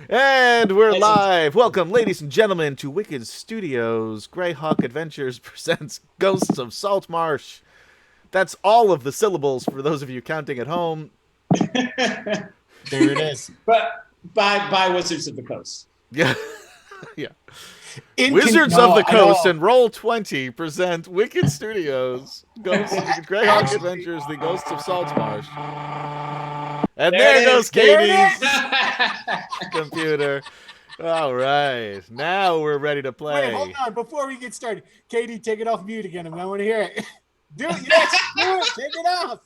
And we're live. Welcome, ladies and gentlemen, to Wicked Studios. Greyhawk Adventures presents Ghosts of Saltmarsh. That's all of the syllables for those of you counting at home. There it is. But by Wizards of the Coast. Yeah. Yeah. Wizards of the Coast and Roll20 present Wicked Studios. Greyhawk Adventures, the Ghosts of Saltmarsh. And there goes Katie's computer. All right. Now we're ready to play. Wait, hold on. Before we get started, Katie, take it off mute again. I want to hear it. Do it. Yes, do it. Take it off.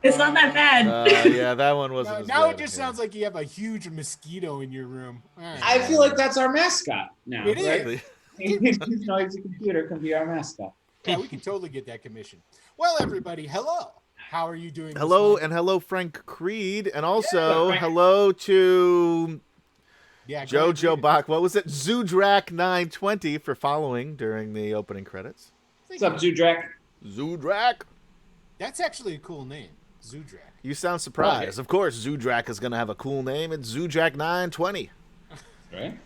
It's not that bad. Yeah, that one wasn't. Now it just sounds like you have a huge mosquito in your room. Right. I feel like that's our mascot now. It right? is. Noisy computer can be our mascot. Yeah, we can totally get that commission. Well, everybody, hello. How are you doing? Hello, and hello, Frank Creed, and also hello to Jojo Bach. What was it? Zoodrak920 for following during the opening credits. What's up, Zoodrak? Zoodrak. That's actually a cool name, Zoodrak. You sound surprised. Of course, Zoodrak is going to have a cool name. It's Zoodrak920. Right.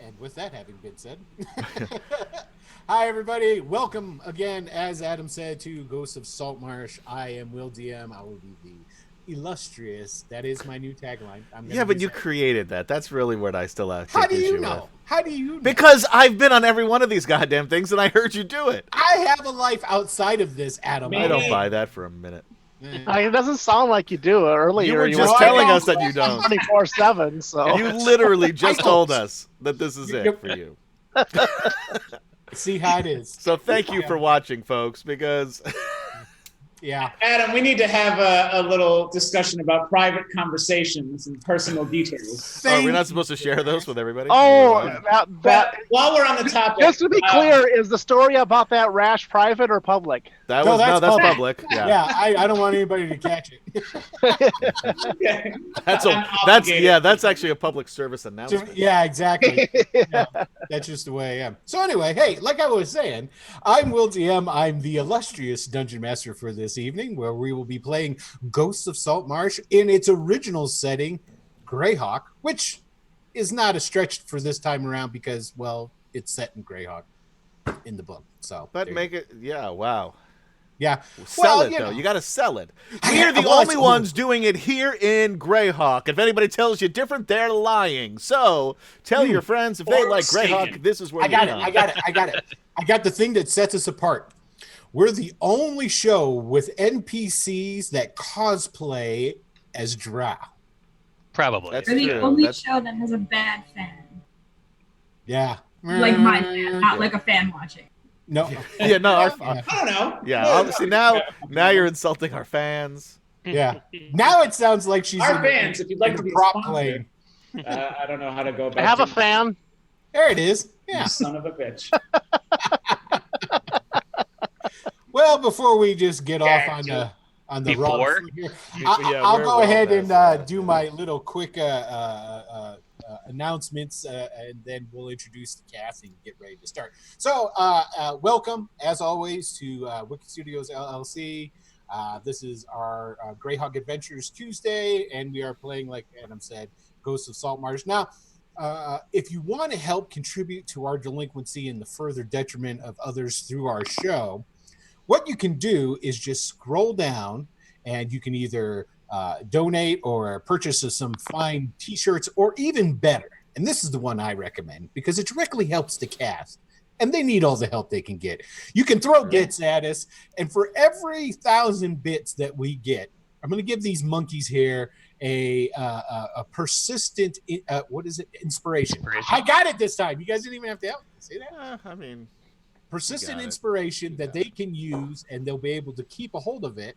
And with that having been said, hi, everybody. Welcome again, as Adam said, to Ghosts of Saltmarsh. I am Will DM. I will be the illustrious. That is my new tagline. Yeah, but you created that. That's really what I still have to How do you know? How do you know? Because I've been on every one of these goddamn things, and I heard you do it. I have a life outside of this, Adam. I don't buy that for a minute. It doesn't sound like you do earlier. You were just telling us that you don't. 24/7. So you literally just told us that this is it for you. See how it is. So thank you for watching, folks, because yeah, Adam, we need to have a little discussion about private conversations and personal details. Oh, we're not supposed to share those with everybody? That while we're on the topic, just to be clear, is the story about that rash private or public? That's public. Yeah, I don't want anybody to catch it. That's actually a public service announcement. Yeah, exactly. Yeah, that's just the way I am. So anyway, hey, like I was saying, I'm Will DM. I'm the illustrious Dungeon Master for this evening, where we will be playing Ghosts of Saltmarsh in its original setting, Greyhawk, which is not a stretch for this time around because, well, it's set in Greyhawk in the book. So, but make it, wow. Yeah. Sell it, though. You got to sell it. We're the only ones doing it here in Greyhawk. If anybody tells you different, they're lying. So tell your friends if they like Greyhawk, this is where I got it. I got the thing that sets us apart. We're the only show with NPCs that cosplay as drow. Probably. We're the only show that has a bad fan. Yeah. Like my fan, not like a fan watching. No. Yeah, no. I don't know. Yeah, see, now you're insulting our fans. Yeah. Now it sounds like she's our fans. If you'd like to be prop playing. I don't know how to go about. I have a fan. There it is. Yeah. You son of a bitch. Well, before we just get off on the roll here, I'll go ahead and do my little quick announcements, and then we'll introduce the cast and get ready to start. So, welcome, as always, to Wicked Studios LLC. This is our Greyhawk Adventures Tuesday, and we are playing, like Adam said, Ghosts of Saltmarsh. Now, if you want to help contribute to our delinquency and the further detriment of others through our show, what you can do is just scroll down, and you can either donate or purchase some fine t-shirts, or even better, and this is the one I recommend because it directly helps the cast, and they need all the help they can get. You can throw bits at us, and for every 1,000 bits that we get, I'm going to give these monkeys here a persistent inspiration. I got it this time. You guys didn't even have to help me. See that? Persistent inspiration that they can use, and they'll be able to keep a hold of it,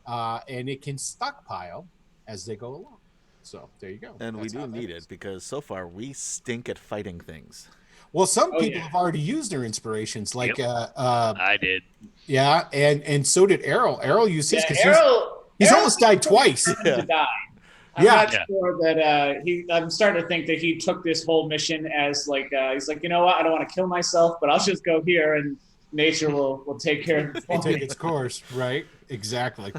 and it can stockpile as they go along. So there you go. And we do need it because so far we stink at fighting things. Well, some people have already used their inspirations, like I did. Yeah, and so did Errol. Errol used his because he's almost died twice. To die. I'm not sure that I'm starting to think that he took this whole mission as like he's like, you know what, I don't want to kill myself, but I'll just go here and nature will take care of it. It'll take its course, right? Exactly.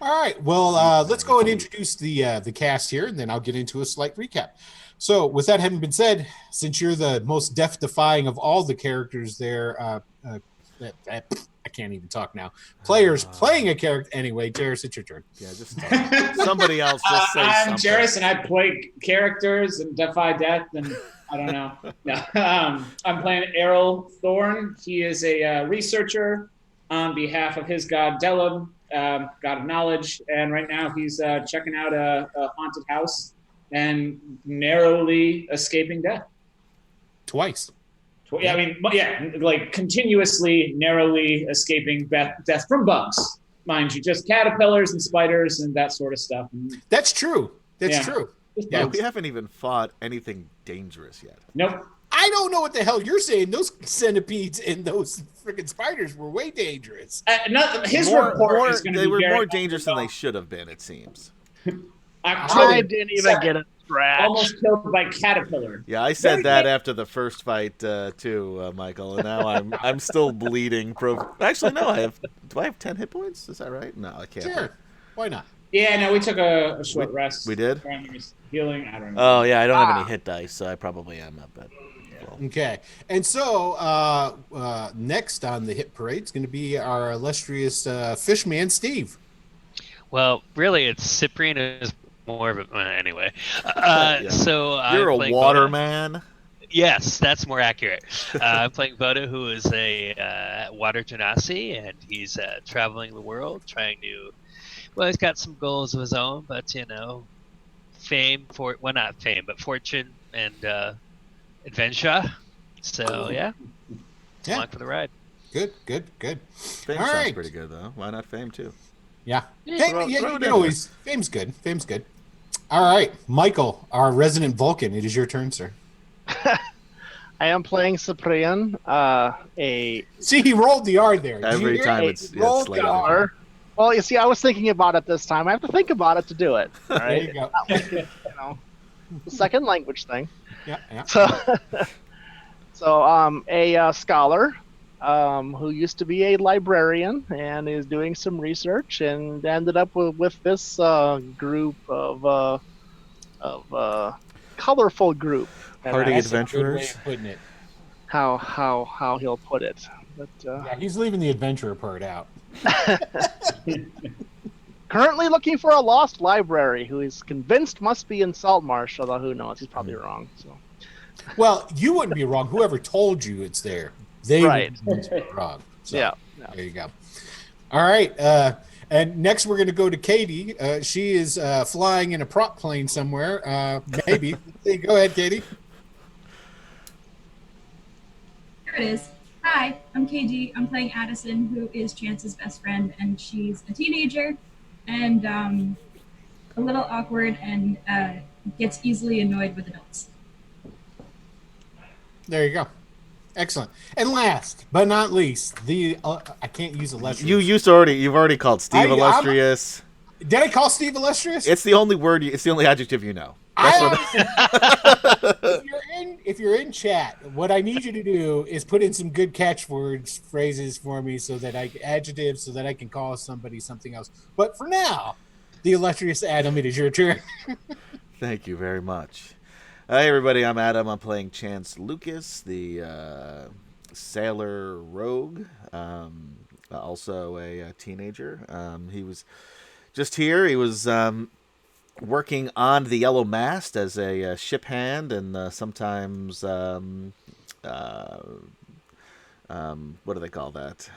All right. Well, let's go and introduce the cast here, and then I'll get into a slight recap. So, with that having been said, since you're the most death-defying of all the characters there, I can't even talk now. Players playing a character. Anyway, Jairus, it's your turn. Yeah, just somebody else just say I'm something. Jairus, and I play characters and defy death, and I don't know. No, I'm playing Errol Thorne. He is a researcher on behalf of his god Delum, god of knowledge, and right now he's checking out a haunted house and narrowly escaping death. Twice. Yeah, I mean, yeah, like continuously, narrowly escaping death from bugs, mind you, just caterpillars and spiders and that sort of stuff. That's true. That's true. Yeah, we haven't even fought anything dangerous yet. Nope. I don't know what the hell you're saying. Those centipedes and those freaking spiders were way dangerous. His report is going to be more dangerous than they should have been, it seems. I didn't even get a scratch. Almost killed by caterpillar. Yeah, I said that after the first fight too, Michael, and now I'm still bleeding. Actually, no, do I have 10 hit points? Is that right? No, I can't. Sure. Why not? Yeah, no, we took a short rest. We did? Healing, I don't know. Oh, yeah, I don't have any hit dice, so I probably am up at. Okay, and so next on the hit parade is going to be our illustrious fishman, Steve. Well, really, it's Cyprian is more of a anyway. Yeah. So you're I'm a waterman. Yes, that's more accurate. I'm playing Voda, who is a water genasi, and he's traveling the world, trying to. Well, he's got some goals of his own, but fame for not fame, but fortune and adventure. So yeah, along for the ride. Good. Fame All sounds right. pretty good though. Why not fame too? Yeah. Throw it in Fame's good. Fame's good. All right, Michael, our resident Vulcan. It is your turn, sir. I am playing Cyprian. See, he rolled the R there. Every time it's rolled slightly the R. different. Well, you see, I was thinking about it this time. I have to think about it to do it. All There right. you go. The second language thing. Yeah. So, a scholar who used to be a librarian and is doing some research and ended up with this group of colorful group. Party That's a good adventurers. way of putting it. How he'll put it. But, Yeah, he's leaving the adventurer part out. currently looking for a lost library who he's convinced must be in Saltmarsh, although who knows, he's probably wrong. So. Well, you wouldn't be wrong. Whoever told you it's there, they would be wrong. So, Yeah. There you go. All right. And next we're going to go to Katie. She is flying in a prop plane somewhere. Maybe. Go ahead, Katie. Here it is. Hi, I'm KG. I'm playing Addison, who is Chance's best friend, and she's a teenager and a little awkward and gets easily annoyed with adults. There you go. Excellent. And last but not least, I can't use illustrious. You've already called Steve illustrious. Did I call Steve illustrious? It's the only word. It's the only adjective you know. If you're in chat, what I need you to do is put in some good catchwords, phrases for me, adjectives, so that I can call somebody something else. But for now, the illustrious Adam, it is your turn. Thank you very much. Hi, everybody. I'm Adam. I'm playing Chance Lucas, the sailor rogue, also a teenager. He was just here. He was working on the Yellow Mast as a ship hand, and sometimes what do they call that?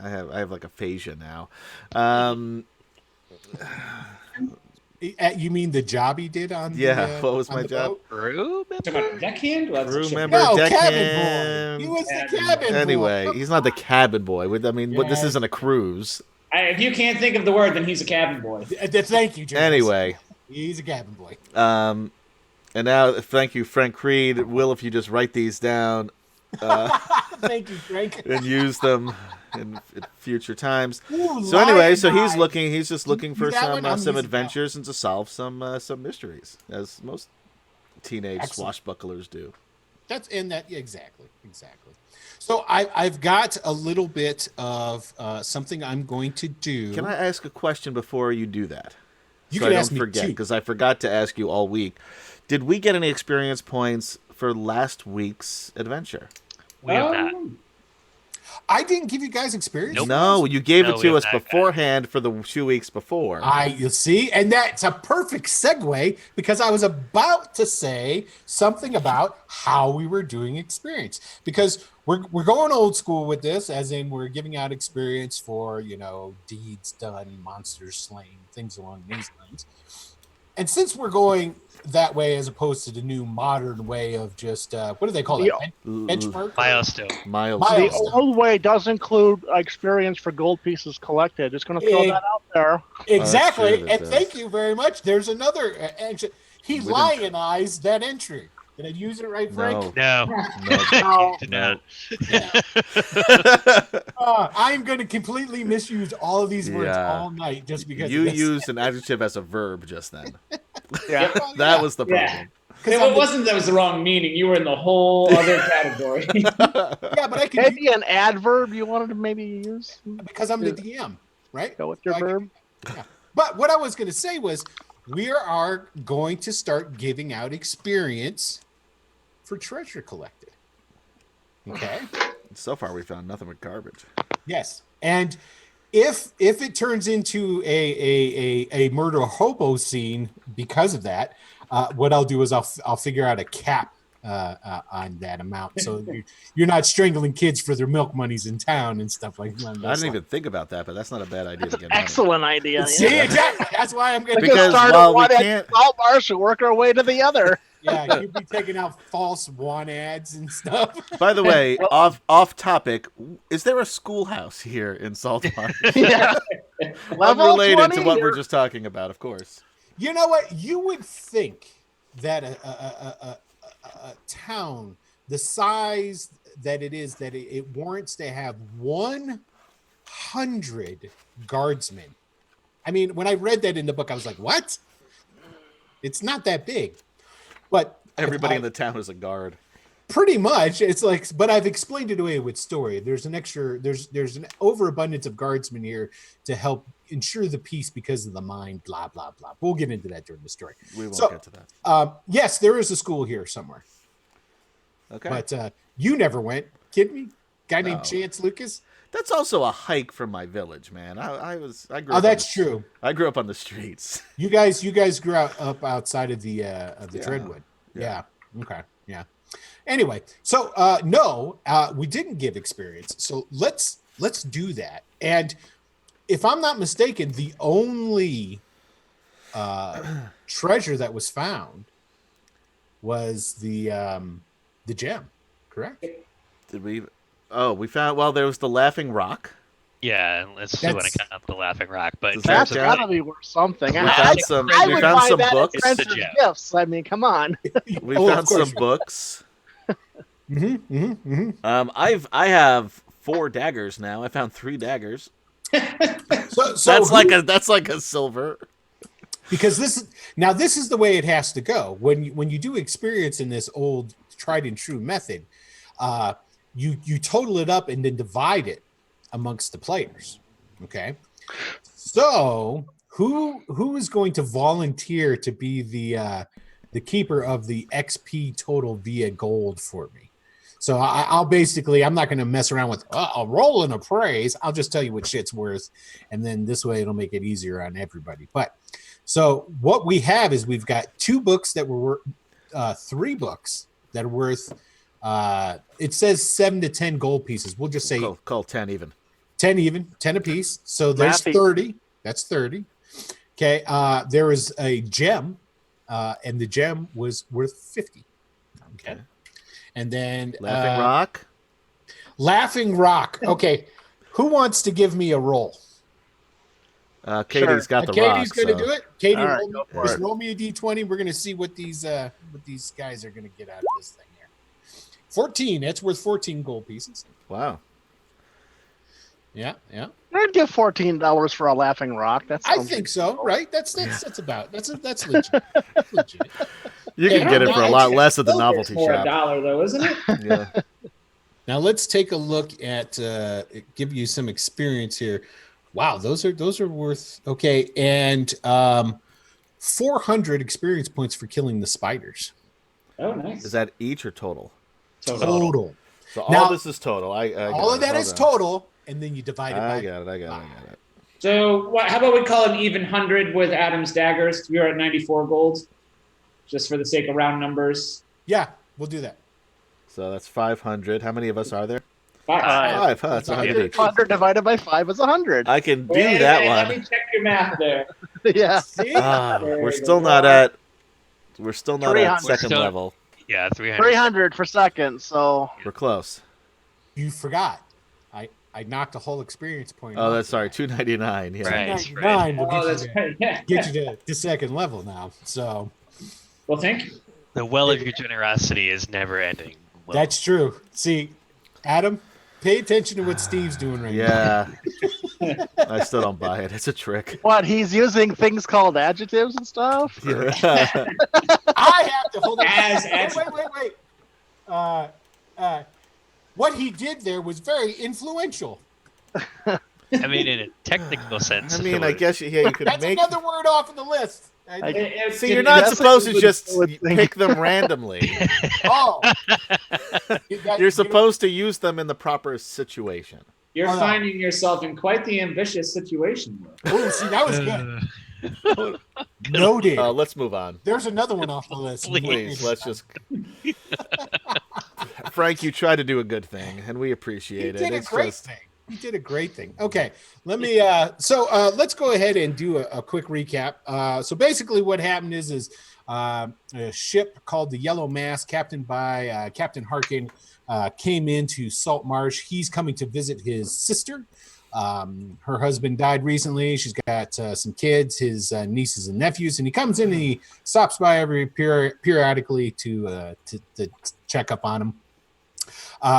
I have like aphasia now. You mean the job he did on? What was my job? Crew member? Deckhand? Crew member, No, deckhand. cabin boy. He was the cabin boy. Anyway, he's not the cabin boy. This isn't a cruise. If you can't think of the word, then he's a cabin boy. Thank you, James. Anyway. He's a cabin boy. And now, thank you, Frank Creed. Will, if you just write these down. Thank you, Frank. And use them in future times. Ooh, so anyway, so lion he's just looking for some adventures and to solve some mysteries, as most teenage swashbucklers do. Exactly. So I've got a little bit of something I'm going to do. Can I ask a question before you do that? You so can I ask don't me forget, too. because I forgot to ask you all week. Did we get any experience points for last week's adventure? We have not. I didn't give you guys experience. Nope. No, you gave No, it we to have us not, beforehand for the 2 weeks before. You see, and that's a perfect segue because I was about to say something about how we were doing experience, because we're going old school with this, as in we're giving out experience for, deeds done, monsters slain, things along these lines. And since we're going that way as opposed to the new modern way of just what do they call it? Benchmark? Milestone. The old way does include experience for gold pieces collected. Just going to throw that out there. Exactly. True, and thank you very much. There's another entry. He lionized that entry. Did I use it right, Frank? No. No. I'm going to completely misuse all of these words all night just because you used an adjective as a verb just then. Yeah. That was the problem. It wasn't that was the wrong meaning. You were in the whole other category. Yeah, but I could maybe an adverb you wanted to maybe use because I'm the DM, right? Go with your verb. Yeah. But what I was going to say was we are going to start giving out experience for treasure collected. Okay. So far, we found nothing but garbage. Yes, and if it turns into a murder hobo scene because of that, what I'll do is I'll figure out a cap on that amount, so you're not strangling kids for their milk monies in town and stuff like that. I didn't even think about that, but that's not a bad idea. That's an excellent idea. See, exactly. That's why I'm going to start while one we at can't- Saltmarsh and work our way to the other. Yeah, you'd be taking out false want ads and stuff. By the way, off topic, is there a schoolhouse here in Saltmarsh? Yeah. Unrelated to what we're just talking about, of course. You know what? You would think that a town the size that it is, that it warrants to have 100 guardsmen. I mean, when I read that in the book, I was like, what? It's not that big. But everybody in the town is a guard. Pretty much. It's like, but I've explained it away with story. There's an overabundance of guardsmen here to help ensure the peace because of the mine, blah, blah, blah. We'll get into that during the story. We won't get to that. Yes, there is a school here somewhere. Okay. But you never went. Kidding me? Guy named Chance Lucas? That's also a hike from my village, man. I grew up. Oh, that's true. I grew up on the streets. You guys grew up outside of the Dreadwood. Yeah. Okay. Yeah. Anyway, so no, we didn't give experience. So let's do that. And if I'm not mistaken, the only treasure that was found was the gem. Correct? Did we? Oh, we found. Well, there was the Laughing Rock. Yeah, unless you want to count the Laughing Rock, but that's gotta be worth something. We found some books. Gifts. I mean, come on. We found some books. I have 4 daggers now. I found 3 daggers. So that's like a silver. Because this is the way it has to go. When you do experience in this old tried and true method, you total it up and then divide it amongst the players. Okay. So who is going to volunteer to be the keeper of the XP total via gold for me? So I'm not going to mess around with a roll and appraise. I'll just tell you what shit's worth, and then this way it'll make it easier on everybody. But so what we have is we've got 2 books that were 3 books that are worth. It says 7 to 10 gold pieces. We'll just say call 10 even. 10 apiece. So there's 30. That's 30. Okay. There was a gem, and the gem was worth 50. Okay. And then Laughing Rock. Okay. Who wants to give me a roll? Katie's got the Katie's rock. going to do it. Katie, right, roll me a d20. We're going to see what these guys are going to get out of this thing here. 14. That's worth 14 gold pieces. Wow. Yeah. I'd give $14 for a Laughing Rock. I think so, right? That's legit. That's legit. You can get it for a lot less at the novelty for shop. $1 though, isn't it? Yeah. Now let's take a look at give you some experience here. Wow, those are worth okay, and 400 experience points for killing the spiders. Oh, nice. Is that each or total? Total. So all Now, this is total. all of that is total, and then you divide it by. I got it. So how about we call an even 100 with Adam's daggers? We are at 94 gold, just for the sake of round numbers. Yeah, we'll do that. So that's 500. How many of us are there? 5. Huh, that's 100 each. 100 divided by 5 is 100. I can do that one. Let me check your math there. Yeah. See? We're still not at. We're still not at 300. second level. Yeah, 300. 300 for second, so We're close. You forgot. I knocked a whole experience point. Oh, off. that's sorry. 299. Yeah. Right. 99 will Oh, get that's you right. Yeah. get you to second level now. So Well, thank you. The well of your generosity is never ending. Well, that's true. See, Adam, pay attention to what Steve's doing right now. Yeah. I still don't buy it. It's a trick. what, he's using things called adjectives and stuff? Yeah. I have to hold on. As- Wait. What he did there was very influential. I mean, in a technical sense. I mean, I guess you could That's make. another word off of the list. See, you're not That's supposed to what just I would think. pick them randomly. Oh, You're supposed to use them in the proper situation. You're Hold on. finding yourself in quite the ambitious situation. Oh, see, that was good. Noted. Let's move on. There's another one off the list. Please, let's just. Frank, you try to do a good thing, and we He appreciate it. did a It's great just- thing. He did a great thing. Okay, let me. So let's go ahead and do a quick recap. So basically, what happened is a ship called the Yellow Mass, captained by Captain Harkin, came into Saltmarsh. He's coming to visit his sister. Her husband died recently. She's got some kids, his nieces and nephews, and he comes in and he stops by periodically to check up on them.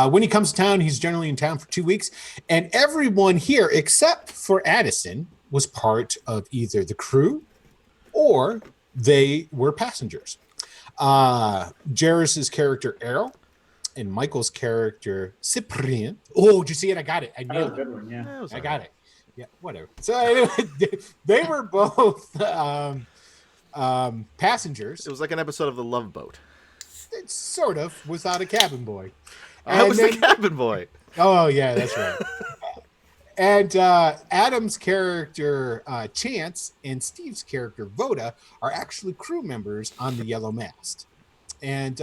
When he comes to town, he's generally in town for 2 weeks, and everyone here, except for Addison, was part of either the crew or they were passengers. Jairus' character Errol and Michael's character Cyprian. Oh, did you see it? I got it. I That was a nailed it. good one, yeah. I got it. Yeah, whatever. So anyway, they were both passengers. It was like an episode of The Love Boat. It's sort of without a cabin boy. I was the cabin boy. Oh yeah, that's right. And Adam's character Chance and Steve's character Voda are actually crew members on the Yellow Mast. And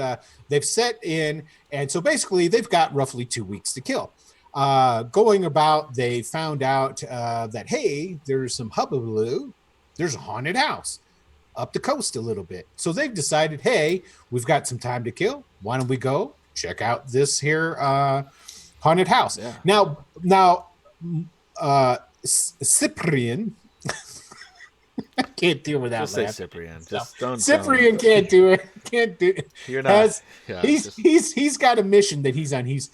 they've set in, and so basically they've got roughly 2 weeks to kill. Going about, they found out that, hey, there's some hubbubaloo. There's a haunted house up the coast a little bit. So they've decided, hey, we've got some time to kill. Why don't we go check out this here haunted house? Yeah. Now, Cyprian, I can't deal with that. Just say laugh. Cyprian. Just don't. Cyprian can't do it. Can't do it. You're not. Yeah, He's got a mission that he's on. He's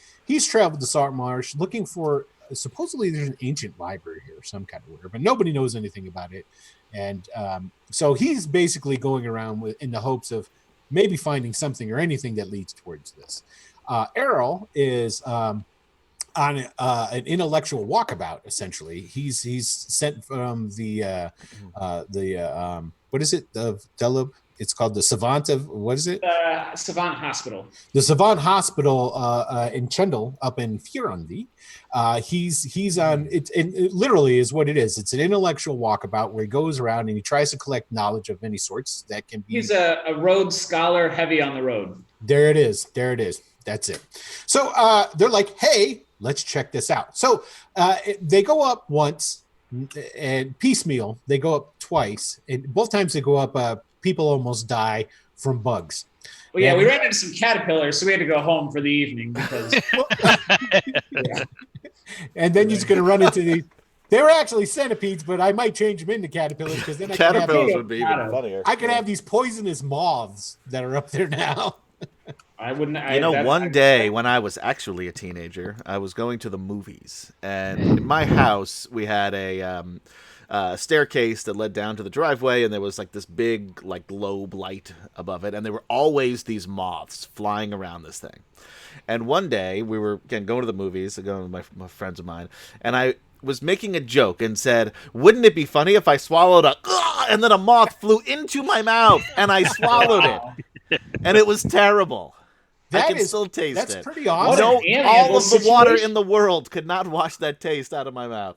traveled to Saltmarsh looking for. Supposedly, there's an ancient library here, some kind of word, but nobody knows anything about it. And so he's basically going around in the hopes of maybe finding something or anything that leads towards this. Errol is on an intellectual walkabout. Essentially, he's sent from the what is it? The Delub. It's called the Savant of what is it? Savant Hospital. The Savant Hospital in Chundle up in Furundi. He's on it, and it literally is what it is. It's an intellectual walkabout where he goes around and he tries to collect knowledge of any sorts that can be. He's a Rhodes scholar, heavy on the road. There it is. That's it. So they're like, hey, let's check this out. So they go up once and piecemeal. They go up twice, and both times they go up. People almost die from bugs. Well, yeah, And- we ran into some caterpillars, so we had to go home for the evening because yeah. And then you're just going to run into the. They were actually centipedes, but I might change them into caterpillars because then Caterpillars would be even Caterpillar. funnier. I could have these poisonous moths that are up there now. I wouldn't. One day when I was actually a teenager, I was going to the movies, and in my house we had a staircase that led down to the driveway, and there was like this big like globe light above it, and there were always these moths flying around this thing. And one day we were again going to the movies, going with my friends of mine, and I was making a joke and said, "Wouldn't it be funny if I swallowed and then a moth flew into my mouth and I swallowed it, and it was terrible." I can still taste it. That's pretty awesome. No, all of the water in the world could not wash that taste out of my mouth.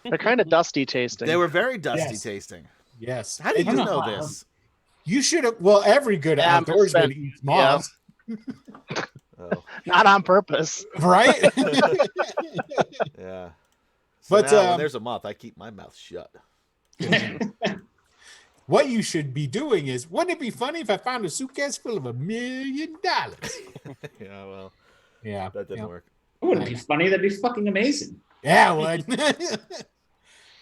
They're kind of dusty tasting. They were very dusty tasting. Yes. How did you know this? You should have. Well, every good outdoorsman eats moths. Oh. Not on purpose. Right? Yeah. So But now, when there's a moth, I keep my mouth shut. What you should be doing is, wouldn't it be funny if I found a suitcase full of $1 million? Yeah, well, Yeah. that didn't work. It wouldn't be funny. That'd be fucking amazing. Yeah, it would.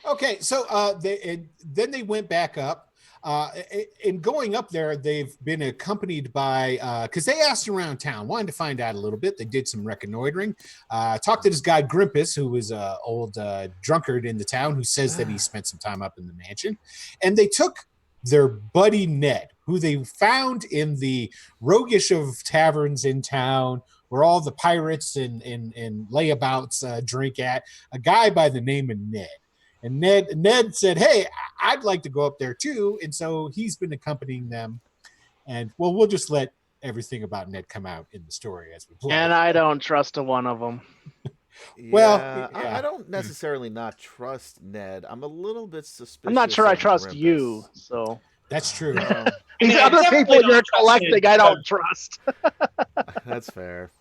Okay, so then they went back up. In going up there, they've been accompanied by, because they asked around town, wanted to find out a little bit. They did some reconnoitering. Talked to this guy, Grimpus, who was an old drunkard in the town, who says that he spent some time up in the mansion. And they took their buddy Ned, who they found in the roguish of taverns in town, where all the pirates and layabouts drink at, a guy by the name of Ned. And Ned said, "Hey, I'd like to go up there too." And so he's been accompanying them. And well, we'll just let everything about Ned come out in the story as we play. And I don't trust a one of them. Well, I don't necessarily not trust Ned. I'm a little bit suspicious. I'm not sure I of trust Grimpus. you. So That's true. these I other definitely people don't you're trust collecting, Ned. I don't trust. That's fair.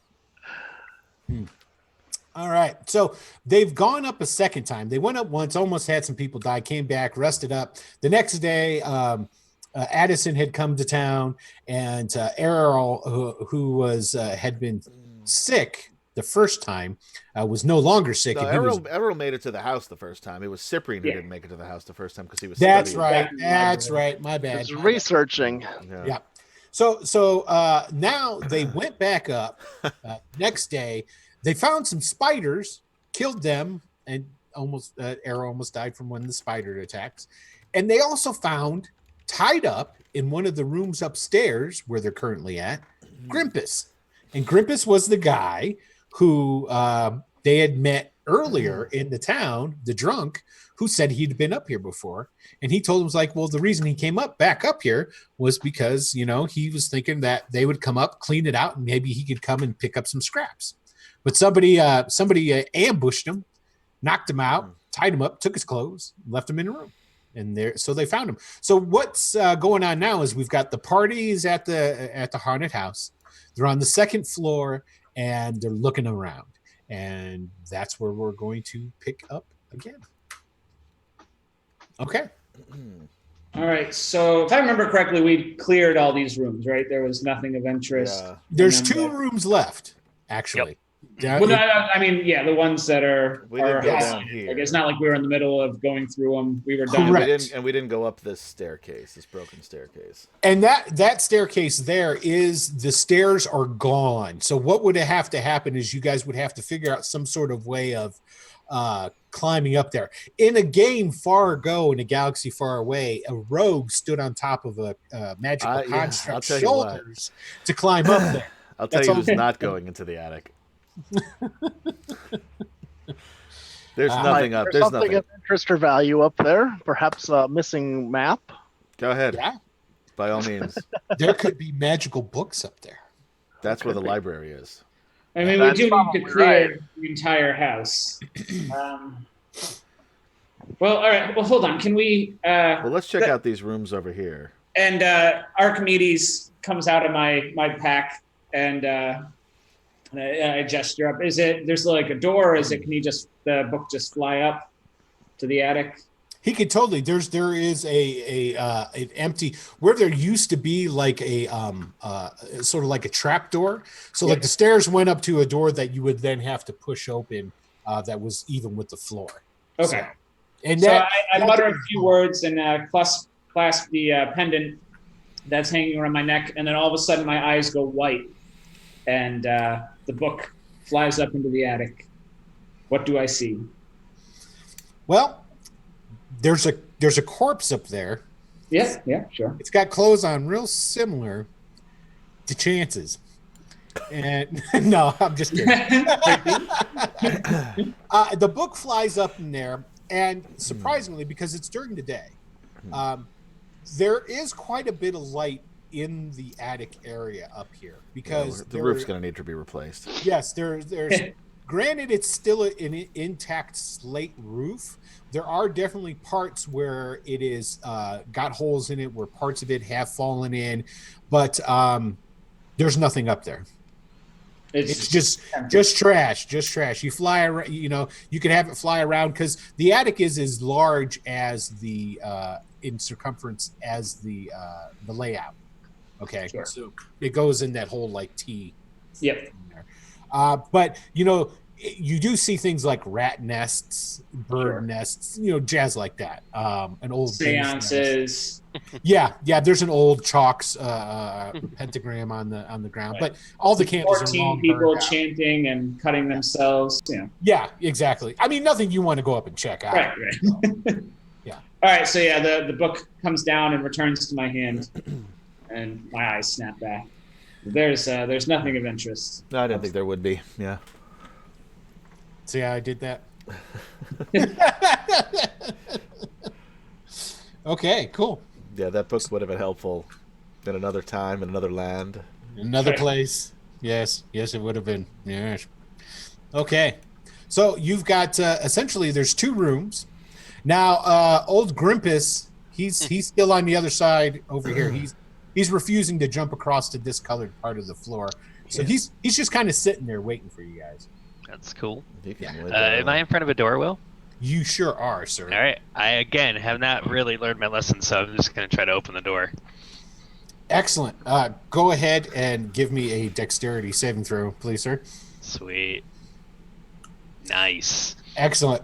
All right. So they've gone up a second time. They went up once, almost had some people die, came back, rested up. The next day, Addison had come to town, and Errol, who was had been sick the first time, was no longer sick. No, and Errol made it to the house the first time. It was Cyprian who didn't make it to the house the first time because he was That's studying. right. That's right. My bad. It's researching. Yeah. So now they went back up. Next day, they found some spiders, killed them, and Arrow almost died from one of the spider attacks. And they also found, tied up in one of the rooms upstairs where they're currently at, Grimpus. And Grimpus was the guy who they had met earlier in the town, the drunk, who said he'd been up here before. And he told him, was like, well, the reason he came back up here was because, he was thinking that they would come up, clean it out, and maybe he could come and pick up some scraps. But somebody ambushed him, knocked him out, tied him up, took his clothes, left him in a room. And so they found him. So what's going on now is we've got the parties at the haunted house. They're on the second floor, and they're looking around. And that's where we're going to pick up again. Okay. All right. So if I remember correctly, we cleared all these rooms, right? There was nothing of interest. Yeah. There's 2 rooms left, actually. Well, I mean, yeah, the ones that are. We didn't go down here. Like, it's not like we were in the middle of going through them. We were done. Correct. We didn't go up this staircase, this broken staircase. And that staircase there is, the stairs are gone. So what would have to happen is you guys would have to figure out some sort of way of climbing up there. In a game far ago, in a galaxy far away, a rogue stood on top of a magical construct's shoulders to climb up there. I'll tell you who's not going into the attic. There's nothing up. There's something nothing of interest or value up there. Perhaps a missing map. Go ahead. Yeah. By all means. There could be magical books up there. That's where the library is. I mean, we do need to clear the entire house. Well, all right. Well, hold on. Can we? Well, let's check out these rooms over here. And Archimedes comes out of my pack, and I gesture up. Is it? There's like a door. Or is it? Can the book just fly up to the attic? He could totally. There is an empty, where there used to be like a sort of like a trap door. So like the stairs went up to a door that you would then have to push open. That was even with the floor. Okay. So, and so that, I mutter a few words and clasp the pendant that's hanging around my neck, and then all of a sudden my eyes go white, and the book flies up into the attic. What do I see? Well, there's a corpse up there. Yeah, sure. It's got clothes on real similar to Chance's. And no, I'm just kidding. The book flies up in there, and surprisingly, because it's during the day, there is quite a bit of light in the attic area up here because the roof's going to need to be replaced. Yes, there's granted it's still an intact slate roof. There are definitely parts where it is got holes in it, where parts of it have fallen in, but there's nothing up there. It's just trash, You fly around, you can have it fly around because the attic is as large as the in circumference as the layout. Okay, sure. So it goes in that whole like T. Yep. But you do see things like rat nests, bird nests, jazz like that. An old seances. Yeah. There's an old chalks pentagram on the ground, but all the candles 14 are long people chanting and cutting themselves. Yeah, exactly. I mean, nothing you want to go up and check out. Right. Yeah. All right. So the book comes down and returns to my hand, and my eyes snap back. There's nothing of interest. No, I didn't think there would be. Yeah. See how I did that? Okay, cool. Yeah, that book would have been helpful in another time, in another land. Another place. Yes, it would have been. Yes. Okay. So you've got, essentially, there's 2 rooms. Now, old Grimpus, he's still on the other side over here. He's refusing to jump across the discolored part of the floor. So he's just kind of sitting there waiting for you guys. That's cool. Yeah. Am I in front of a door, Will? You sure are, sir. All right. I, again, have not really learned my lesson, so I'm just going to try to open the door. Excellent. Go ahead and give me a dexterity saving throw, please, sir. Sweet. Nice. Excellent.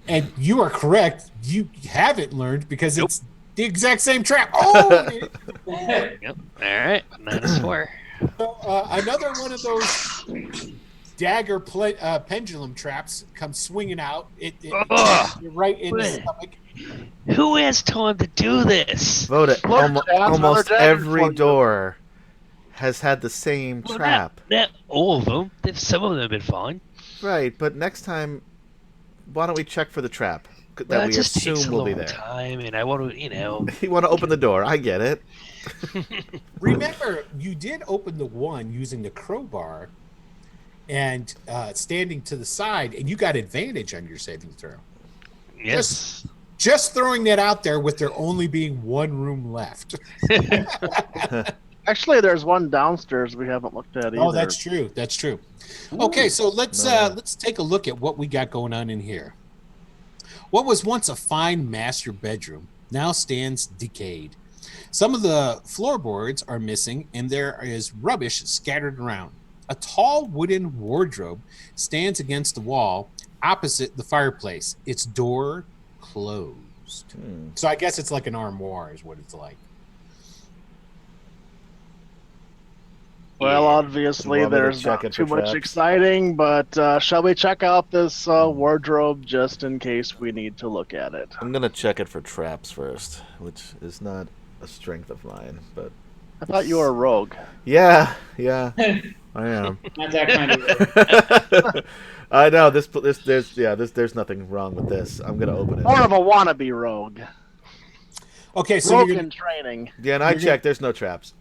And you are correct. You haven't learned because it's the exact same trap. Oh! Yep. All right. -4. So, another one of those dagger pendulum traps comes swinging out. You're right in the stomach. Who has time to do this? Vote it. Almost every door has had the same trap. Not all of them. Some of them have been fine. Right, but next time, why don't we check for the trap Well, we just takes assume a will be long there? time, and I want to, You want to open the door. I get it. Remember, you did open the one using the crowbar and standing to the side, and you got advantage on your saving throw. Yes. Just throwing that out there with there only being 1 room left. Actually, there's one downstairs we haven't looked at either. Oh, that's true. Okay, so let's take a look at what we got going on in here. What was once a fine master bedroom now stands decayed. Some of the floorboards are missing, and there is rubbish scattered around. A tall wooden wardrobe stands against the wall opposite the fireplace, its door closed. So I guess it's like an armoire is what it's like. Well, obviously there's not too much exciting, but shall we check out this wardrobe just in case we need to look at it? I'm going to check it for traps first, which is not a strength of mine, but... I thought you were a rogue. Yeah, I am. Not that kind of rogue. I know, there's nothing wrong with this. I'm going to open it. More of a wannabe rogue. Okay, so rogue in training. Yeah, and I checked, there's no traps.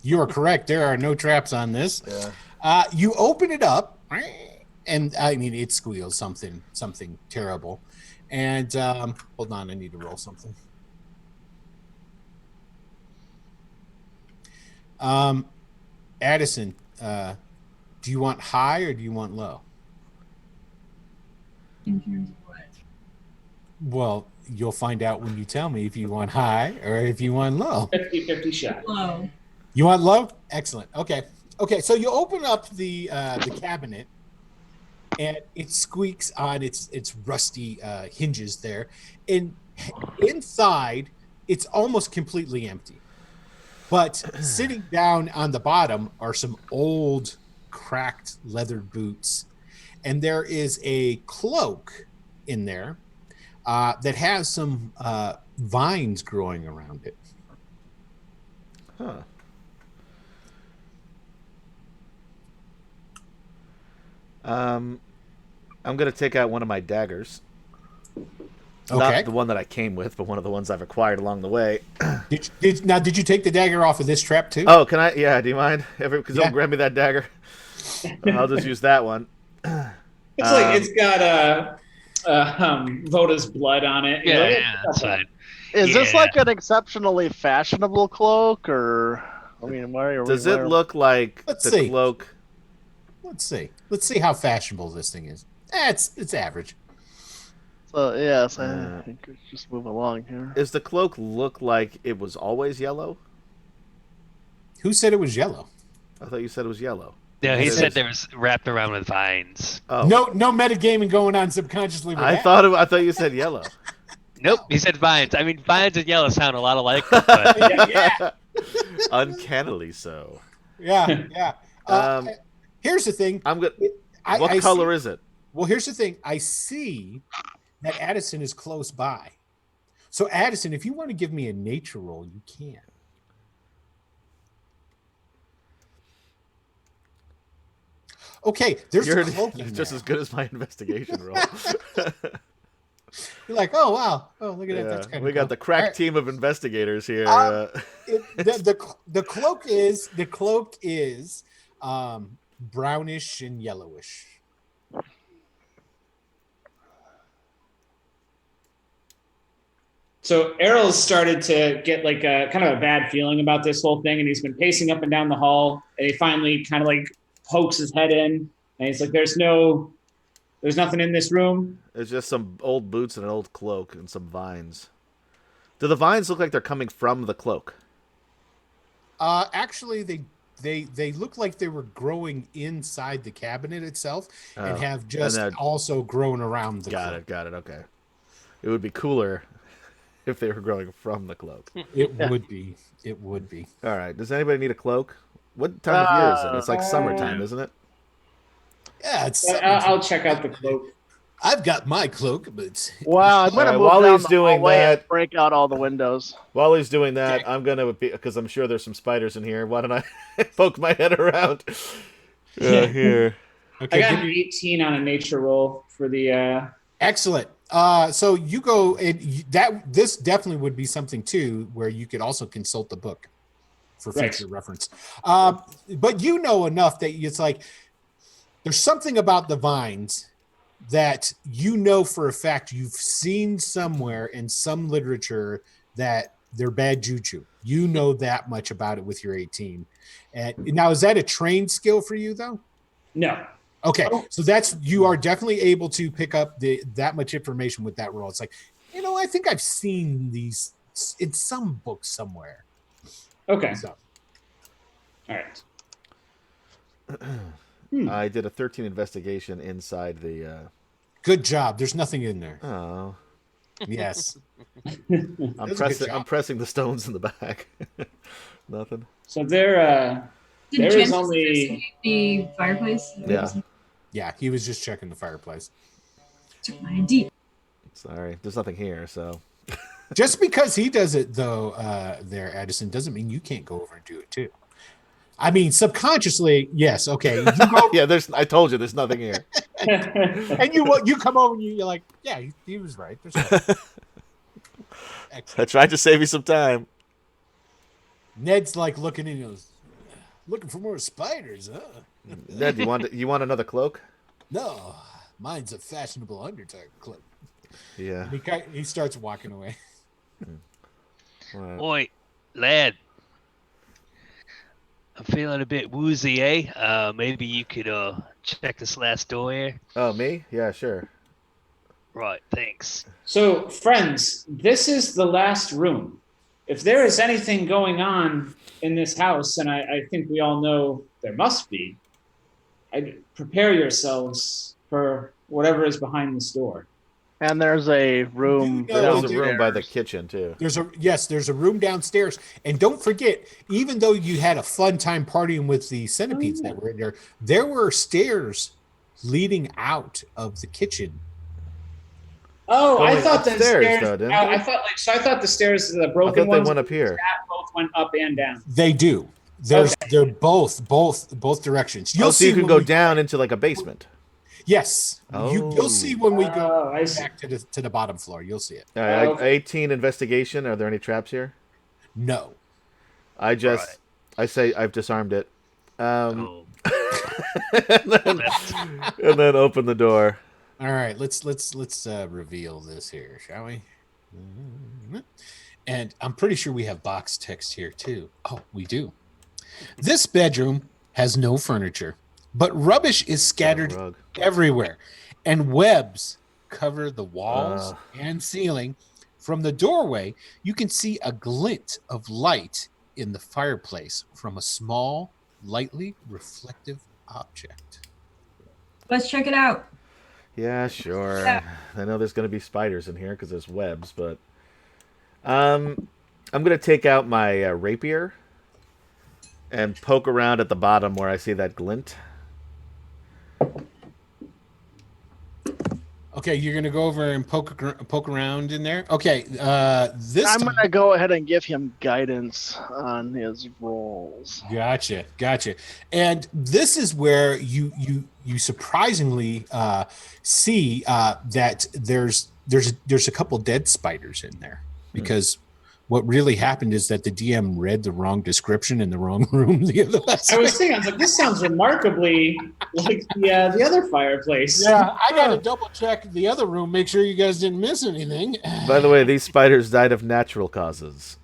You are correct. There are no traps on this. Yeah. You open it up, and I mean it squeals something terrible. And hold on, I need to roll something. Addison, do you want high or do you want low? In terms of what? Well, you'll find out when you tell me if you want high or if you want low. 50-50 shot. Low. You want low? Excellent. Okay. So you open up the cabinet, and it squeaks on its rusty hinges there, and inside it's almost completely empty. But sitting down on the bottom are some old, cracked leather boots, and there is a cloak in there, that has some vines growing around it. Huh. I'm gonna take out one of my daggers. Okay. Not the one that I came with, but one of the ones I've acquired along the way. Did you take the dagger off of this trap too? Oh, can I? Yeah, do you mind? Because don't grab me that dagger. I'll just use that one. It's like it's got Voda's blood on it. Yeah, that's fine. Is this like an exceptionally fashionable cloak, or I mean, does it look like the cloak? Let's see. Let's see how fashionable this thing is. It's average. So yes, I think we just move along here. Does the cloak look like it was always yellow? Who said it was yellow? I thought you said it was yellow. No, he said there was wrapped around with vines. Oh. No metagaming going on subconsciously. With I thought you said yellow. Nope, he said vines. I mean, vines and yellow sound a lot alike. But... yeah. Uncannily so. Yeah. Here's the thing. What color is it? Well, here's the thing. I see that Addison is close by. So, Addison, if you want to give me a nature roll, you can. Okay, there's a cloak in just there. as good as my investigation roll. You're like, oh wow, oh look at that. That's kind we of got the crack team of investigators here. The cloak is brownish and yellowish. So Errol's started to get like a kind of a bad feeling about this whole thing, and he's been pacing up and down the hall, and he finally kind of like pokes his head in, and he's like, there's nothing in this room. There's just some old boots and an old cloak and some vines. Do the vines look like they're coming from the cloak? Actually, they look like they were growing inside the cabinet itself and have just also grown around the cloak. Got it. Okay. It would be cooler if they were growing from the cloak. It would be. All right. Does anybody need a cloak? What time of year is it? It's like summertime, isn't it? Yeah, it's. I'll check out the cloak. I've got my cloak, but wow, I'm gonna move while down he's the doing hallway that, and break out all the windows. While he's doing that, I'm gonna because I'm sure there's some spiders in here. Why don't I poke my head around here? Okay, I got an 18 on a nature roll for the. Excellent. So you go and this definitely would be something too, where you could also consult the book for future reference. But you know enough that it's like there's something about the vines that you know for a fact you've seen somewhere in some literature that they're bad juju. You know that much about it with your 18. And now, is that a trained skill for you though? No. Okay, so you are definitely able to pick up that much information with that roll. It's like, I think I've seen these in some book somewhere. Okay. So. All right. I did a 13 investigation inside the. Good job. There's nothing in there. Oh. Yes. I'm pressing the stones in the back. Nothing. So there is only the fireplace. Yeah, he was just checking the fireplace. Took my ID. Sorry, there's nothing here. So. Just because he does it though, there, Addison, doesn't mean you can't go over and do it too. I mean, subconsciously, yes. Okay. Yeah, I told you, there's nothing here. And you come over and you're like, yeah, he was right. I tried to save you some time. Ned's like looking in, he goes, looking for more spiders, huh? Ned, you want another cloak? No, mine's a fashionable Underdark cloak. Yeah. He starts walking away. Right. Oi, lad. I'm feeling a bit woozy, eh? Maybe you could check this last door here. Oh, me? Yeah, sure. Right, thanks. So, friends, this is the last room. If there is anything going on in this house, and I think we all know there must be, prepare yourselves for whatever is behind this door. And there's a room. There's a room by the kitchen too. There's a room downstairs. And don't forget, even though you had a fun time partying with the centipedes that were in there were stairs leading out of the kitchen. Oh, I Going thought the upstairs, stairs. though, didn't I they? thought the stairs, the I broken thought they ones, went up here. both went up and down. They do. They're both directions. You'll Oh, so see you can when go we- down into like a basement. Yes. You'll see when we go I see. back to the bottom floor. You'll see it. All right, Okay. 18 investigation. Are there any traps here? No. I say I've disarmed it. Oh. And then open the door. All right, let's reveal this here, shall we? And I'm pretty sure we have box text here too. Oh, we do. This bedroom has no furniture, but rubbish is scattered Rug. everywhere, and webs cover the walls and ceiling. From the doorway, you can see a glint of light in the fireplace from a small, lightly reflective object. Let's check it out. Yeah, sure. Yeah. I know there's going to be spiders in here because there's webs, but I'm going to take out my rapier and poke around at the bottom where I see that glint. Okay, you're gonna go over and poke around in there. Okay, this I'm time- gonna go ahead and give him guidance on his rolls. Gotcha. And this is where you surprisingly see that there's a couple dead spiders in there, because what really happened is that the DM read the wrong description in the wrong room the other last I was thinking, I was like, this sounds remarkably like the other fireplace. Yeah, I gotta double check the other room, make sure you guys didn't miss anything. By the way, these spiders died of natural causes.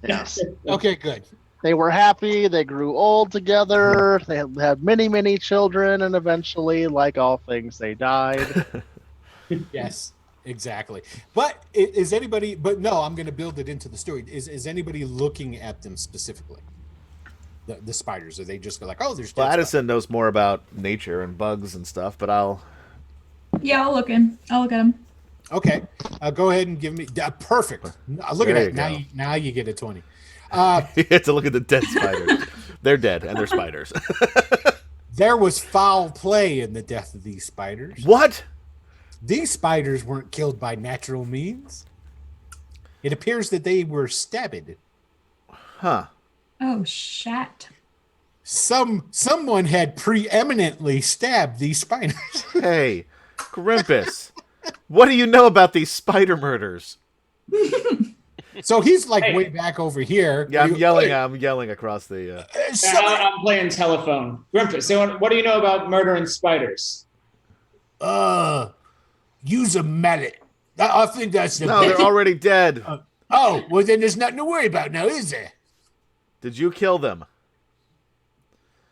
Yes. Okay, good. They were happy. They grew old together. They had many, many children, and eventually, like all things, they died. Yes, exactly. But is anybody? But no, I'm going to build it into the story. Is anybody looking at them specifically? The spiders? Are they just like, oh, there's? Well, dead Addison knows more about nature and bugs and stuff, but I'll Yeah, I'll look at him. Okay, go ahead and give me perfect. Look There at that. you Now you get a 20. you have to look at the dead spiders. They're dead, and they're spiders. There was foul play in the death of these spiders. What? These spiders weren't killed by natural means. It appears that they were stabbed. Huh. Oh, shat. Someone had preeminently stabbed these spiders. Hey, Grimpus, what do you know about these spider murders? So he's like Hey. way back over here. Yeah, I'm yelling across the. I'm playing telephone. Grimpus, so what do you know about murdering spiders? Use a mallet. I think that's the No, they're already dead. Oh, well then there's nothing to worry about now, is there? Did you kill them?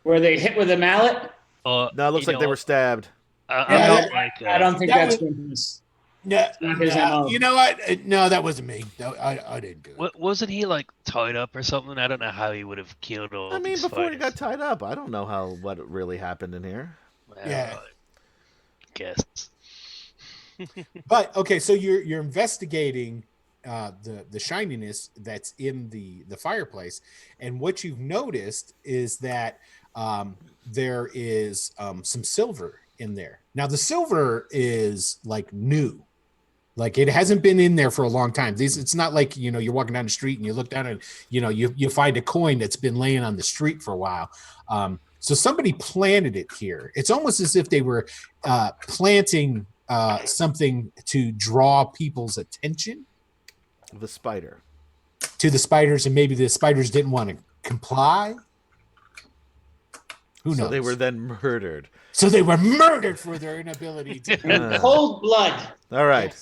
Were they hit with a mallet? No, it looks like they were stabbed. I don't like. I don't think that that's was- Grimpus. No, Not his MO. you know what? No, that wasn't me. No, I didn't do it. Wasn't he like tied up or something? I don't know how he would have killed all. I mean, these before he got spiders. tied up, I don't know what really happened in here. Well, Yeah. I guess. But okay, so you're investigating the shininess that's in the fireplace, and what you've noticed is that there is some silver in there. Now the silver is like new, like it hasn't been in there for a long time. It's not like you're walking down the street and you look down and you find a coin that's been laying on the street for a while. So somebody planted it here. It's almost as if they were planting something to draw people's attention The spider. to the spiders, and maybe the spiders didn't want to comply. Who knows? So they were then murdered. So they were murdered for their inability to. Cold blood. All right.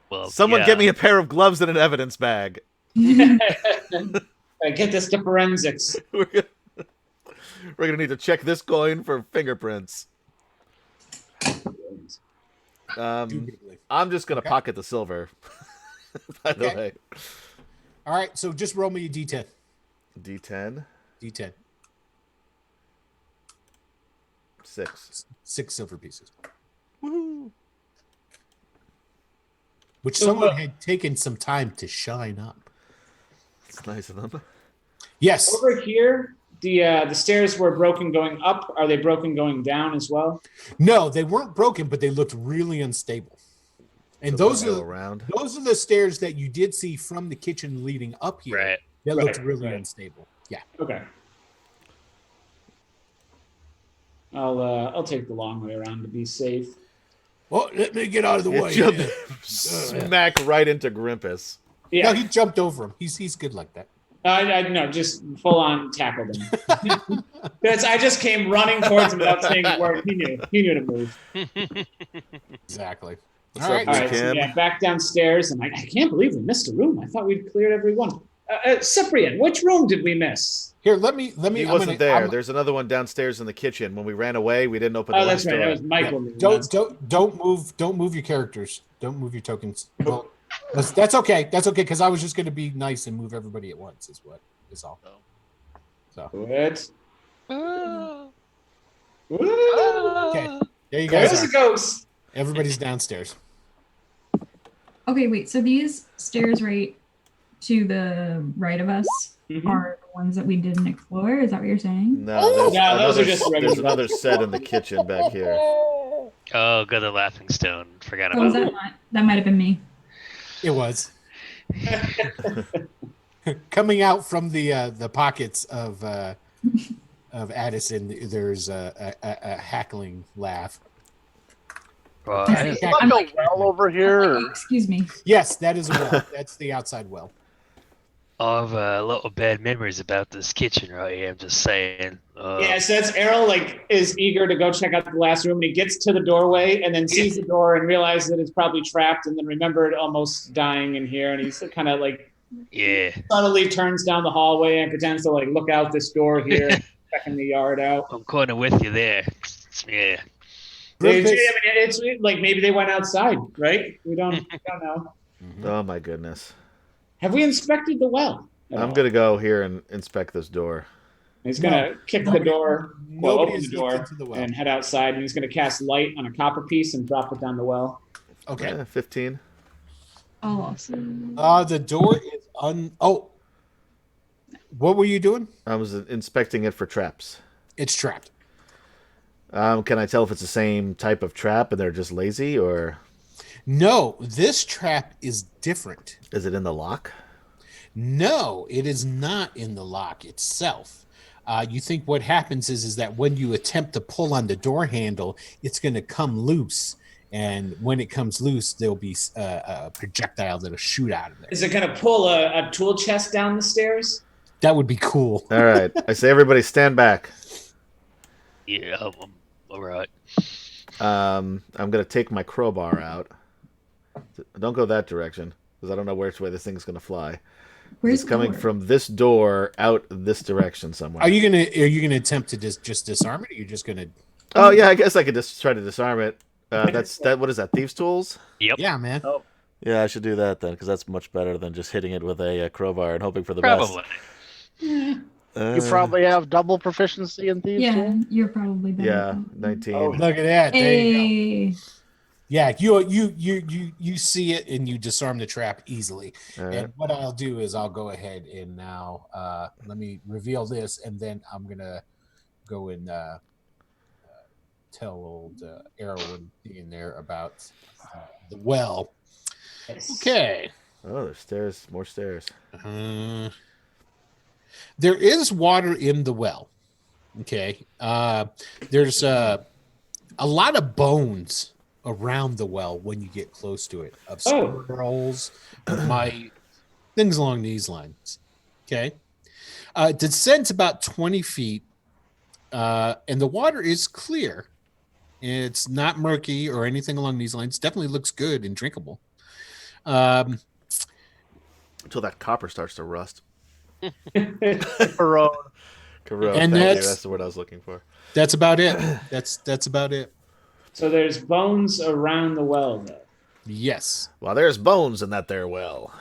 Well, Someone yeah. get me a pair of gloves and an evidence bag. Get this to forensics. We're gonna need to check this coin for fingerprints. I'm just gonna Okay. pocket the silver. By the Okay. way, All right, so just roll me a D10. D10, D10. 6. 6 silver pieces. Woohoo! Which So, someone had taken some time to shine up. It's nice of them. Yes. Over here, the stairs were broken going up. Are they broken going down as well? No, they weren't broken, but they looked really unstable. And So those we'll are go around. those are the stairs that you did see from the kitchen leading up here. Right. That Right, looked really right. unstable. Yeah. Okay. I'll take the long way around to be safe. Well, let me get out of the It way. jumped Yeah. smack right into Grimpus. Yeah. No, he jumped over him. He's good like that. No, just full on tackled him. I just came running towards him without saying a word. He knew to move. Exactly. What's All up, right. All right, so Kim? yeah, back downstairs, and I can't believe we missed a room. I thought we'd cleared every one. Cyprian, which room did we miss? Here, let me. He wasn't there. There's another one downstairs in the kitchen. When we ran away, we didn't open the Oh, that's last right. door. That was Michael. Don't move your characters. Don't move your tokens. Well, that's okay. That's okay because I was just going to be nice and move everybody at once. Is all. So What? okay, there you guys There's a are. ghost. Everybody's downstairs. Okay, wait. So these stairs right to the right of us Mhm. are the ones that we didn't explore. Is that what you're saying? No, No, those are just regular. there's another set in the kitchen back here. Oh, go the Laughing Stone. Forgot Oh, was about that not? That might have been me. It was coming out from the pockets of Addison. There's a hackling laugh. Right. Is there like a well over here? or- Excuse me. Yes, that is a well. That's the outside well. I have a lot of bad memories about this kitchen right here. I'm just saying. Yeah, so that's Errol is eager to go check out the last room, and he gets to the doorway and then sees the door and realizes that it's probably trapped, and then remembered almost dying in here, and he's kind of like Yeah. subtly turns down the hallway and pretends to like look out this door here, checking the yard out. I'm kind of with you there. Yeah. It's like maybe they went outside, right? We don't know. Oh my goodness. Have we inspected the well? at I'm all? gonna go here and inspect this door. He's gonna kick the door, Nobody open has the looked door, into the well. and head outside. And he's gonna cast light on a copper piece and drop it down the well. Okay. 15. Oh, awesome. The door is Oh, what were you doing? I was inspecting it for traps. It's trapped. Can I tell if it's the same type of trap and they're just lazy, or No, this trap is different. is it in the lock? No, it is not in the lock itself. You think what happens is that when you attempt to pull on the door handle, it's going to come loose. And when it comes loose, there'll be a projectile that'll shoot out of it. Is it gonna pull a tool chest down the stairs? That would be cool. All right. I say everybody stand back. Yeah. I'm all right. I'm gonna take my crowbar out. Don't go that direction because I don't know which way this thing's gonna fly. Where's It's coming the door? from this door out this direction somewhere. Are you gonna attempt to just disarm it? Or are you just gonna? Oh yeah, I guess I could just try to disarm it. That's that. What is that? Thieves' tools? Yep. Yeah, man. Yeah, I should do that then because that's much better than just hitting it with a crowbar and hoping for the Probably. best. You probably have double proficiency in thieves. Yeah, too? you're probably better. Yeah, at that. 19. Oh, look at that. There you go. Hey. Yeah, you see it and you disarm the trap easily. All right. And what I'll do is I'll go ahead and now let me reveal this, and then I'm gonna go and tell old Errol and in there about the well. Okay. Oh, there's stairs. More stairs. There is water in the well. Okay. There's a lot of bones around the well when you get close to it of squirrels, mice, things along these lines. Okay. It descends about 20 feet, and the water is clear. It's not murky or anything along these lines. Definitely looks good and drinkable. Until that copper starts to rust. Corrode. Corrode. And Thank you. that's- That's the word I was looking for. That's about it. That's about it. So there's bones around the well, though. Yes. Well, there's bones in that there well.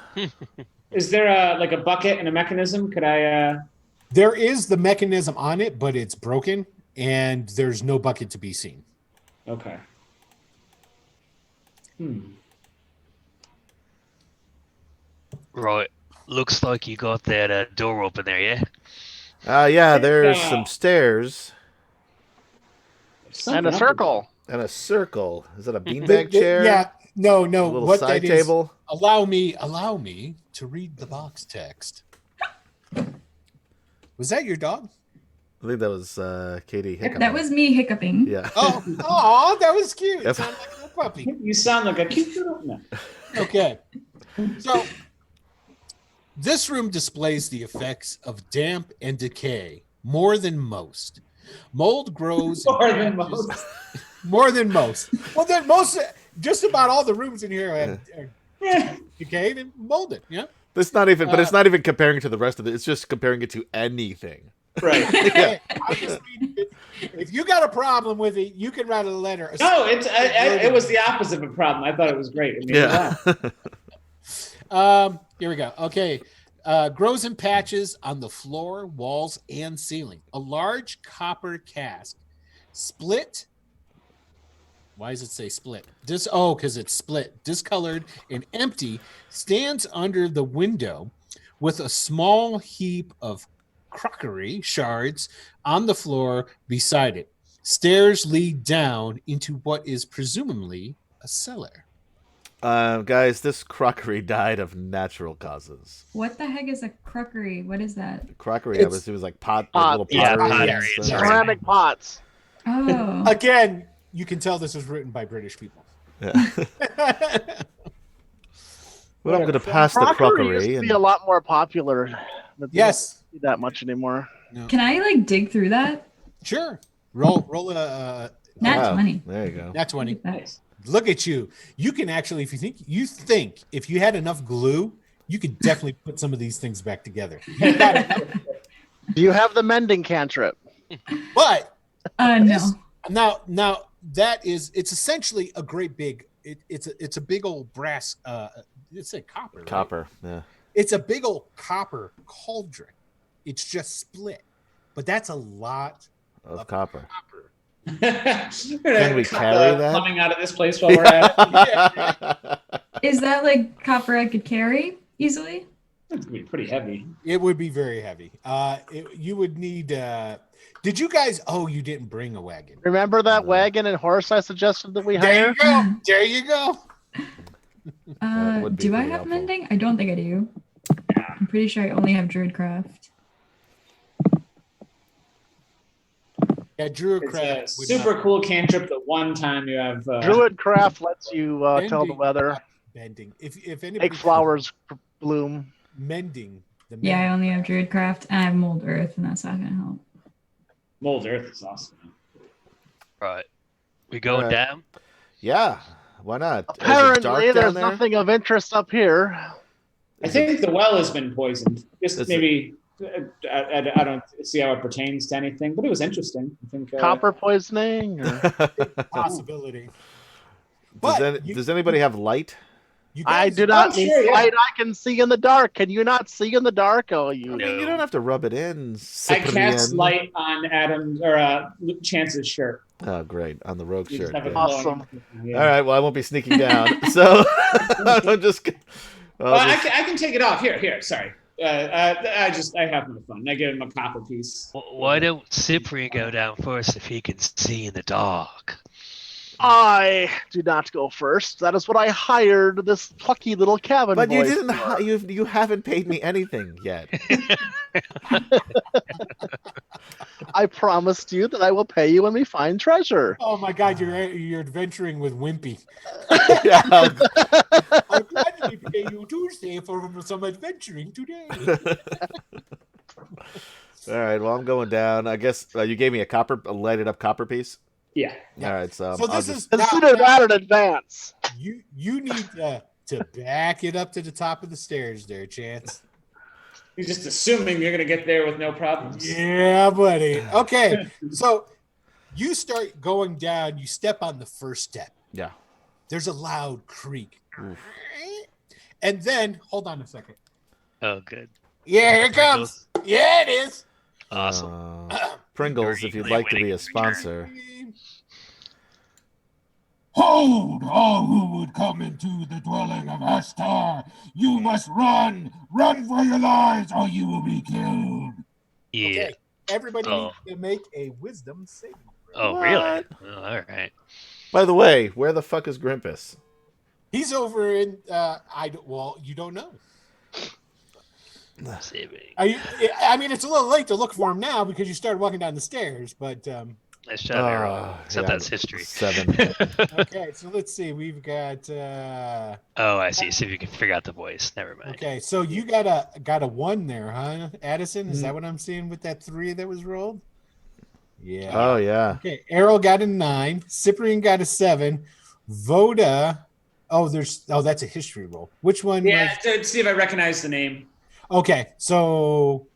Is there a bucket and a mechanism? Could I? There is the mechanism on it, but it's broken, and there's no bucket to be seen. Okay. Right. Looks like you got that door open there, yeah? Yeah, there's some stairs And a circle. and a circle. Is that a beanbag chair? Yeah, No. A little What side that is? table. Allow me to read the box text. Was that your dog? I think that was Katie hiccuping. That was me hiccuping. Yeah. Oh, that was cute. Yep. Sound like a puppy. You sound like a cute little. No. Okay. So, this room displays the effects of damp and decay more than most. Mold grows More than most. More than most. Well, then just about all the rooms in here are decayed and molded. Yeah. It's not even, but it's not even comparing to the rest of it. It's just comparing it to anything. Right. Yeah. I just mean, if you got a problem with it, you can write a letter. No, it was the opposite of a problem. I thought it was great. It made me Yeah. Here we go. Okay. Grows in patches on the floor, walls, and ceiling. A large copper cask. Split. Why does it say split? Because it's split. Discolored and empty. Stands under the window with a small heap of crockery shards on the floor beside it. Stairs lead down into what is presumably a cellar. Guys, this crockery died of natural causes. What the heck is a crockery? What is that? Crockery, it was like Pot. little pottery. pottery. and stuff. Ceramic pots. Oh. Again, you can tell this was written by British people. Yeah. Well, I'm going to pass the Crockery used crockery. to And... be a lot more popular. But they Yes. don't see that much anymore. No. Can I like dig through that? Sure. Roll a Nat Wow, 20. There you go. nat 20. Nice. Look at you. You can actually, if you think if you had enough glue, you could definitely put some of these things back together. Do you have the mending cantrip? But No. now it's essentially a great big it's a big old brass it's a copper. Right? Copper. Yeah. It's a big old copper cauldron. It's just split. But that's a lot Of copper. copper. Can we carry that? Plumbing out of this place while we're at it. Is that like copper I could carry easily? It's gonna be pretty heavy. It would be very heavy. You would need did you guys you didn't bring a wagon. Remember that wagon and horse I suggested that we There hire? you go. There you go. That would be Do I pretty have helpful. mending? I don't think I do. I'm pretty sure I only have Druidcraft. Yeah, It's Druidcraft. a super cool cantrip. The one time you have Druidcraft lets you tell the weather, Bending. If anybody make flowers bloom. mending the Yeah, I only have Druidcraft and I have Mold Earth, and that's not gonna help. Mold Earth is awesome. Right. We going Alright. down? Yeah. Why not? Is it Apparently, dark down there's there? nothing of interest up here. I think the well has been poisoned. Just Is maybe. I don't see how it pertains to anything, but it was interesting. I think Copper poisoning? Or... possibility. Does anybody have light? You I guys- do not Oh, need sure, yeah. light. I can see in the dark. Can you not see in the dark? Oh, you. I mean, you don't have to rub it in. I Cyprian. cast light on Adam's or Chance's shirt. Oh, great. On the rogue You just shirt. have it good. glowing. Awesome. Yeah. All right. Well, I won't be sneaking down. So I'm just. Well, I can take it off. Here. Sorry. I have my fun. I give him a copper piece. Why don't Cyprian go down first if he can see in the dark? I do not go first. That is what I hired this plucky little cabin But you boy didn't. for. You haven't paid me anything yet. I promised you that I will pay you when we find treasure. Oh my God, you're adventuring with Wimpy. Yeah. I'll gladly pay you Tuesday for some adventuring today. All right. Well, I'm going down. I guess you gave me a lighted up copper piece. Yeah. Yeah. All right. So, So I'll this just, is Consider that in advance. you need to back it up to the top of the stairs there, Chance. You're just assuming you're gonna get there with no problems. Yeah, buddy. Okay, so you start going down. You step on the first step. yeah. There's a loud creak. Oof. And then, hold on a second. Oh, good. Yeah, here it comes. Yeah, it is. Awesome. Pringles, if you'd like to be a sponsor. Hold all who would come into the dwelling of Astar. You must run. Run for your lives or you will be killed. Yeah. Okay, everybody Oh. needs to make a wisdom saving throw. Oh, really? Oh, all right. By the way, where the fuck is Grimpus? He's over in you don't know. Saving. I mean, it's a little late to look for him now because you started walking down the stairs, but Nice job, Arrow. Except that's history. 7. okay, so let's see. We've got Oh, I see. See if you can figure out the voice. Never mind. okay, so you got a 1 there, huh, Addison? Is that what I'm seeing with that 3 that was rolled? Yeah. Oh yeah. Okay, Errol got a 9, Cyprian got a 7, Voda. That's a history roll. Which one? Yeah, to see if I recognize the name. Okay, so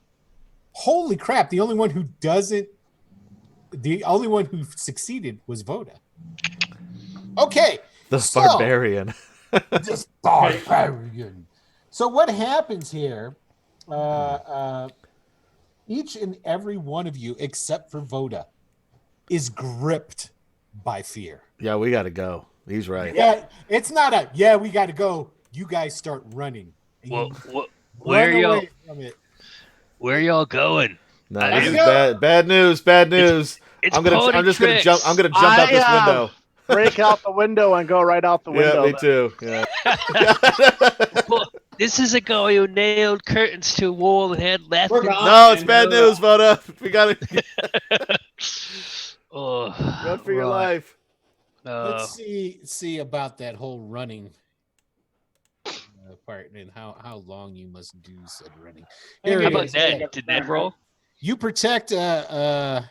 holy crap! The only one who succeeded was Voda. Okay, The barbarian. This barbarian. So what happens here? Each and every one of you, except for Voda, is gripped by fear. Yeah, we got to go. He's right. Yeah, it's not we got to go. You guys start running. Where y'all? Where y'all going? No, this is bad news. Bad news. I'm just gonna jump. I'm gonna jump out this window. Break out the window and go right out the window. Yeah, me too. Yeah. Well, this is a guy who nailed curtains to a wall and had left. No, it's bad news, Voda. We gotta run for your life. Let's see about that whole running part and how long you must do said running. How about Ned? Did Ned roll? You protect while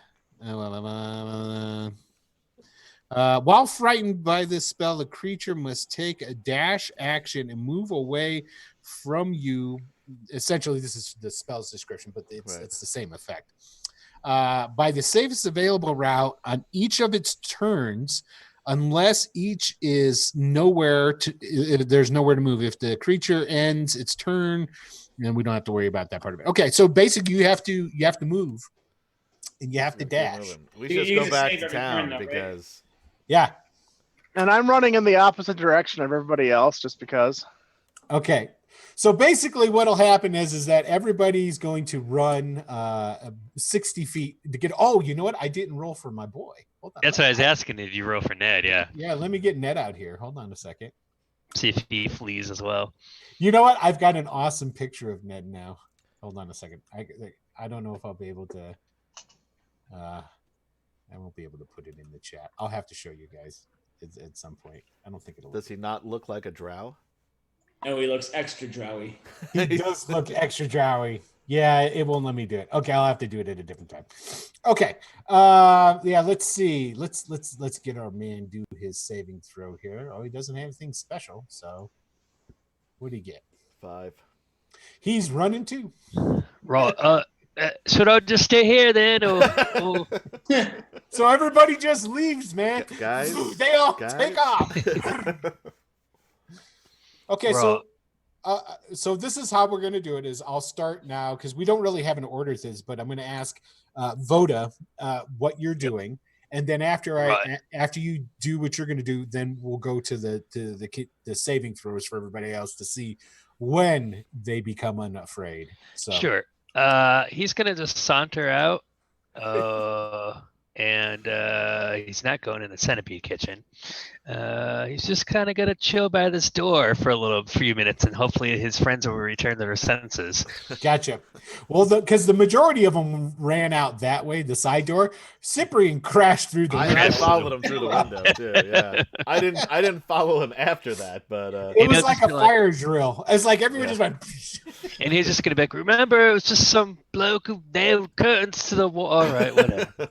frightened by this spell, a creature must take a dash action and move away from you. Essentially, this is the spell's description, but it's the same effect. By the safest available route on each of its turns, unless each is there's nowhere to move. If the creature ends its turn, then we don't have to worry about that part of it. Okay, so basically you have to move and you have to dash. We should just go back to town because yeah. And I'm running in the opposite direction of everybody else just because. Okay. So basically what'll happen is that everybody's going to run 60 feet to get. Oh, you know what? I didn't roll for my boy. Hold on. That's what I was asking. Did you roll for Ned? Yeah. Yeah. Let me get Ned out here. Hold on a second. See if he flees as well. You know what? I've got an awesome picture of Ned now. Hold on a second. I don't know if I'll be able to. I won't be able to put it in the chat. I'll have to show you guys at some point. I don't think it'll. Does he not look like a drow? No, he looks extra drowy. He does look extra drowy. Yeah, it won't let me do it. Okay, I'll have to do it at a different time. Okay. Yeah, let's see. Let's get our man do his saving throw here. Oh, he doesn't have anything special, so what do he get? 5. He's running too. Right. Should I just stay here then, or... So everybody just leaves, man. Guys, they all take off. Okay, so this is how we're going to do it. Is I'll start now because we don't really have an order to this, but I'm going to ask Voda what you're doing, and then after you do what you're going to do, then we'll go to the saving throws for everybody else to see when they become unafraid. So sure. He's gonna just saunter out, and he's not going in the centipede kitchen. He's just kind of gonna chill by this door for a few minutes, and hopefully his friends will return to their senses. Gotcha. Well, because the majority of them ran out that way, the side door. Cyprian crashed through the window. I followed him through the window too. Yeah, I didn't follow him after that, but it was like a fire drill. It's like everyone just went. And he's just gonna be like, "Remember, it was just some bloke who nailed curtains to the wall." All right, whatever.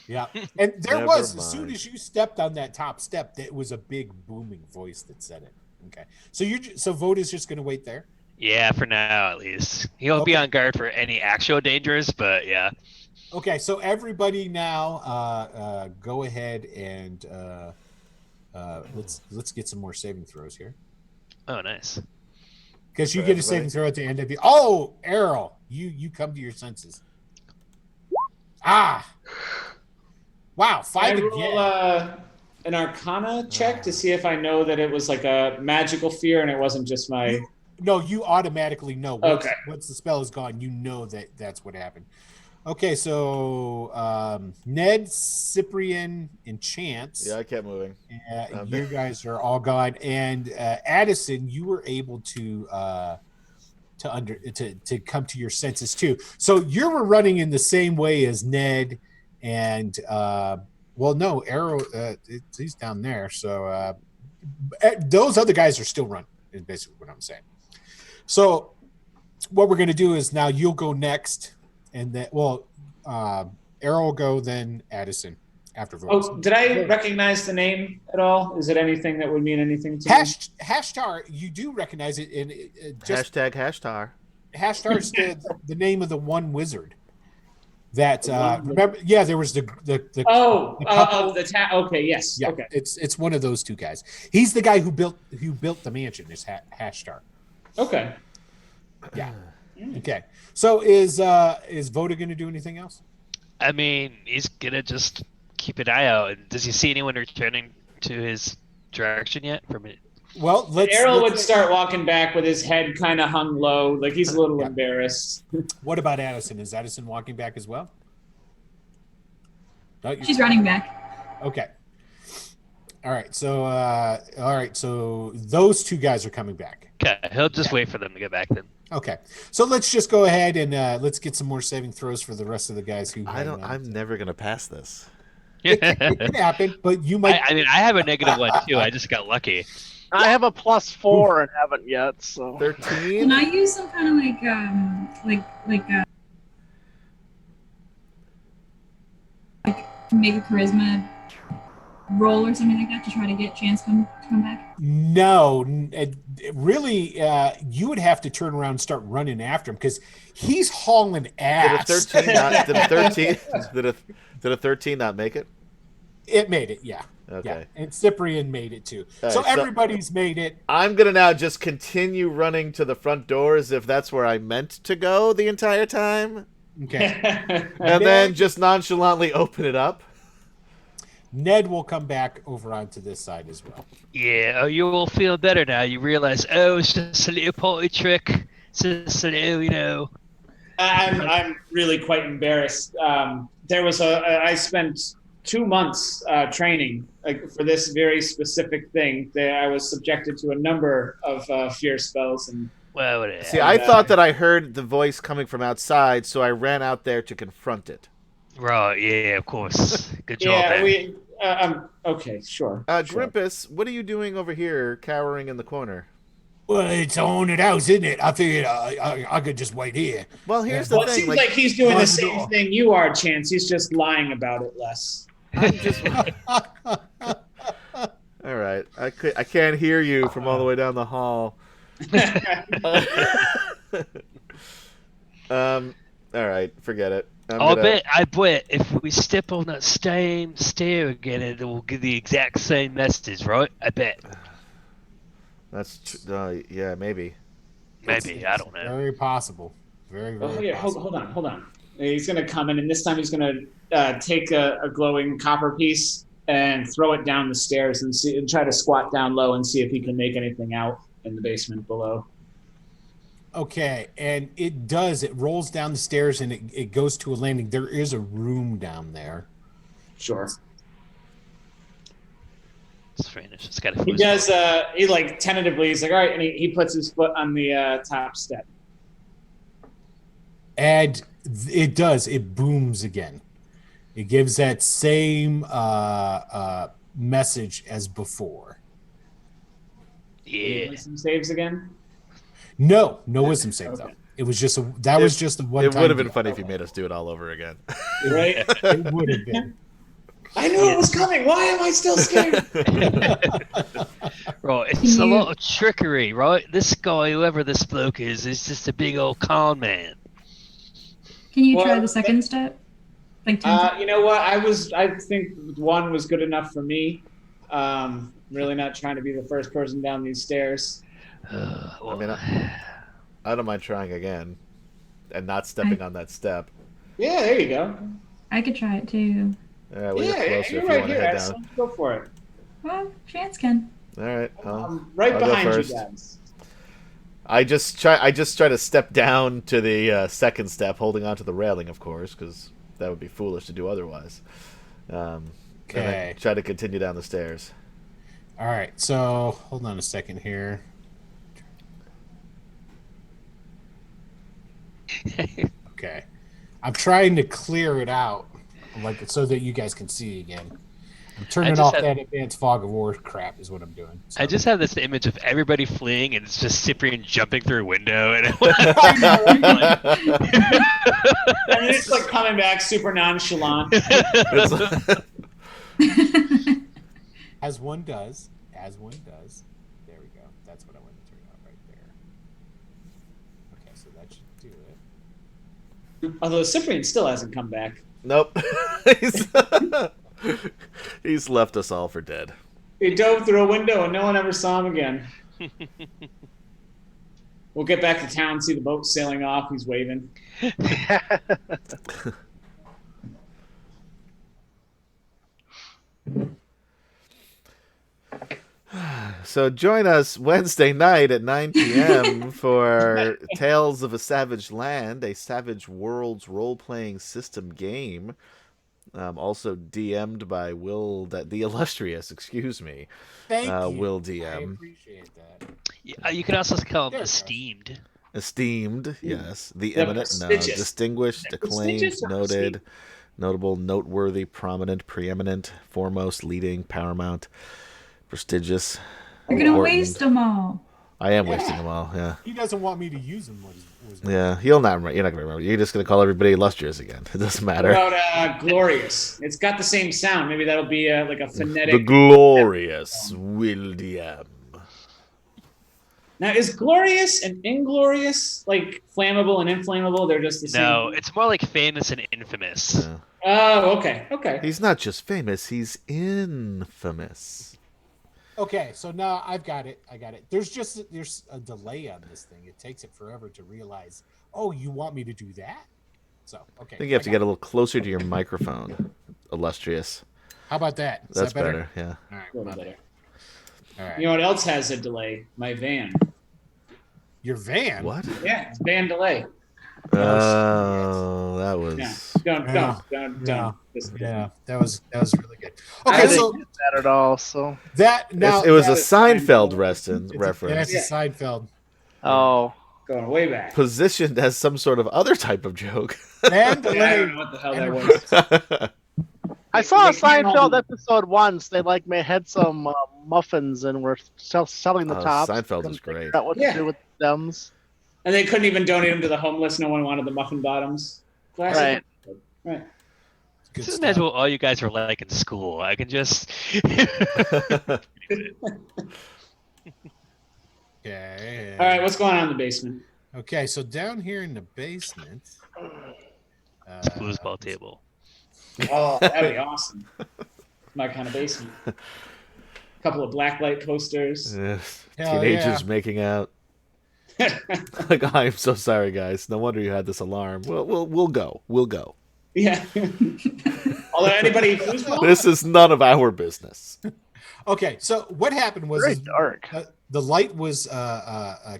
Yeah, and there was as soon as you stepped on that top step, it was a big booming voice that said it. Okay, so Voda's just gonna wait there. Yeah, for now at least. He'll be on guard for any actual dangers, but yeah. Okay, so everybody now, go ahead and let's get some more saving throws here. Oh, nice. Because you get a saving throw at the end of you. Oh, Errol, you come to your senses. Ah. Wow, 5 again. Roll an Arcana check to see if I know that it was like a magical fear and it wasn't just my... No, you automatically know. Okay. Once the spell is gone, you know that's what happened. Okay, so Ned, Cyprian, and Chance. Yeah, I kept moving. You guys are all gone, and Addison, you were able to come to your senses too. So you were running in the same way as Ned, and no, Arrow, he's down there. So those other guys are still running. Is basically what I'm saying. So what we're going to do is now you'll go next. And then, Arrow will go, then Addison afterwards. Oh, did I recognize the name at all? Is it anything that would mean anything to me? Hashtar, you do recognize it. And Hashtag Hashtar. Hashtar is the name of the one wizard. That remember? Yeah, there was the okay, yes, yeah, okay. It's one of those two guys. He's the guy who built the mansion. Is Hashtar? Okay. Yeah. Okay. So is Voda going to do anything else? I mean, he's gonna just keep an eye out. And does he see anyone returning to his direction yet? Well, Errol would start walking back with his head kind of hung low, like he's a little embarrassed. What about Addison? Is Addison walking back as well? No, She's running back. Okay. All right. So those two guys are coming back. Okay, he'll just wait for them to get back then. Okay. So let's just go ahead and let's get some more saving throws for the rest of the guys who. I'm never gonna pass this. It could happen, but you might. I mean, I have a -1 too. I just got lucky. I have a +4 and haven't yet. So 13. Can I use some kind of make a charisma roll or something like that to try to get Chance to come back? No, really, you would have to turn around and start running after him because he's hauling ass. Did a 13 not make it? It made it, yeah. Okay. Yeah. And Cyprian made it too. All so right, everybody's made it. I'm gonna now just continue running to the front door as if that's where I meant to go the entire time. Okay. And then just nonchalantly open it up. Ned will come back over onto this side as well. Yeah, oh, you all feel better now. You realize, oh, it's just a little party trick. It's just a little, I'm really quite embarrassed. I spent 2 months training for this very specific thing. I was subjected to a number of fear spells and. Well, see, I thought that I heard the voice coming from outside, so I ran out there to confront it. Right, yeah, of course. Good job, okay, sure. Grimpus, what are you doing over here, cowering in the corner? Well, it's a haunted house, isn't it? I figured I could just wait here. Well, here's the thing. It seems like he's doing the same thing you are, Chance. He's just lying about it less. I'm just... All right. I can't hear you from all the way down the hall. All right, forget it. I bet if we step on that same stair again, it will give the exact same message, right? I bet. That's yeah, maybe. Maybe, I don't know. Very possible. Very, very possible. Hold on. He's going to come in, and this time he's going to take a glowing copper piece and throw it down the stairs and try to squat down low and see if he can make anything out in the basement below. Okay, and it does. It rolls down the stairs and it goes to a landing. There is a room down there. Sure. Strange. It's got he does. He tentatively. He's like, all right, and he puts his foot on the top step. And it does. It booms again. It gives that same message as before. Yeah. Wisdom saves again. No wisdom save though. It was just that was just a one. It would have been funny if you made us do it all over again. Right? It would have been. I knew it was coming. Why am I still scared? Right, it's a lot of trickery, right? This guy, whoever this bloke is just a big old con man. Can you try the second step? You know what? I think 1 was good enough for me. Really not trying to be the first person down these stairs. I mean, I don't mind trying again, and not stepping on that step. Yeah, there you go. I could try it too. Yeah, we're closer you're if you right want to here, head Edson. down. Go for it. Well, Chance can. All right, Right I'll behind go you first. guys. I just try to step down to the second step, holding onto the railing, of course, because that would be foolish to do otherwise. And then try to continue down the stairs. All right, so hold on a second here. Okay, I'm trying to clear it out, like so that you guys can see again. I'm turning off that advanced fog of war crap is what I'm doing. So. I just have this image of everybody fleeing and it's just Cyprian jumping through a window and it's like coming back super nonchalant. As one does. There we go. That's what I want to turn out right there. Okay, so that should do it. Although Cyprian still hasn't come back. Nope. He's left us all for dead. He dove through a window and no one ever saw him again. We'll get back to town, see the boat sailing off. He's waving. So join us Wednesday night at 9 p.m. for Tales of a Savage Land, a Savage Worlds role-playing system game. Also DM'd by Will, the Illustrious, excuse me. Thank you. Will DM. I appreciate that. Yeah, you can also call him Esteemed. Esteemed, yes. The eminent, no. Distinguished, acclaimed, noted, notable, noteworthy, prominent, preeminent, foremost, leading, paramount, prestigious. You're going to waste them all. I am wasting them all, yeah. He doesn't want me to use them. Yeah, you're not going to remember. You're just going to call everybody Illustrious again. It doesn't matter. What about Glorious? It's got the same sound. Maybe that'll be like a phonetic. The Glorious Will DM. Now, is Glorious and Inglorious like flammable and inflammable? They're just the same. No, it's more like famous and infamous. Yeah. Oh, okay. He's not just famous, he's infamous. Okay, so now I've got it. I got it. There's a delay on this thing. It takes it forever to realize, oh, you want me to do that? So, okay. I think you have to get a little closer to your microphone, Illustrious. How about that? Is That's that better? Yeah. A little better. All right. You know what else has a delay? My van. Your van? What? Yeah, it's van delay. Oh, that was. Yeah. Don't. Yeah, that was really good. Okay, so that at all. So that now it was that a is Seinfeld reference. That's a Seinfeld. Oh, going way back. Positioned as some sort of other type of joke. Van Yeah, I delay. don't know what the hell that was. I saw a They came Seinfeld on- episode once. They had some muffins and were selling the tops. Seinfeld Couldn't is great. figure out what Yeah. to do with stems. And they couldn't even donate them to the homeless. No one wanted the muffin bottoms. Classic. Right. Good Just stuff. imagine what all you guys were like in school. I can just. Okay. All right, what's going on in the basement? Okay, so down here in the basement. Foosball table. Oh, that'd be awesome. My kind of basement. A couple of blacklight posters. Yes. Hell Teenagers yeah. making out. Like, I'm so sorry, guys. No wonder you had this alarm. We'll go. We'll go. Yeah. Although anybody foosball? This is none of our business. Okay, so what happened was Very dark. The light was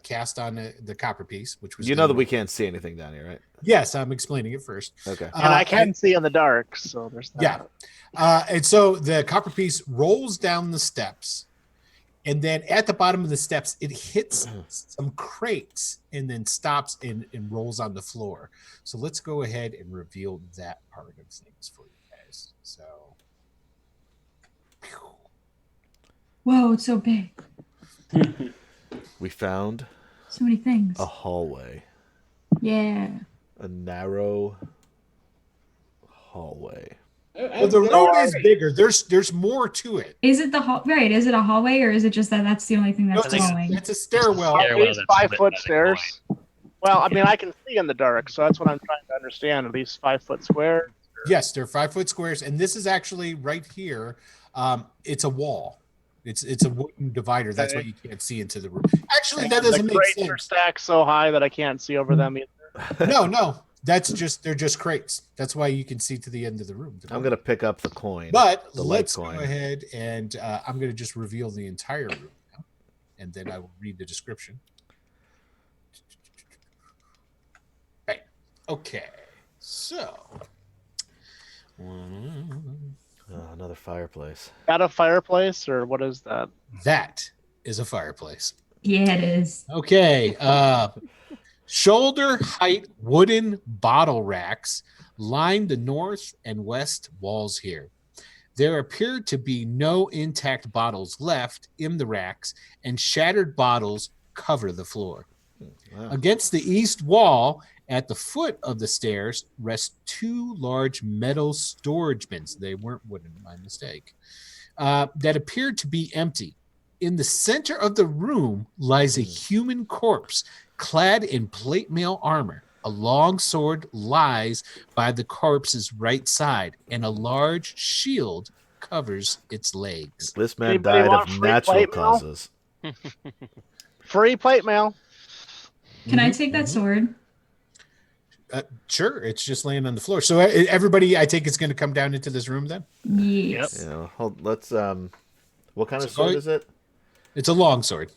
cast on the copper piece, which was You know that we can't see anything down here, right? Yes, I'm explaining it first. Okay. And I can see in the dark, so there's that. Yeah. And so the copper piece rolls down the steps, and then at the bottom of the steps, it hits some crates and then stops and rolls on the floor. So let's go ahead and reveal that part of things for you guys. So, Whoa, it's so big. We found So many things. a hallway. Yeah. A narrow hallway. well, the road is bigger. There's more to it. Is it the right? Is it a hallway or is it just that's the only thing that's No, glowing? it's a stairwell. Yeah. At least that's 5 lit foot by the stairs. Well, I mean, I can see in the dark, so that's what I'm trying to understand. At least 5 foot square. Yes, they're 5 foot squares, and this is actually right here. It's a wall. It's a wooden divider. That's why you can't see into the room. Actually, that doesn't the make crates are sense. stacked so high that I can't see over them either. No, they're just crates. That's why you can see to the end of the room. I'm gonna pick up the coin. But the light let's go coin. ahead and I'm going to just reveal the entire room now, and then I will read the description. Okay, so Another fireplace. Got a fireplace, or what is that? that is a fireplace. Yeah, it is. Okay, shoulder height wooden bottle racks line the north and west walls here. There appear to be no intact bottles left in the racks, and shattered bottles cover the floor. Wow. Against the east wall, at the foot of the stairs, rest two large metal storage bins. They weren't wooden, my mistake. That appeared to be empty. In the center of the room lies a human corpse clad in plate mail armor. A long sword lies by the corpse's right side, and a large shield covers its legs. This man Anybody died want of free natural plate mail? causes. Free plate mail. Can I take that sword? Sure, it's just laying on the floor. So everybody, I think, is going to come down into this room then? Yes. You know, let's what kind of So sword go- is it? It's a long sword.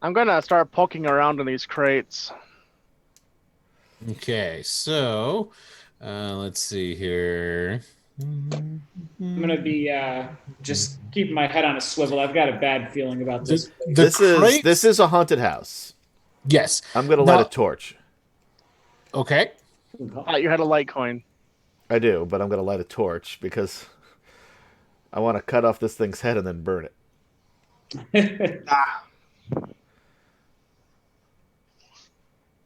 I'm gonna start poking around in these crates. Okay, so let's see here. I'm gonna be just keeping my head on a swivel. I've got a bad feeling about this. This is a haunted house. Yes. I'm gonna Now- light a torch. Okay. You had a Litecoin. I do, but I'm gonna light a torch because I want to cut off this thing's head and then burn it.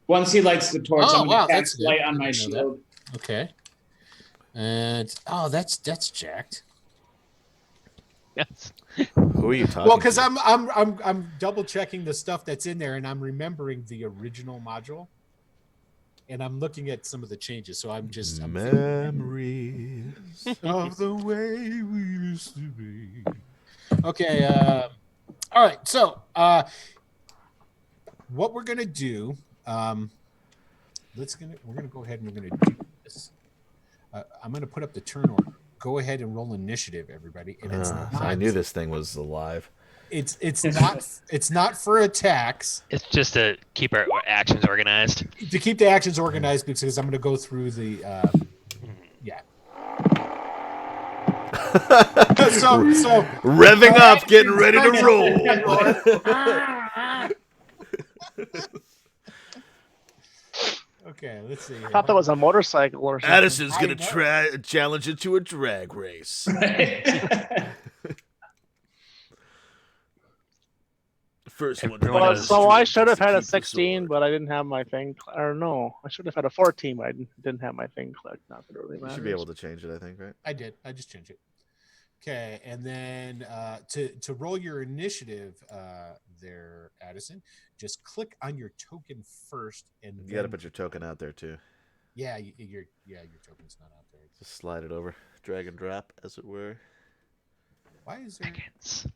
Once he lights the torch, Oh, I'm wow, gonna that's cast good. light on I my didn't know shield. Okay. And that's jacked. Yes. Who are you talking? Well, because to? I'm double checking the stuff that's in there, and I'm remembering the original module, and I'm looking at some of the changes. So I'm Memories of the way we used to be. Okay. All right. So what we're gonna do? We're gonna go ahead and we're gonna do this. I'm gonna put up the turn order. Go ahead and roll initiative, everybody. And it's not, I knew this thing was alive. It's not for attacks. It's just to keep our actions organized. To keep the actions organized, because I'm going to go through the yeah. so Revving up, getting ready to roll. Okay, let's see. I thought that was a motorcycle or something. Addison's gonna challenge it to a drag race. First one. Well, So I should have had a 16, but I didn't have my thing. Or no, I should have had a 14, but I didn't have my thing clicked. Not that it really You matters. should be able to change it, I think, right? I did. I just changed it. Okay, and then to roll your initiative, there, Addison, just click on your token first, and You gotta put your token out there too. your token's not out there. Just slide it over, drag and drop, as it were. Why is there? Seconds.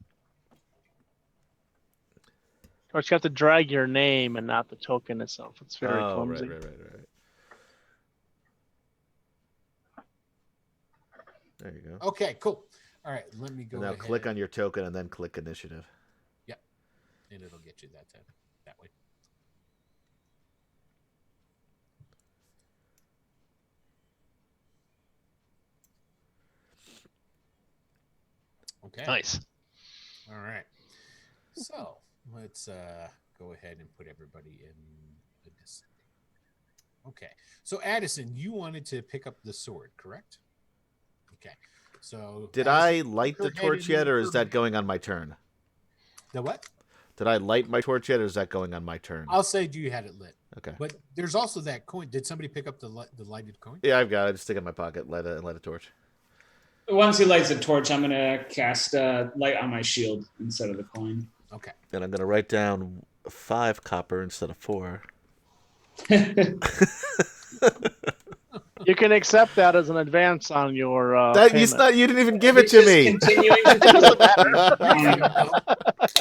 Or you have to drag your name and not the token itself. It's very Oh, clumsy. right. There you go. Okay, cool. All right, let me go. And now ahead. click on your token and then click initiative. And it'll get you that time. That way. Okay. Nice. All right. So let's go ahead and put everybody in the descending. Okay. So Addison, you wanted to pick up the sword, correct? Okay. So Did Addison, I light go the ahead torch and yet, or move is that going on my turn? the what? Did I light my torch yet, or is that going on my turn? I'll say you had it lit. Okay. But there's also that coin. Did somebody pick up the lighted coin? Yeah, I've got it. Just stick it in my pocket, light a torch. Once he lights the torch, I'm gonna cast light on my shield instead of the coin. Okay. And I'm gonna write down 5 copper instead of 4. You can accept that as an advance on your payment. You didn't even give it He's to just me. continuing to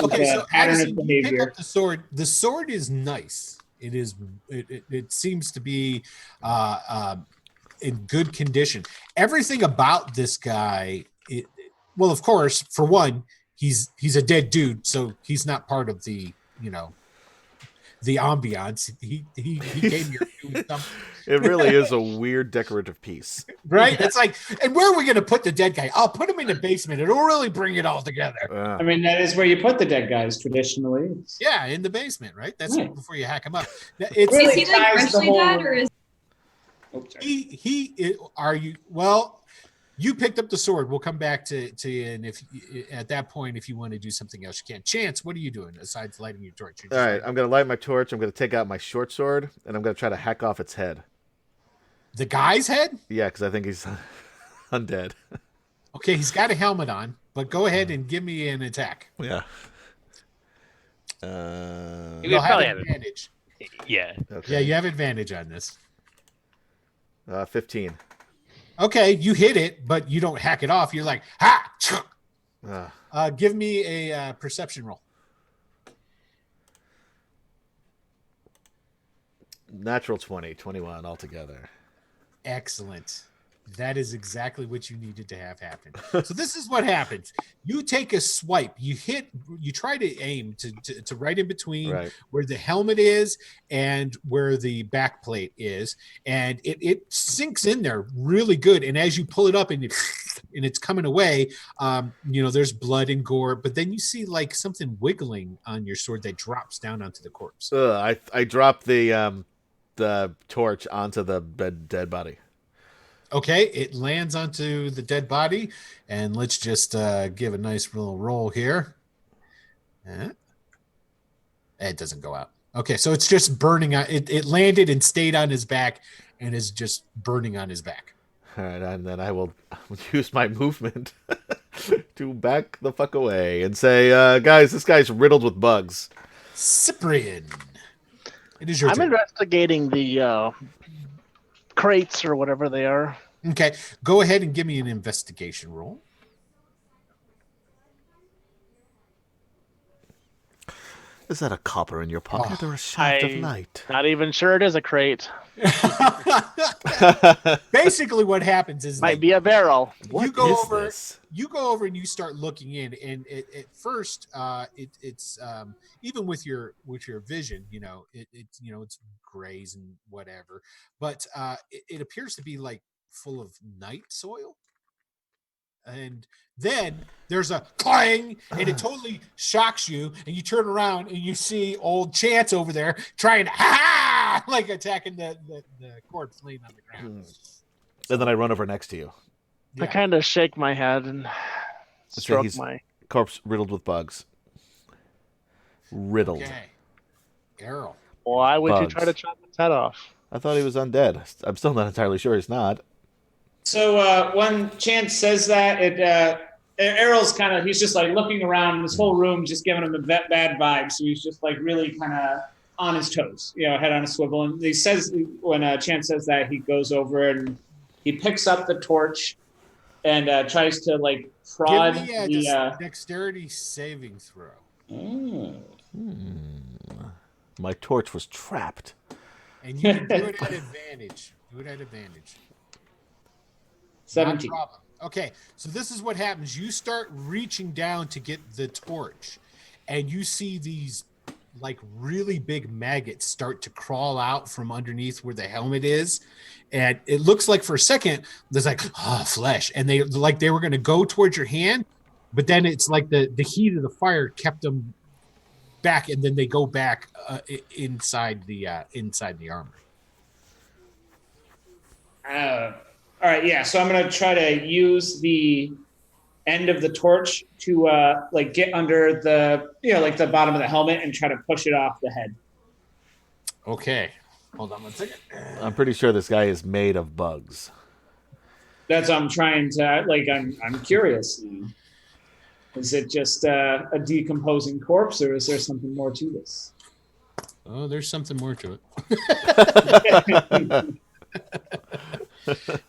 Okay, so pattern Addison, of you pick behavior. up the sword. The sword is nice. It is. It seems to be in good condition. Everything about this guy. Well, of course, for one, he's a dead dude, so he's not part of the the ambiance. He came here doing something. It really is a weird decorative piece. Right? It's like, and where are we going to put the dead guy? I'll put him in the basement. It'll really bring it all together. I mean, that is where you put the dead guys traditionally. Yeah, in the basement, right? That's Right. before you hack him up. Really Is he like ties the freshly whole- dead, or is Are you? Well, you picked up the sword. We'll come back to you, and if at that point, if you want to do something else, you can. Chance, what are you doing besides lighting your torch? All right, I'm going to light my torch. I'm going to take out my short sword, and I'm going to try to hack off its head. The guy's head? Yeah, because I think he's undead. Okay, he's got a helmet on, but go ahead and give me an attack. Yeah. You'll have probably have advantage. Yeah. Okay. Yeah, you have advantage on this. 15. Okay, you hit it, but you don't hack it off. You're like, ha! Give me a perception roll. Natural 20, 21 altogether. Excellent. That is exactly what you needed to have happen. So this is what happens. You take a swipe. You try to aim to right in between where the helmet is and where the back plate is. And it sinks in there really good. And as you pull it up and it's coming away, there's blood and gore. But then you see like something wiggling on your sword that drops down onto the corpse. I dropped the torch onto the dead body. Okay, it lands onto the dead body, and let's just give a nice little roll here. It doesn't go out. Okay, so it's just burning on. It landed and stayed on his back, and is just burning on his back. All right, and then I will use my movement to back the fuck away and say, guys, this guy's riddled with bugs. Cyprian, it is your turn. I'm investigating the crates or whatever they are. Okay, go ahead and give me an investigation roll. Is that a copper in your pocket or a shaft of light? Not even sure it is a crate. Basically, what happens is Might be a barrel. You go over and you start looking in, and at first, it's even with your vision, it's grays and whatever, but it appears to be like full of night soil. And then there's a clang, and it totally shocks you, and you turn around and you see old Chance over there trying to like attacking the corpse laying on the ground. And then I run over next to you. Yeah. I kind of shake my head and stroke my corpse riddled with bugs. Riddled. Okay. Errol. Why would you try to chop his head off? I thought he was undead. I'm still not entirely sure he's not. So when Chance says that, Errol's he's just like looking around this whole room, just giving him a bad vibe. So he's just like really kind of on his toes, head on a swivel. And he says, when Chance says that, he goes over and he picks up the torch and tries to like prod Give me a dexterity saving throw. My torch was trapped. And you can do it at advantage. 17. Okay, so this is what happens. You start reaching down to get the torch, and you see these like really big maggots start to crawl out from underneath where the helmet is. And it looks like for a second, there's like, flesh. And they were going to go towards your hand, but then it's like the heat of the fire kept them back, and then they go back inside the armor. All right, yeah. So I'm gonna try to use the end of the torch to get under the the bottom of the helmet and try to push it off the head. Okay, hold on one second. I'm pretty sure this guy is made of bugs. That's what I'm trying to I'm curious. Is it just a decomposing corpse, or is there something more to this? Oh, there's something more to it.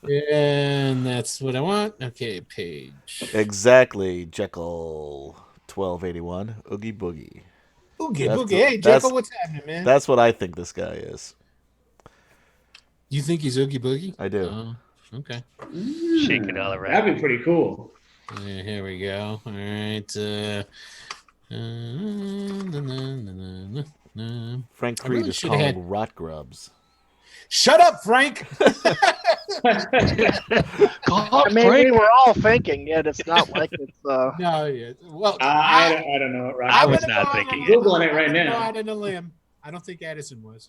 And that's what I want. Okay, page. Exactly, Jekyll 1281. Oogie Boogie. Oogie Boogie. Hey, Jekyll, what's happening, man? That's what I think this guy is. You think he's Oogie Boogie? I do. Oh, okay. Shake it all around. That'd be pretty cool. Here we go. All right. Frank I Creed really is should called have had- rot grubs. Shut up, Frank. I mean, we were all thinking it. It's not like it's. No, yeah. Well, I don't know what rock. I I'm was gonna not go out thinking on- it. Googling it right I'm gonna now. Go out on a limb. I don't think Addison was.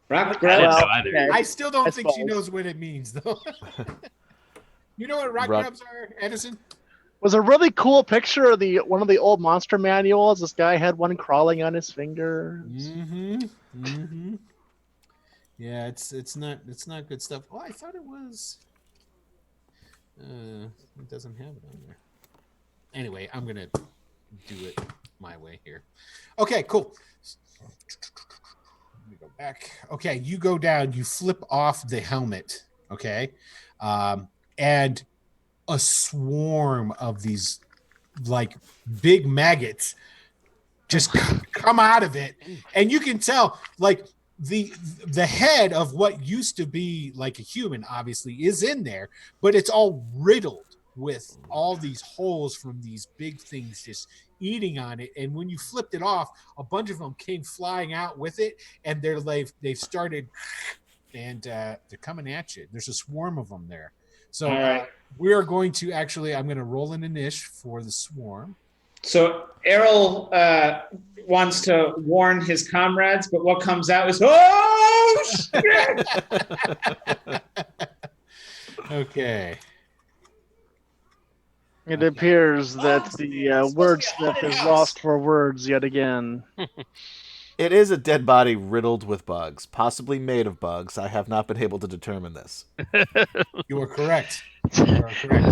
Rock I didn't grubs. know Well, either. okay. I still don't I think she suppose. knows what it means, though. You know what rock Rock- grubs are, Addison? Was a really cool picture of one of the old monster manuals. This guy had one crawling on his finger. Mm-hmm. Yeah, it's not good stuff. Oh, I thought it was. It doesn't have it on there. Anyway, I'm gonna do it my way here. Okay, cool. Let me go back. Okay, you go down. You flip off the helmet. Okay, and a swarm of these like big maggots just come out of it, and you can tell like the head of what used to be like a human obviously is in there, but it's all riddled with all these holes from these big things just eating on it. And when you flipped it off, a bunch of them came flying out with it, and they've started, and they're coming at you. There's a swarm of them there. So All right. we are going to actually, I'm going to roll an initiative for the swarm. So Errol wants to warn his comrades, but what comes out is, oh, shit! Okay. It appears that the wordsmith is lost for words yet again. It is a dead body riddled with bugs, possibly made of bugs. I have not been able to determine this. You are correct. You are correct.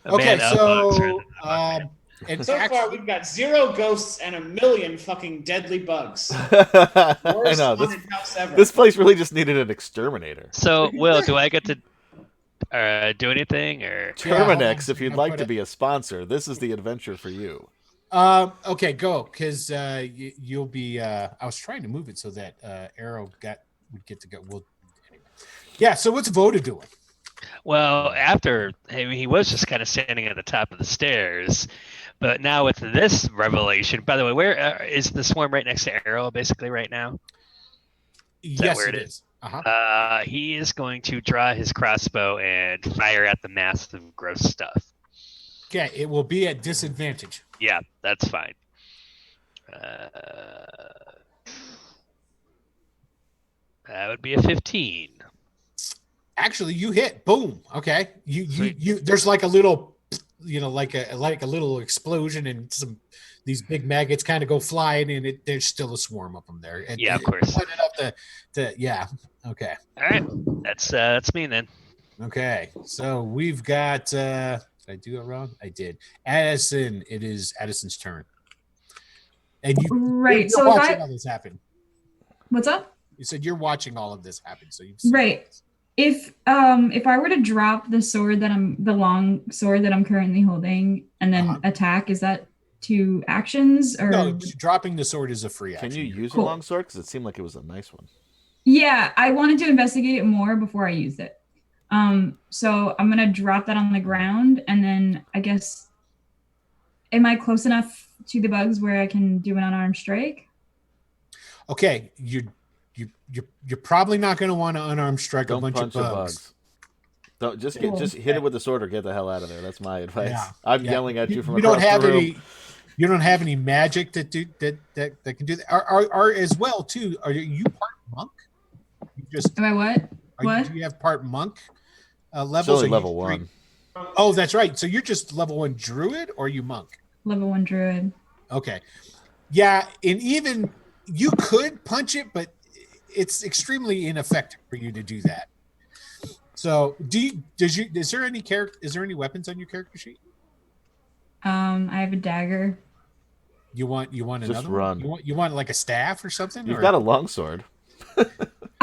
A Okay, man of bugs rather so than a bug man. and So actually, far, we've got 0 ghosts and 1,000,000 fucking deadly bugs. I Worst know haunted house ever. this place really just needed an exterminator. So, Will, do I get to do anything, or Yeah, hold on. Terminex, if you'd I'll like put to it- be a sponsor, this is the adventure for you. okay, go, because you'll be. I was trying to move it so that Arrow would get to go. Well, anyway. Yeah. So what's Voda doing? well, after he was just kind of standing at the top of the stairs, but now with this revelation. By the way, where is the swarm right next to Arrow? Basically, right now, Yes, where it it is. Uh-huh. he is going to draw his crossbow and fire at the mass of gross stuff. Okay, it will be at disadvantage. Yeah, that's fine. That would be a 15. Actually, you hit. Boom. Okay. Sweet. You. There's like a little, like a little explosion, and these big maggots kind of go flying, and there's still a swarm of them there. Yeah, of course. Put it up to yeah. Okay. All right, that's me then. Okay. So we've got. Did I do it wrong? I did. Addison. It is Addison's turn. And Right. you're So if watching I, all this happen. what's up? You said you're watching all of this happen, so you've seen Right. this. If I were to drop the long sword that I'm currently holding and then Uh-huh. attack, is that 2 actions or? No, dropping the sword is a free action. Can you use Cool. a longsword? Because it seemed like it was a nice one. Yeah, I wanted to investigate it more before I used it. So I'm gonna drop that on the ground, and then I guess, am I close enough to the bugs where I can do an unarmed strike? Okay, you're probably not going to want to unarmed strike a Don't bunch punch of the bugs. bugs. Don't just Cool. hit it with the sword or get the hell out of there. That's my advice. Yeah, I'm yeah. yelling at you from You across don't have the room. any. You don't have any magic that can do that. Are as well too. Are you part monk? You just Am I what? What? do you have part monk It's levels? only or level you 1. Oh, that's right. So you're just level 1 druid, or you monk? Level 1 druid. Okay. Yeah, and even you could punch it, but it's extremely ineffective for you to do that. So, is there any weapons on your character sheet? I have a dagger. You want Just another run. one? You want like a staff or something? You've or? got a longsword.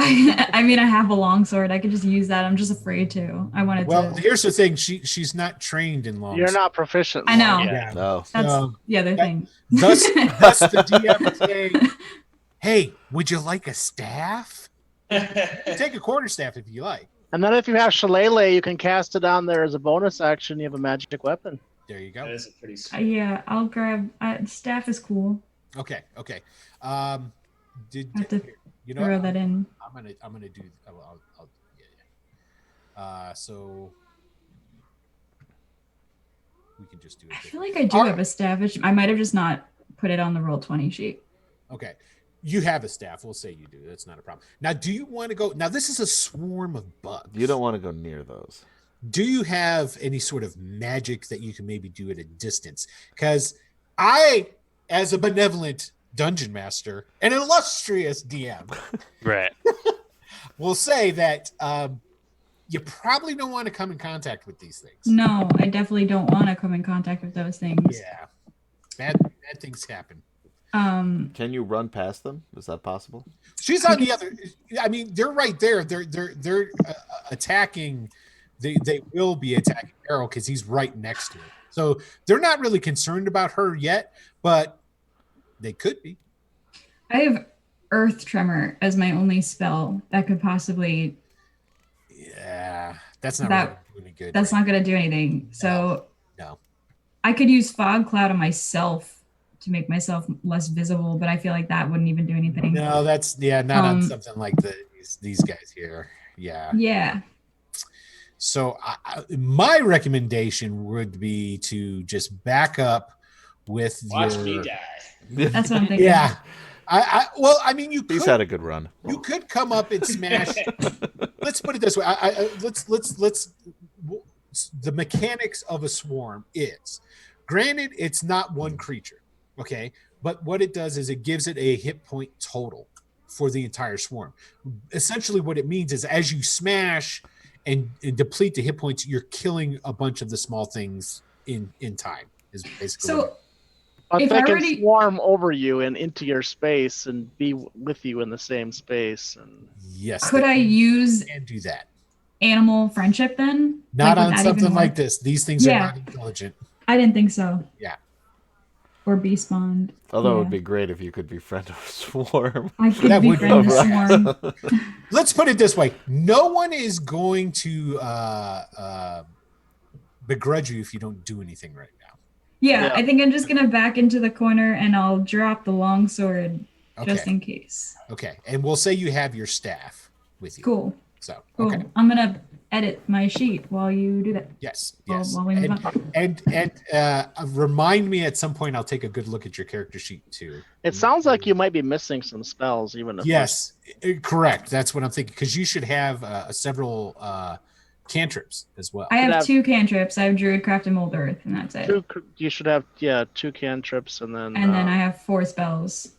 I mean, I have a longsword. I could just use that. I'm just afraid to. I wanted Well, to. here's the thing. She's not trained in long. You're not proficient. I know. Yeah. No. That's So, the other thing. thus the DM saying, "Hey, would you like a staff? Take a quarterstaff if you like." And then if you have Shillelagh, you can cast it on there as a bonus action. You have a magic weapon. There you That go. is a pretty sweet. Yeah, I'll grab. Staff is cool. Okay. have to you know throw what? that in. I'm gonna do. I'll so we can just do it. I feel like I do have a staff. I might have just not put it on the Roll20 sheet. Okay. You have a staff. We'll say you do. That's not a problem. Now, do you want to go? Now, this is a swarm of bugs. You don't want to go near those. Do you have any sort of magic that you can maybe do at a distance? Because I, as a benevolent dungeon master and an illustrious DM, Right. will say that you probably don't want to come in contact with these things. No, I definitely don't want to come in contact with those things. Yeah. Bad things happen. Can you run past them? Is that possible? She's on the other. I mean, they're right there. They're attacking. They will be attacking Errol because he's right next to her. So they're not really concerned about her yet, but they could be. I have Earth Tremor as my only spell that could possibly. Yeah, that's not really doing any good. That's not going to do anything. So no, I could use Fog Cloud on myself to make myself less visible, but I feel like that wouldn't even do anything. No, that's not on something like these guys here. Yeah. Yeah. So my recommendation would be to just back up with Watch me die. That's what I'm thinking. Yeah. I mean, you could. He's had a good run. You could come up and smash. Let's put it this way. Let's. The mechanics of a swarm is, granted, it's not one creature. Okay, but what it does is it gives it a hit point total for the entire swarm. Essentially, what it means is as you smash and deplete the hit points, you're killing a bunch of the small things in time. Is basically. So, but they can swarm over you and into your space and be with you in the same space. And yes, could I use and do that? Animal friendship then? Not on something like this. These things are not intelligent. I didn't think so. Yeah. Or be spawned. Although it would be great if you could befriend a swarm. I could befriend a swarm. Let's put it this way. No one is going to begrudge you if you don't do anything right now. Yeah, I think I'm just going to back into the corner and I'll drop the longsword just in case. Okay. And we'll say you have your staff with you. Cool. So, cool. Okay. I'm going to edit my sheet while you do that. Yes. While we move on. And remind me at some point. I'll take a good look at your character sheet too. It sounds like you might be missing some spells, even if yes, correct. That's what I'm thinking because you should have several cantrips as well. I have 2 cantrips. I have Druidcraft and Mold Earth, and that's it. You should have 2 cantrips, and then I have 4 spells.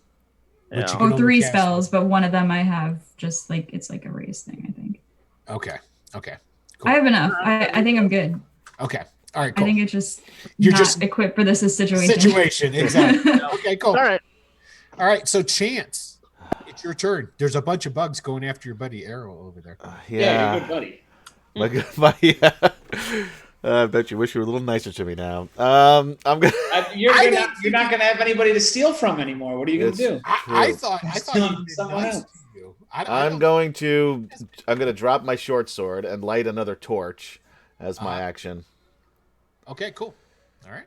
Yeah. Or 3 spells, but one of them I have just like it's like a race thing, I think. Okay. Cool. I have enough. I think I'm good. Okay. All right. Cool. I think it's just you're just equipped for this situation. Exactly. Okay. Cool. All right. So Chance, it's your turn. There's a bunch of bugs going after your buddy Arrow over there. Yeah, your good buddy. My good buddy. I bet you wish you were a little nicer to me now. I'm gonna. You're not gonna have anybody to steal from anymore. What are you gonna do? I thought you did nice to you. I'm going to drop my short sword and light another torch as my action. Okay, cool. All right.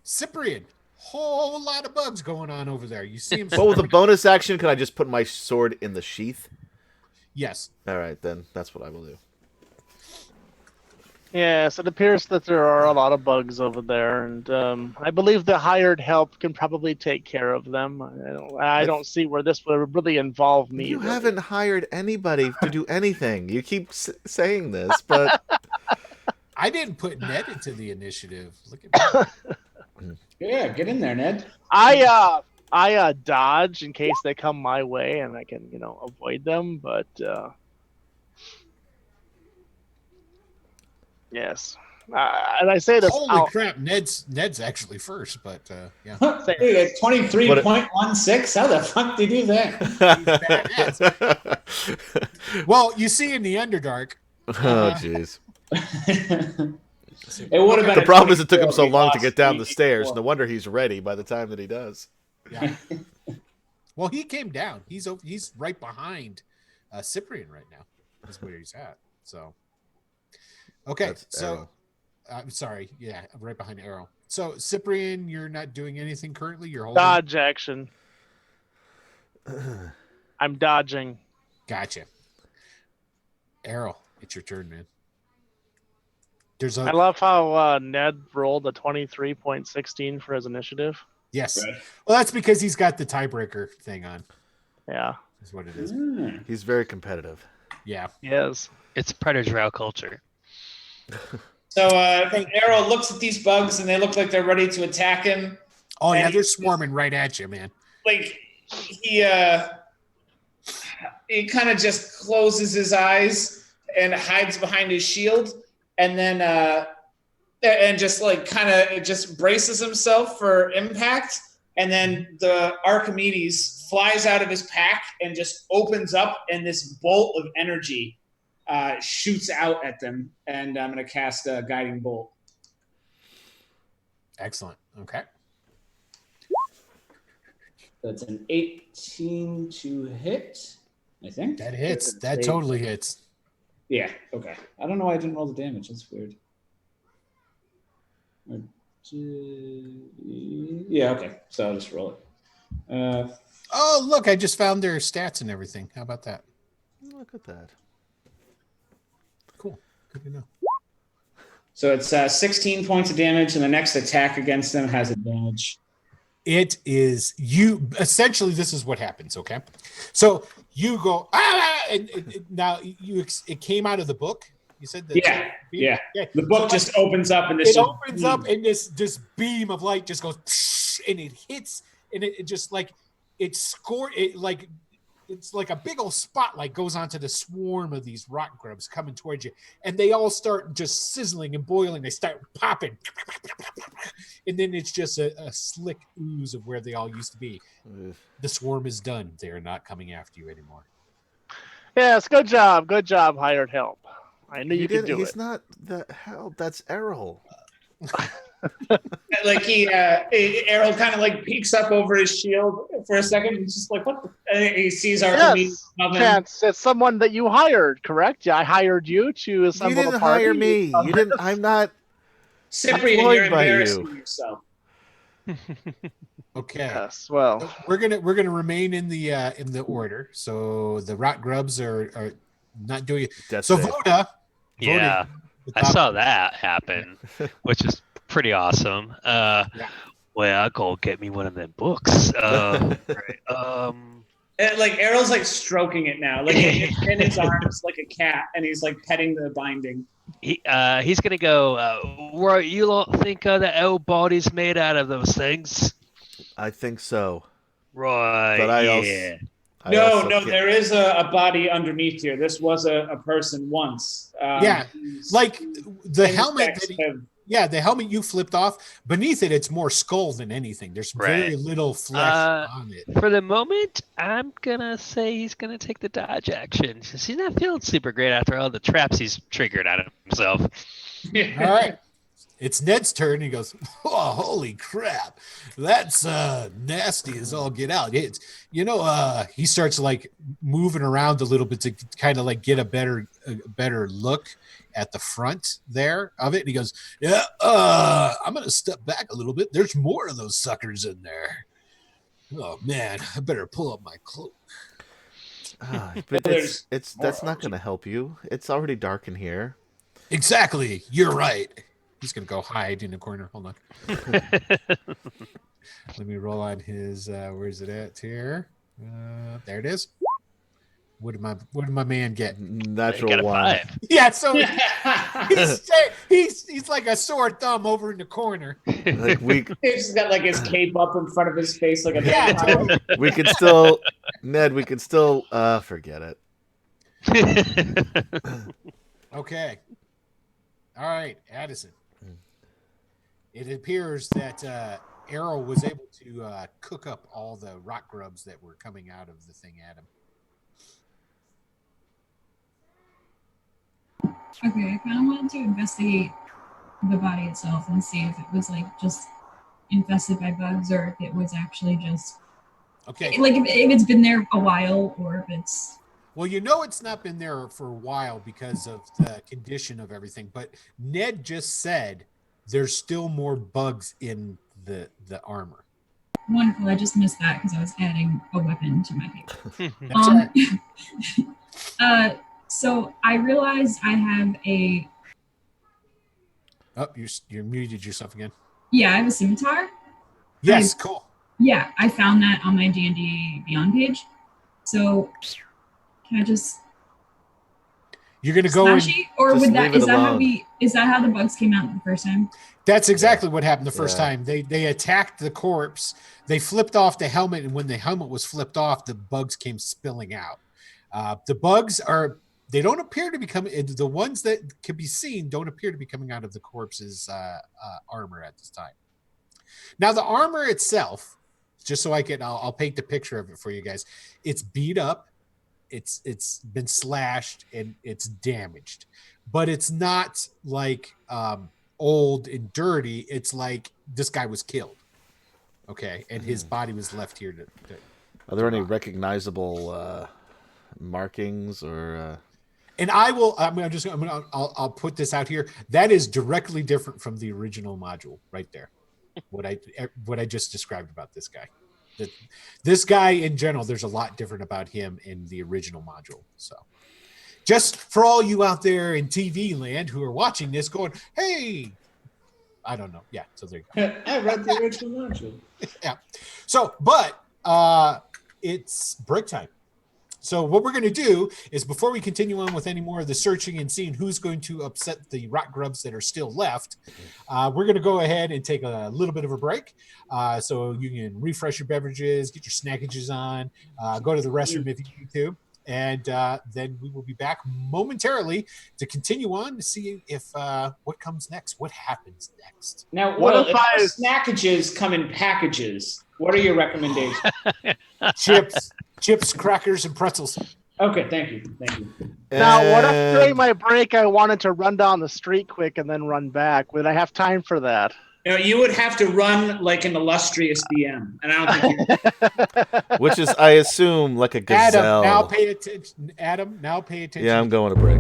Cyprian, whole lot of bugs going on over there. You see him. But with a bonus action, can I just put my sword in the sheath? Yes. All right, then that's what I will do. Yes, it appears that there are a lot of bugs over there, and I believe the hired help can probably take care of them. I don't see where this would really involve me. You haven't hired anybody to do anything. You keep saying this, but I didn't put Ned into the initiative. Look at me. Yeah, get in there, Ned. I dodge in case they come my way, and I can avoid them, but. Yes, and I say this. Holy crap! Ned's actually first, but yeah. Dude, 23.16. How the fuck did you do that? Well, you see in the Underdark. Oh, jeez. It would have been. The problem is it took him so long to get down the stairs. No wonder he's ready by the time that he does. Yeah. Well, he came down. He's right behind Cyprian right now. Is where he's at. So. Okay, That's so Arrow. I'm sorry. Yeah, I'm right behind Arrow. So Cyprian, you're not doing anything currently. You're holding dodge action. I'm dodging. Gotcha. Errol, it's your turn, man. I love how Ned rolled a 23.16 for his initiative. Yes. Right. Well, that's because he's got the tiebreaker thing on. Yeah. Is what it is. He's very competitive. Yeah. Yes. It's predator drow culture. So Arrow looks at these bugs, and they look like they're ready to attack him. Oh, yeah, And they're swarming right at you, man. Like he kind of just closes his eyes and hides behind his shield, and then and just like kind of just braces himself for impact. And then the Archimedes flies out of his pack and just opens up, and this bolt of energy shoots out at them. And I'm going to cast a guiding bolt. Excellent. Okay. That's an 18 to hit, I think. That hits. That totally hits. Yeah, okay. I don't know why I didn't roll the damage. That's weird. Yeah, okay. So I'll just roll it. Oh, look, I just found their stats and everything. How about that? Look at that. Cool. Good to know. So it's 16 points of damage, and the next attack against them has advantage. It is you. Essentially, this is what happens. Okay, so you go and now it came out of the book. You said that. Yeah. The book just opens up, and it opens up, and this beam of light just goes, and it hits, and it just like it scored it like. It's like a big old spotlight goes onto the swarm of these rock grubs coming towards you, and they all start just sizzling and boiling. They start popping, and then it's just a slick ooze of where they all used to be. The swarm is done. They are not coming after you anymore. Yes, good job. Good job, hired help. I knew you could do it. He's not the hell. That's Errol. Like Errol kind of like peeks up over his shield for a second. He's just like, "What?" And he sees our Chance, it's someone that you hired, correct? Yeah, I hired you to assemble You didn't the party. hire me. You didn't. I'm not. Cyprian, employed you're by embarrassing you. yourself. Okay. Yes. Well, we're gonna remain in the order. So the rock grubs are not doing it. That's so it. Voda. Yeah, I saw that happen, which is pretty awesome. Well, go get me one of them books. Right. And, like Errol's like stroking it now, like it's in his arms like a cat, and he's like petting the binding. He's gonna go. Right, you don't think the old body's made out of those things? I think so. Right. But I No, there is a body underneath here. This was a person once. Like the helmet the helmet you flipped off, beneath it, it's more skull than anything. There's very little flesh on it. For the moment, I'm going to say he's going to take the dodge action. He's not feeling super great after all the traps he's triggered on himself. All right. It's Ned's turn. He goes, "Oh, holy crap. That's nasty as all get out." It's, he starts like moving around a little bit to kind of like get a better look at the front there of it. And he goes, "Yeah, I'm going to step back a little bit. There's more of those suckers in there. Oh man, I better pull up my cloak." But that's not going to help you. It's already dark in here. Exactly. You're right. He's going to go hide in the corner. Hold on. Let me roll on his, where is it at here? There it is. What did my man get? Natural one. 5. Yeah, so he's like a sore thumb over in the corner. Like He's got like his cape up in front of his face like a totally. we can still, Ned. We can still forget it. Okay. All right, Addison. It appears that Errol was able to cook up all the rock grubs that were coming out of the thing at him. Okay, I kind of wanted to investigate the body itself and see if it was like just infested by bugs or if it was actually just okay. Like if it's been there a while or if it's. Well, it's not been there for a while because of the condition of everything. But Ned just said there's still more bugs in the armor. wonderful. I just missed that because I was adding a weapon to my page. That's all right. So I realized I have a. Oh, you're muted yourself again. Yeah, I have a scimitar. Yes, cool. Yeah, I found that on my D&D Beyond page. So can I just? You're gonna go and or would that is that how the bugs came out the first time? That's exactly what happened the first time. They attacked the corpse. They flipped off the helmet, and when the helmet was flipped off, the bugs came spilling out. The bugs they don't appear to be coming. The ones that can be seen don't appear to be coming out of the corpse's armor at this time. Now the armor itself, just so I'll paint the picture of it for you guys. It's beat up. It's been slashed and it's damaged, but it's not like old and dirty. It's like this guy was killed, okay, and his body was left here to Are there any recognizable markings or? And I'll put this out here. That is directly different from the original module, right there. What I just described about this guy. This guy in general, there's a lot different about him in the original module. So just for all you out there in TV land who are watching this going, hey, I don't know. Yeah. So there you go. I read the original module. Yeah. So, but it's break time. So what we're going to do is before we continue on with any more of the searching and seeing who's going to upset the rock grubs that are still left, we're going to go ahead and take a little bit of a break. So you can refresh your beverages, get your snackages on, go to the restroom if you need to. And then we will be back momentarily to continue on to see if what comes next, what happens next. Now, if snackages come in packages, what are your recommendations? Chips, crackers, and pretzels. Okay, thank you. Now, what if during my break I wanted to run down the street quick and then run back? Would I have time for that? You would have to run like an illustrious DM, and I don't think Which is, I assume, like a gazelle. Adam, now pay attention. Yeah, I'm going to break.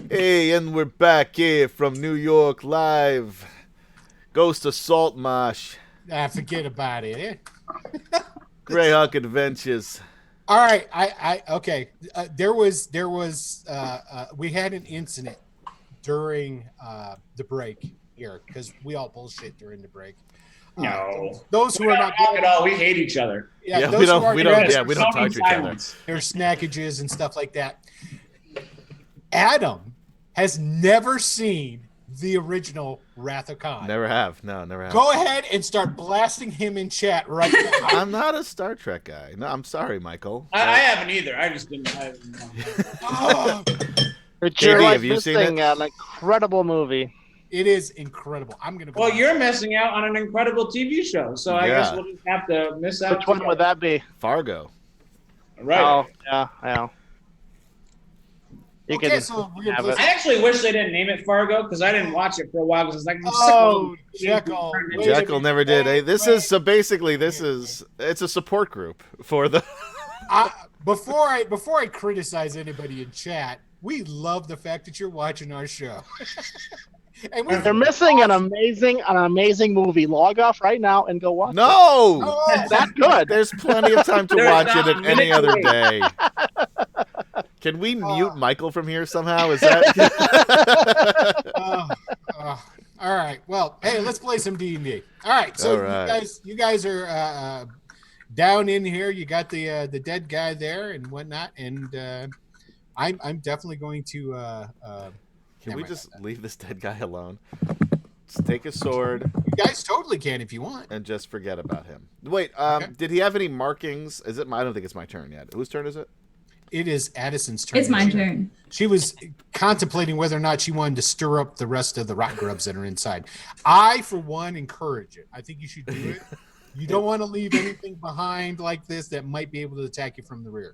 Hey, and we're back here from New York live. Ghost of Saltmarsh. Forget about it. Greyhawk Adventures. All right, okay. There was we had an incident during the break here because we all bullshit during the break. No, those who are not at all. We hate each other. Yeah, those we who don't are talk Sony to each other. silence. There's snackages and stuff like that. Adam has never seen the original Wrath of Khan. Never have. No, never have. Go ahead and start blasting him in chat right now. I'm not a Star Trek guy. No, I'm sorry, Michael. I haven't either. I just didn't. I didn't know. Oh, But you're JD, like have you seen missing it? an incredible movie. it is incredible. I'm gonna go. Well, you're missing out on an incredible TV show, so I guess we'll just have to miss out. Which one would that be? Fargo. Right. Oh, yeah. You Okay, can so we're gonna have play it. I actually wish they didn't name it Fargo because I didn't watch it for a while because it's like Oh, Jekyll. Wait a Jekyll minute. never did. Hey, this Wait. is so basically it's a support group for the. Before I criticize anybody in chat, we love the fact that you're watching our show. And They're missing an amazing movie. Log off right now and go watch it. No, Oh, It's that good. there's plenty of time to There's watch not it a at any minute other to day. Can we mute Michael from here somehow? Is that? all right. Well, hey, let's play some D&D. All right. So All right. you guys are down in here. You got the dead guy there and whatnot, and I'm definitely going to. Can we just leave this dead guy alone? Just take his sword You guys totally can if you want. and just forget about him. Wait, Okay. did he have any markings? Is it? I don't think it's my turn yet. Whose turn is it? It is Addison's turn. It's my turn. She was contemplating whether or not she wanted to stir up the rest of the rock grubs that are inside. I, for one, encourage it. I think you should do it. You don't want to leave anything behind like this that might be able to attack you from the rear.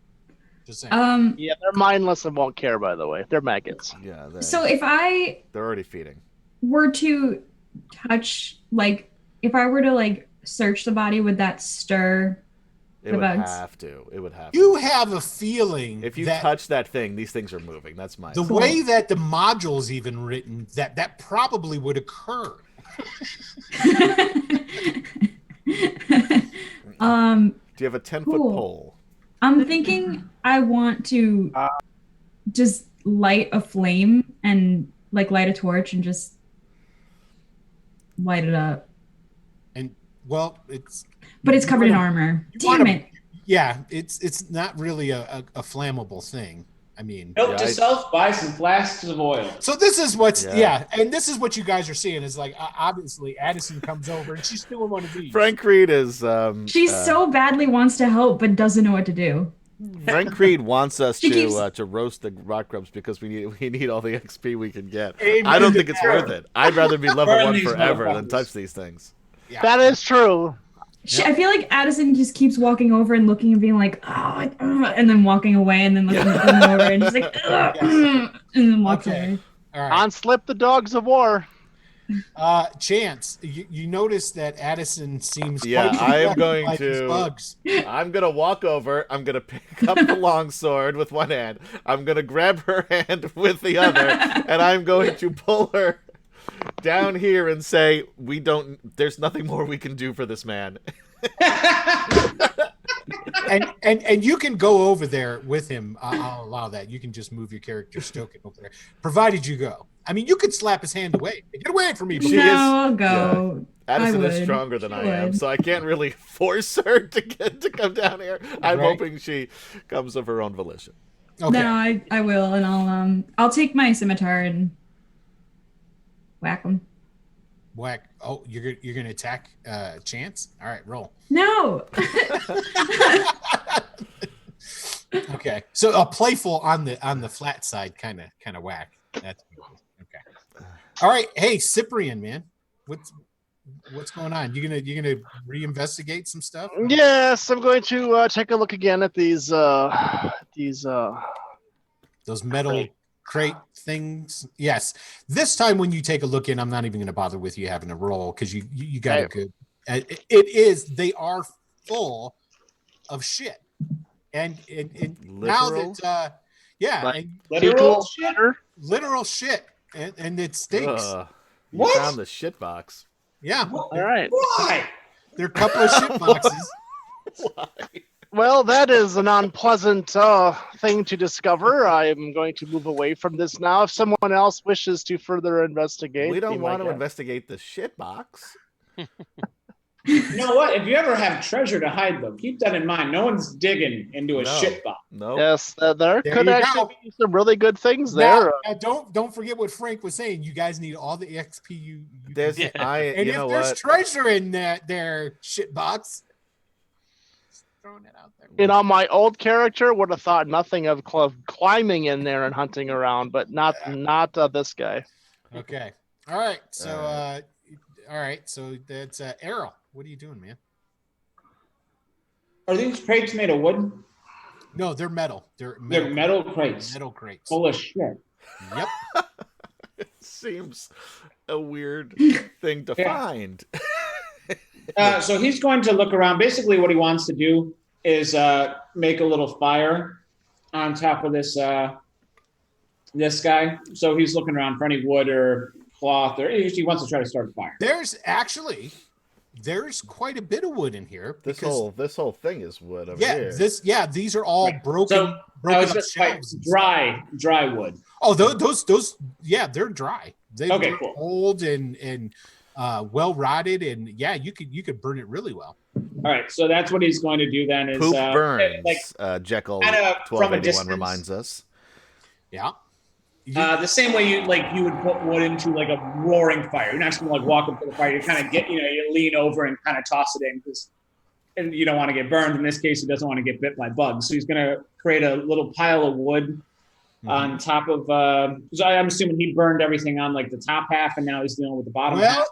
Just saying. Yeah, they're mindless and won't care, by the way. They're maggots. Yeah. So if I They're already feeding. were to touch, like, if I were to like search the body, would that stir It the would bugs? have to. It would have You to. have a feeling If you that touch that thing, these things are moving. That's my. the way that the module's even written, that probably would occur. Do you have a 10-foot Cool. pole? I'm thinking I want to just light a flame and like light a torch and just light it up. And well, it's But it's covered in wanna- armor. you Damn wanna- it. yeah, it's not really a flammable thing. I mean, Note Yeah, to self: buy some flasks of oil. so this is what's Yeah. and this is what you guys are seeing is like obviously Addison comes over and she's doing one of these. Frank Reed is. She so badly wants to help but doesn't know what to do. Frank Reed wants us She keeps- to roast the rock grubs because we need all the XP we can get. Amen I don't to think it's that. worth it. I'd rather be level Burn 1 these forever than motherfuckers. touch these things. Yeah. That is true. I feel like Addison just keeps walking over and looking and being like, oh, and then walking away and then looking over and just like, and then walks Okay. away. All right. On slip the dogs of war. Chance, you notice that Addison seems Yeah, quite I am affected going by these to- bugs. I'm gonna walk over. I'm gonna pick up the long sword with one hand. I'm gonna grab her hand with the other, and I'm going to pull her down here and say, There's nothing more we can do for this man. And you can go over there with him. I'll allow that. You can just move your character Stoken over there, provided you go. I mean, you could slap his hand away. Get away from me! She No, is- I'll go. Addison I is would. stronger than She I am, would. so I can't really force her to come down here. I'm Right. hoping she comes of her own volition. Okay. No, I will, and I'll take my scimitar and whack him. Whack. Oh, you're gonna attack Chance. All right, roll. No. Okay. So a playful on the flat side kind of whack. That's okay. All right. Hey, Cyprian, man, what's going on? You gonna reinvestigate some stuff? Yes, I'm going to take a look again at these Those metal crate things. Yes. This time when you take a look in, I'm not even going to bother with you having a roll because you got a good. They are full of shit, and now Literal? that Yeah, Like, and Literal shit. literal shit, and it stinks. You What? found the shit box. Yeah, All right. Why? there are a couple of shit boxes. Well, that is an unpleasant thing to discover. I am going to move away from this now. If someone else wishes to further investigate, We don't be my want to guest. investigate the shit box. You know what? If you ever have treasure to hide, though, keep that in mind. No one's digging into a No. shit box. Nope. Yes, there There could you actually go. be some really good things Now, there. don't forget what Frank was saying. You guys need all the XP you There's, can get. and And if there's treasure in their shit box, just throwing it out there. You know, my old character would have thought nothing of climbing in there and hunting around, but not this guy. Okay. All right. So all right. So that's Errol. What are you doing, man? Are these crates made of wood? No, they're metal. They're Metal crates. Metal crates. Full of shit. Yep. it seems a weird thing to Yeah. find. So he's going to look around. Basically, what he wants to do is make a little fire on top of this this guy. So he's looking around for any wood or cloth, or he wants to try to start a fire. There's quite a bit of wood in here. This because, whole thing is wood over yeah, here. these are all Right. broken. So I broken was up just like shelves and stuff. dry wood. Oh, those, yeah, they're dry. They're Cool. old and well rotted, and yeah, you could burn it really well. All right, so that's what he's going to do then. Is Poop burns. like Jekyll kinda from a 1281 distance. reminds us. Yeah. the same way you would put wood into like a roaring fire. You're not just gonna like walk up to the fire. You kind of get you lean over and kind of toss it in and you don't want to get burned. In this case, he doesn't want to get bit by bugs, so he's gonna create a little pile of wood on top of. So I'm assuming he burned everything on like the top half, and now he's dealing with the bottom half.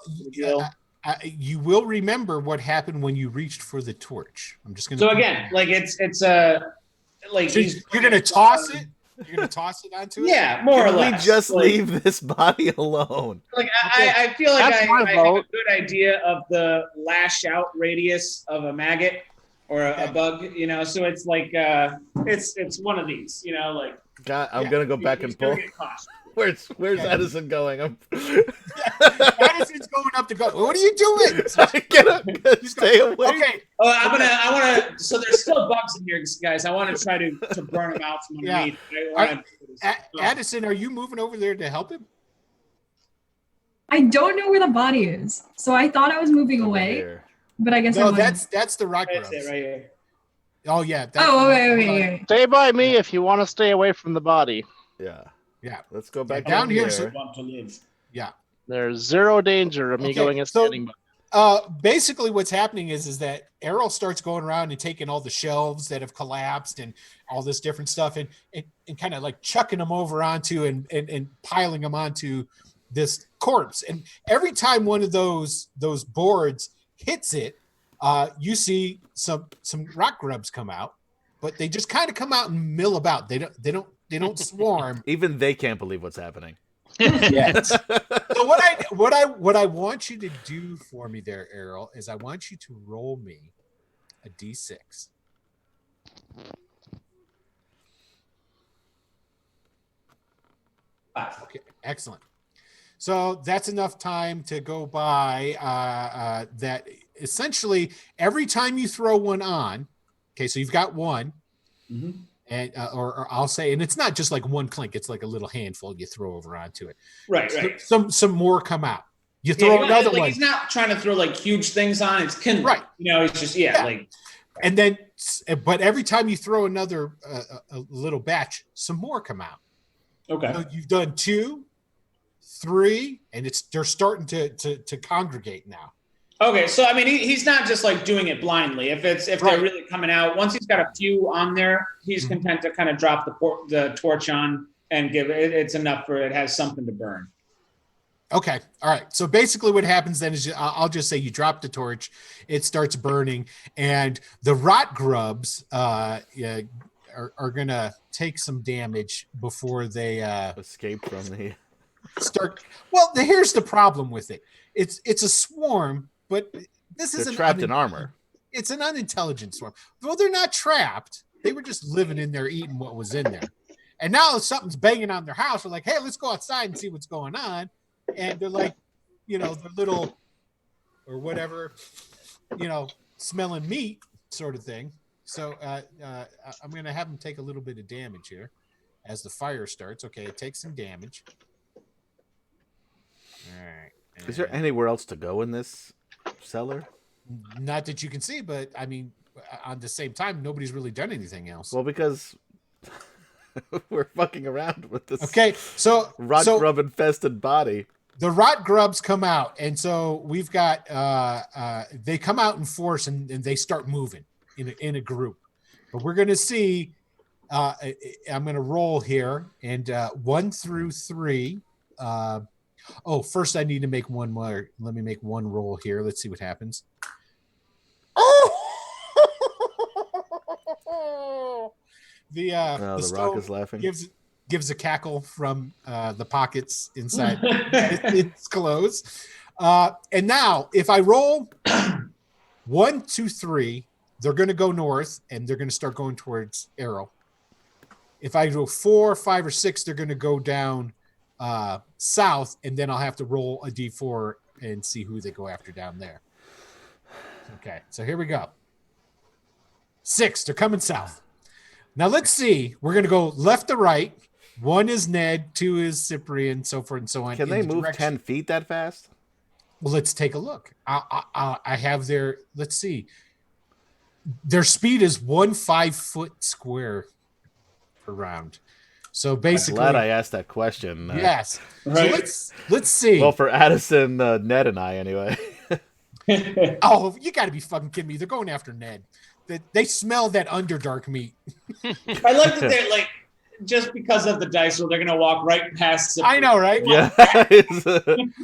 You will remember what happened when you reached for the torch. I'm just gonna. So again, like it's like so you're gonna toss it. You're gonna toss it onto it. Yeah, more or Can less. we just like, leave this body alone? Like I feel like That's I my have a vote. good idea of the lash out radius of a maggot or a bug. So it's like it's one of these. Like God, I'm gonna go back he's and gonna pull. get caught. Where's Edison going? Addison's going up to go. What are you doing? Get up, stay away. Okay. Oh, I want to. So there's still bugs in here, guys. I want to try to burn them out from underneath. Addison, are you moving over there to help him? I don't know where the body is, so I thought I was moving Over away, here. but I guess I No, wasn't. that's the rock That's grubs. it right here. Oh yeah. Okay. Stay by me if you want to stay away from the body. Yeah. Yeah. Let's go back Down here, here. Want to live. Yeah. There's zero danger of me Okay, going and so- standing by. Basically what's happening is that Errol starts going around and taking all the shelves that have collapsed and all this different stuff and kind of like chucking them over onto and piling them onto this corpse. And every time one of those boards hits it, you see some rock grubs come out, but they just kind of come out and mill about. They don't swarm. Even they can't believe what's happening. Yes. So what I want you to do for me there, Errol, is I want you to roll me a d6. Okay, excellent. So that's enough time to go by that essentially every time you throw one on, okay, so you've got one, and or I'll say, and it's not just like one clink, it's like a little handful you throw over onto it. Right. Some more come out. You throw another one. He's not trying to throw like huge things on. It's kindling. Right. It's just like. And then, but every time you throw another a little batch, some more come out. Okay. So you've done 2, 3, and they're starting to congregate now. Okay, so I mean, he's not just like doing it blindly. If they're really coming out, once he's got a few on there, he's content to kind of drop the torch on and give it. It's enough for it has something to burn. Okay, all right. So basically, what happens then is I'll just say you drop the torch, it starts burning, and the rot grubs are gonna take some damage before they Escape from the. start. Well, here's the problem with it. It's a swarm, but this is They're trapped in armor. It's an unintelligent swarm. Well, they're not trapped. They were just living in there, eating what was in there. And now something's banging on their house. We're like, hey, let's go outside and see what's going on. And they're like, you know, they're little or whatever, you know, smelling meat sort of thing. So I'm going to have them take a little bit of damage here as the fire starts. Okay, it takes some damage. All right. Is there anywhere else to go in this cellar? Not that you can see, but I mean, on the same time, nobody's really done anything else. Well, because we're fucking around with this. Okay, so rot grub infested body. The rot grubs come out, and so we've got they come out in force and they start moving in a group. But we're going to see. I'm going to roll here, and 1 through 3. First I need to make one more. Let me make one roll here. Let's see what happens. Oh! The rock is laughing. Gives a cackle from the pockets inside its clothes. And now, if I roll 1, 2, 3, they're going to go north, and they're going to start going towards Arrow. If I go 4, 5, or 6, they're going to go down south, and then I'll have to roll a d4 and see who they go after down there. Okay, so here we go. 6, they're coming south. Now let's see. We're going to go left to right. 1 is Ned, 2 is Cyprian, so forth and so on. Can they move 10 feet that fast? Well, let's take a look. I have their, let's see. Their speed is 1 5-foot square per round. So basically, I'm glad I asked that question. Yes. Right. So let's see. Well, for Addison, Ned, and I, anyway. Oh, you got to be fucking kidding me! They're going after Ned. They smell that Underdark meat. I like that they're like, just because of the dice roll, they're gonna walk right past. Cyprian. I know, right? Yeah.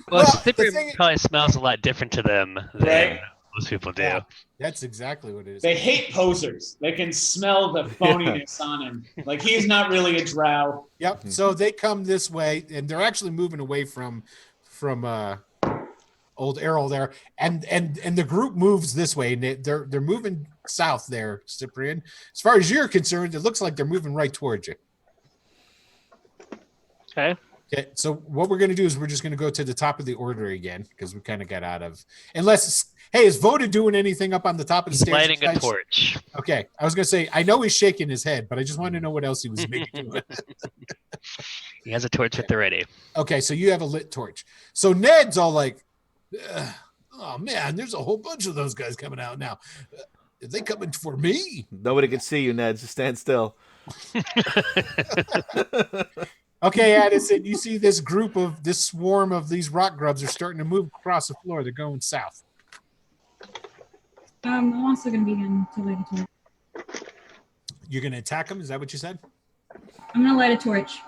Well, Cyprian probably smells a lot different to them than Right. most people do. Yeah, that's exactly what it is. They hate posers. They can smell the phoniness on him. Like he's not really a drow. Yep. So they come this way, and they're actually moving away from old Errol there, and the group moves this way, and they're moving south there, Cyprian. As far as you're concerned, it looks like they're moving right towards you. Okay. Okay. So what we're gonna do is we're just gonna go to the top of the order again because we kind of got out of. Unless, hey, is Voda doing anything up on the top of the stairs? Lighting a torch. Okay, I was gonna say I know he's shaking his head, but I just wanted to know what else he was maybe doing. He has a torch at the ready. Okay, so you have a lit torch. So Ned's all like, oh man, there's a whole bunch of those guys coming out now. Are they coming for me? Nobody can see you, Ned. Just stand still. Okay, Addison, you see this swarm of these rock grubs are starting to move across the floor. They're going south. I'm also going to begin to light a torch. You're going to attack them? Is that what you said? I'm going to light a torch.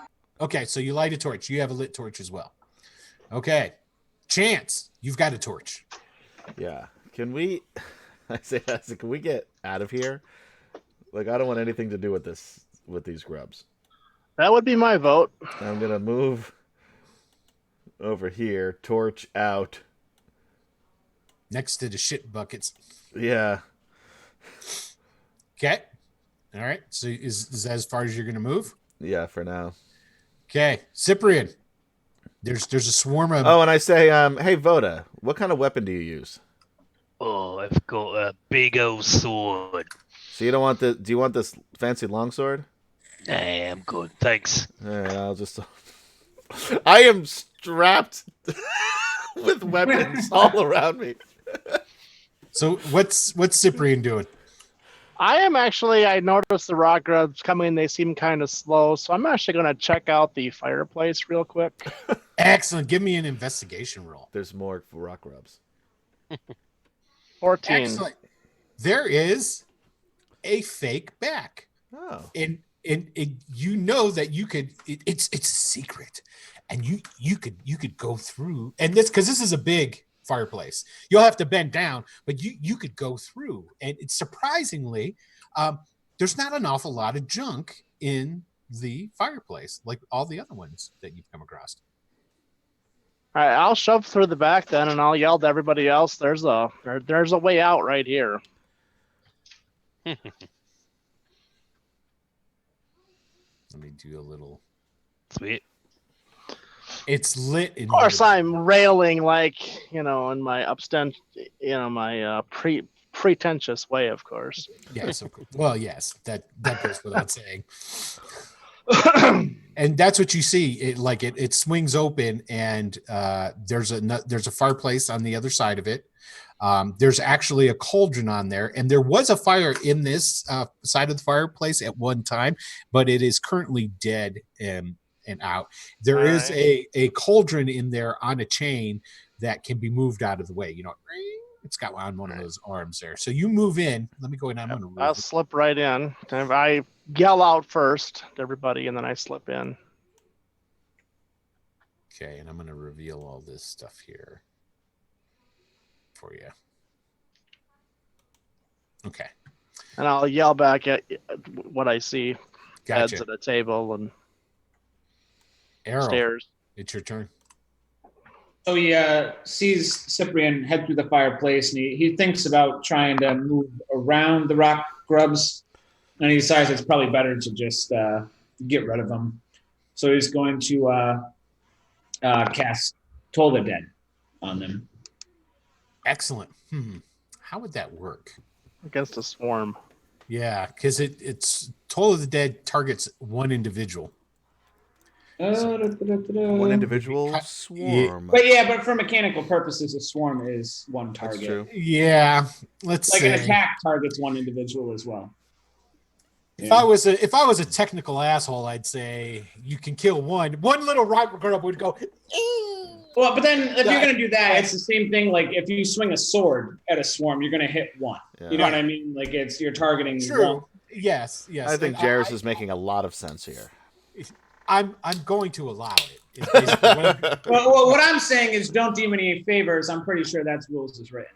Okay, so you light a torch. You have a lit torch as well. Okay. Chance, you've got a torch. Yeah. Can we? I say, can we get out of here? Like, I don't want anything to do with these grubs. That would be my vote. I'm gonna move over here. Torch out. Next to the shit buckets. Yeah. Okay. All right. So is that as far as you're gonna move? Yeah, for now. Okay, Cyprian. There's a swarm of. Oh, and I say, hey, Voda, what kind of weapon do you use? Oh, I've got a big old sword. So you don't want the? Do you want this fancy longsword? Hey, I'm good, thanks. All right, I'll just. I am strapped with weapons all around me. So what's Cyprian doing? I noticed the rock grubs coming. They seem kind of slow, so I'm actually going to check out the fireplace real quick. Excellent. Give me an investigation roll. There's more rock grubs. 14. Excellent. There is a fake back. Oh. And you know that you could. It's a secret, and you could go through. And this because this is a big fireplace. You'll have to bend down, but you could go through. And it's surprisingly, there's not an awful lot of junk in the fireplace like all the other ones that you've come across. All right, I'll shove through the back then, and I'll yell to everybody else. There's a way out right here. Let me do a little. Sweet. It's lit. Of course, I'm railing like, in my my pretentious way, of course. Yes. Well, yes, that goes without saying. And that's what you see. It swings open, and there's a fireplace on the other side of it. There's actually a cauldron on there, and there was a fire in this side of the fireplace at one time, but it is currently dead and out. There is a cauldron in there on a chain that can be moved out of the way. It's got on one of those arms there. So you move in. Let me go in. I'll slip right in. I yell out first to everybody, and then I slip in. Okay, and I'm going to reveal all this stuff here for you. Okay. And I'll yell back at what I see. Gotcha. Heads at a table and Errol, stairs. it's your turn. So he sees Cyprian head through the fireplace, and he thinks about trying to move around the rock grubs, and he decides it's probably better to just get rid of them. So he's going to cast Toll the Dead on them. Excellent. How would that work? Against a swarm. Yeah, because it's Toll of the Dead targets one individual. One individual swarm. But for mechanical purposes, a swarm is one target. That's true. Yeah, let's like see. an attack targets one individual as well. If I was a technical asshole, I'd say you can kill one. One little rock grub would go. Well, but then if you're going to do that, it's the same thing. Like if you swing a sword at a swarm, you're going to hit one. Yeah. You know what I mean? Like you're targeting True. one. Yes. I think Jairus is making a lot of sense here. I'm going to allow it. It's basically well, what I'm saying is don't do me any favors. I'm pretty sure that's rules is written.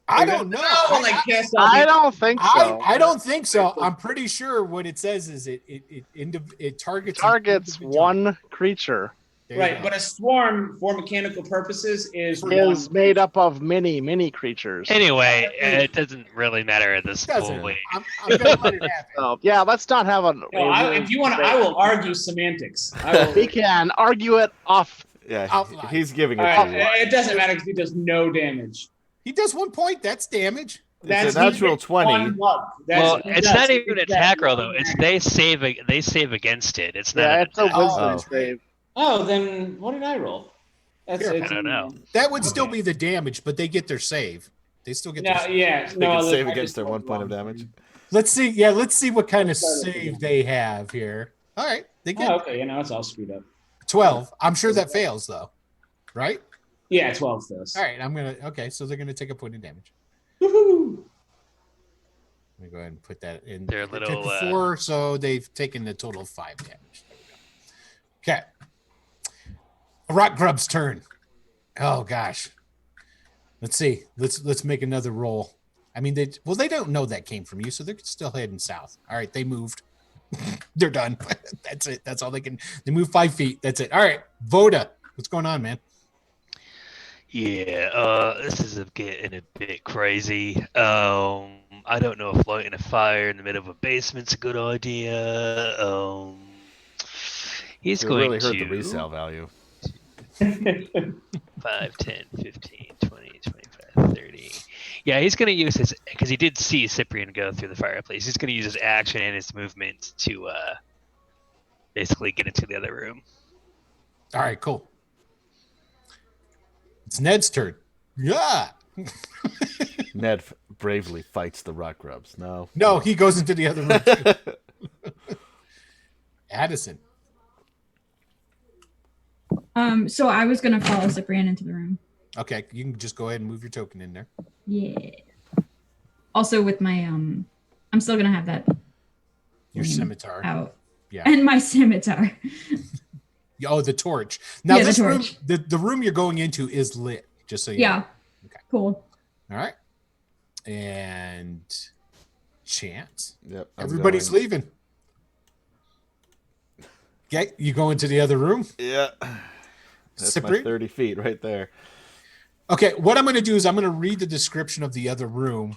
I don't know. I don't think so. I don't think so. I'm pretty sure what it says is it targets one creature. Right, but a swarm, for mechanical purposes, is made up of many creatures. Anyway, it doesn't really matter at this point. I'm gonna let it happen. Yeah, let's not have if you want, I will argue semantics. We can argue it off. Yeah, he's giving it to you. It doesn't matter because he does no damage. He does 1 point. That's damage. It's a natural 20. Well, it's not even an attack roll though. It's they save against it. It's not. It's a wisdom save. Oh, then what did I roll? I don't know. That would still be the damage, but they get their save. They still get their save. They can save against their 1 point of damage. Let's see. Yeah, let's see what kind of save they have here. All right. They get okay, it's all screwed up. 12. I'm sure that fails though. Right? Yeah, 12 fails. All right, okay, so they're gonna take a point of damage. Woohoo! Let me go ahead and put that in. They're little 4, so they've taken a total of 5 damage. Okay. Rock Grub's turn. Oh gosh. Let's see. Let's make another roll. I mean, they don't know that came from you, so they're still heading south. All right, they moved. They're done. That's it. That's all they can. They move 5 feet. That's it. All right, Voda, what's going on, man? Yeah, this is getting a bit crazy. I don't know if lighting a fire in the middle of a basement's a good idea. He's going really to hurt the resale value. 5, 10, 15, 20, 25, 30. Yeah, he's going to use his, because he did see Cyprian go through the fireplace. He's going to use his action and his movement to basically get into the other room. All right, cool. It's Ned's turn. Yeah. Ned bravely fights the rock grubs. No, he goes into the other room too. Addison. So I was gonna follow Cyprian into the room. Okay, you can just go ahead and move your token in there. Yeah. Also with my I'm still gonna have that. Your scimitar out. Yeah. And my scimitar. Oh, the torch. Now this the room, torch. the room you're going into is lit, just so you know. Okay. Cool. All right. And Chance. Yep. Everybody's leaving. Okay, you go into the other room? Yeah. That's Cyprian? my 30 feet right there. Okay, what I'm going to do is I'm going to read the description of the other room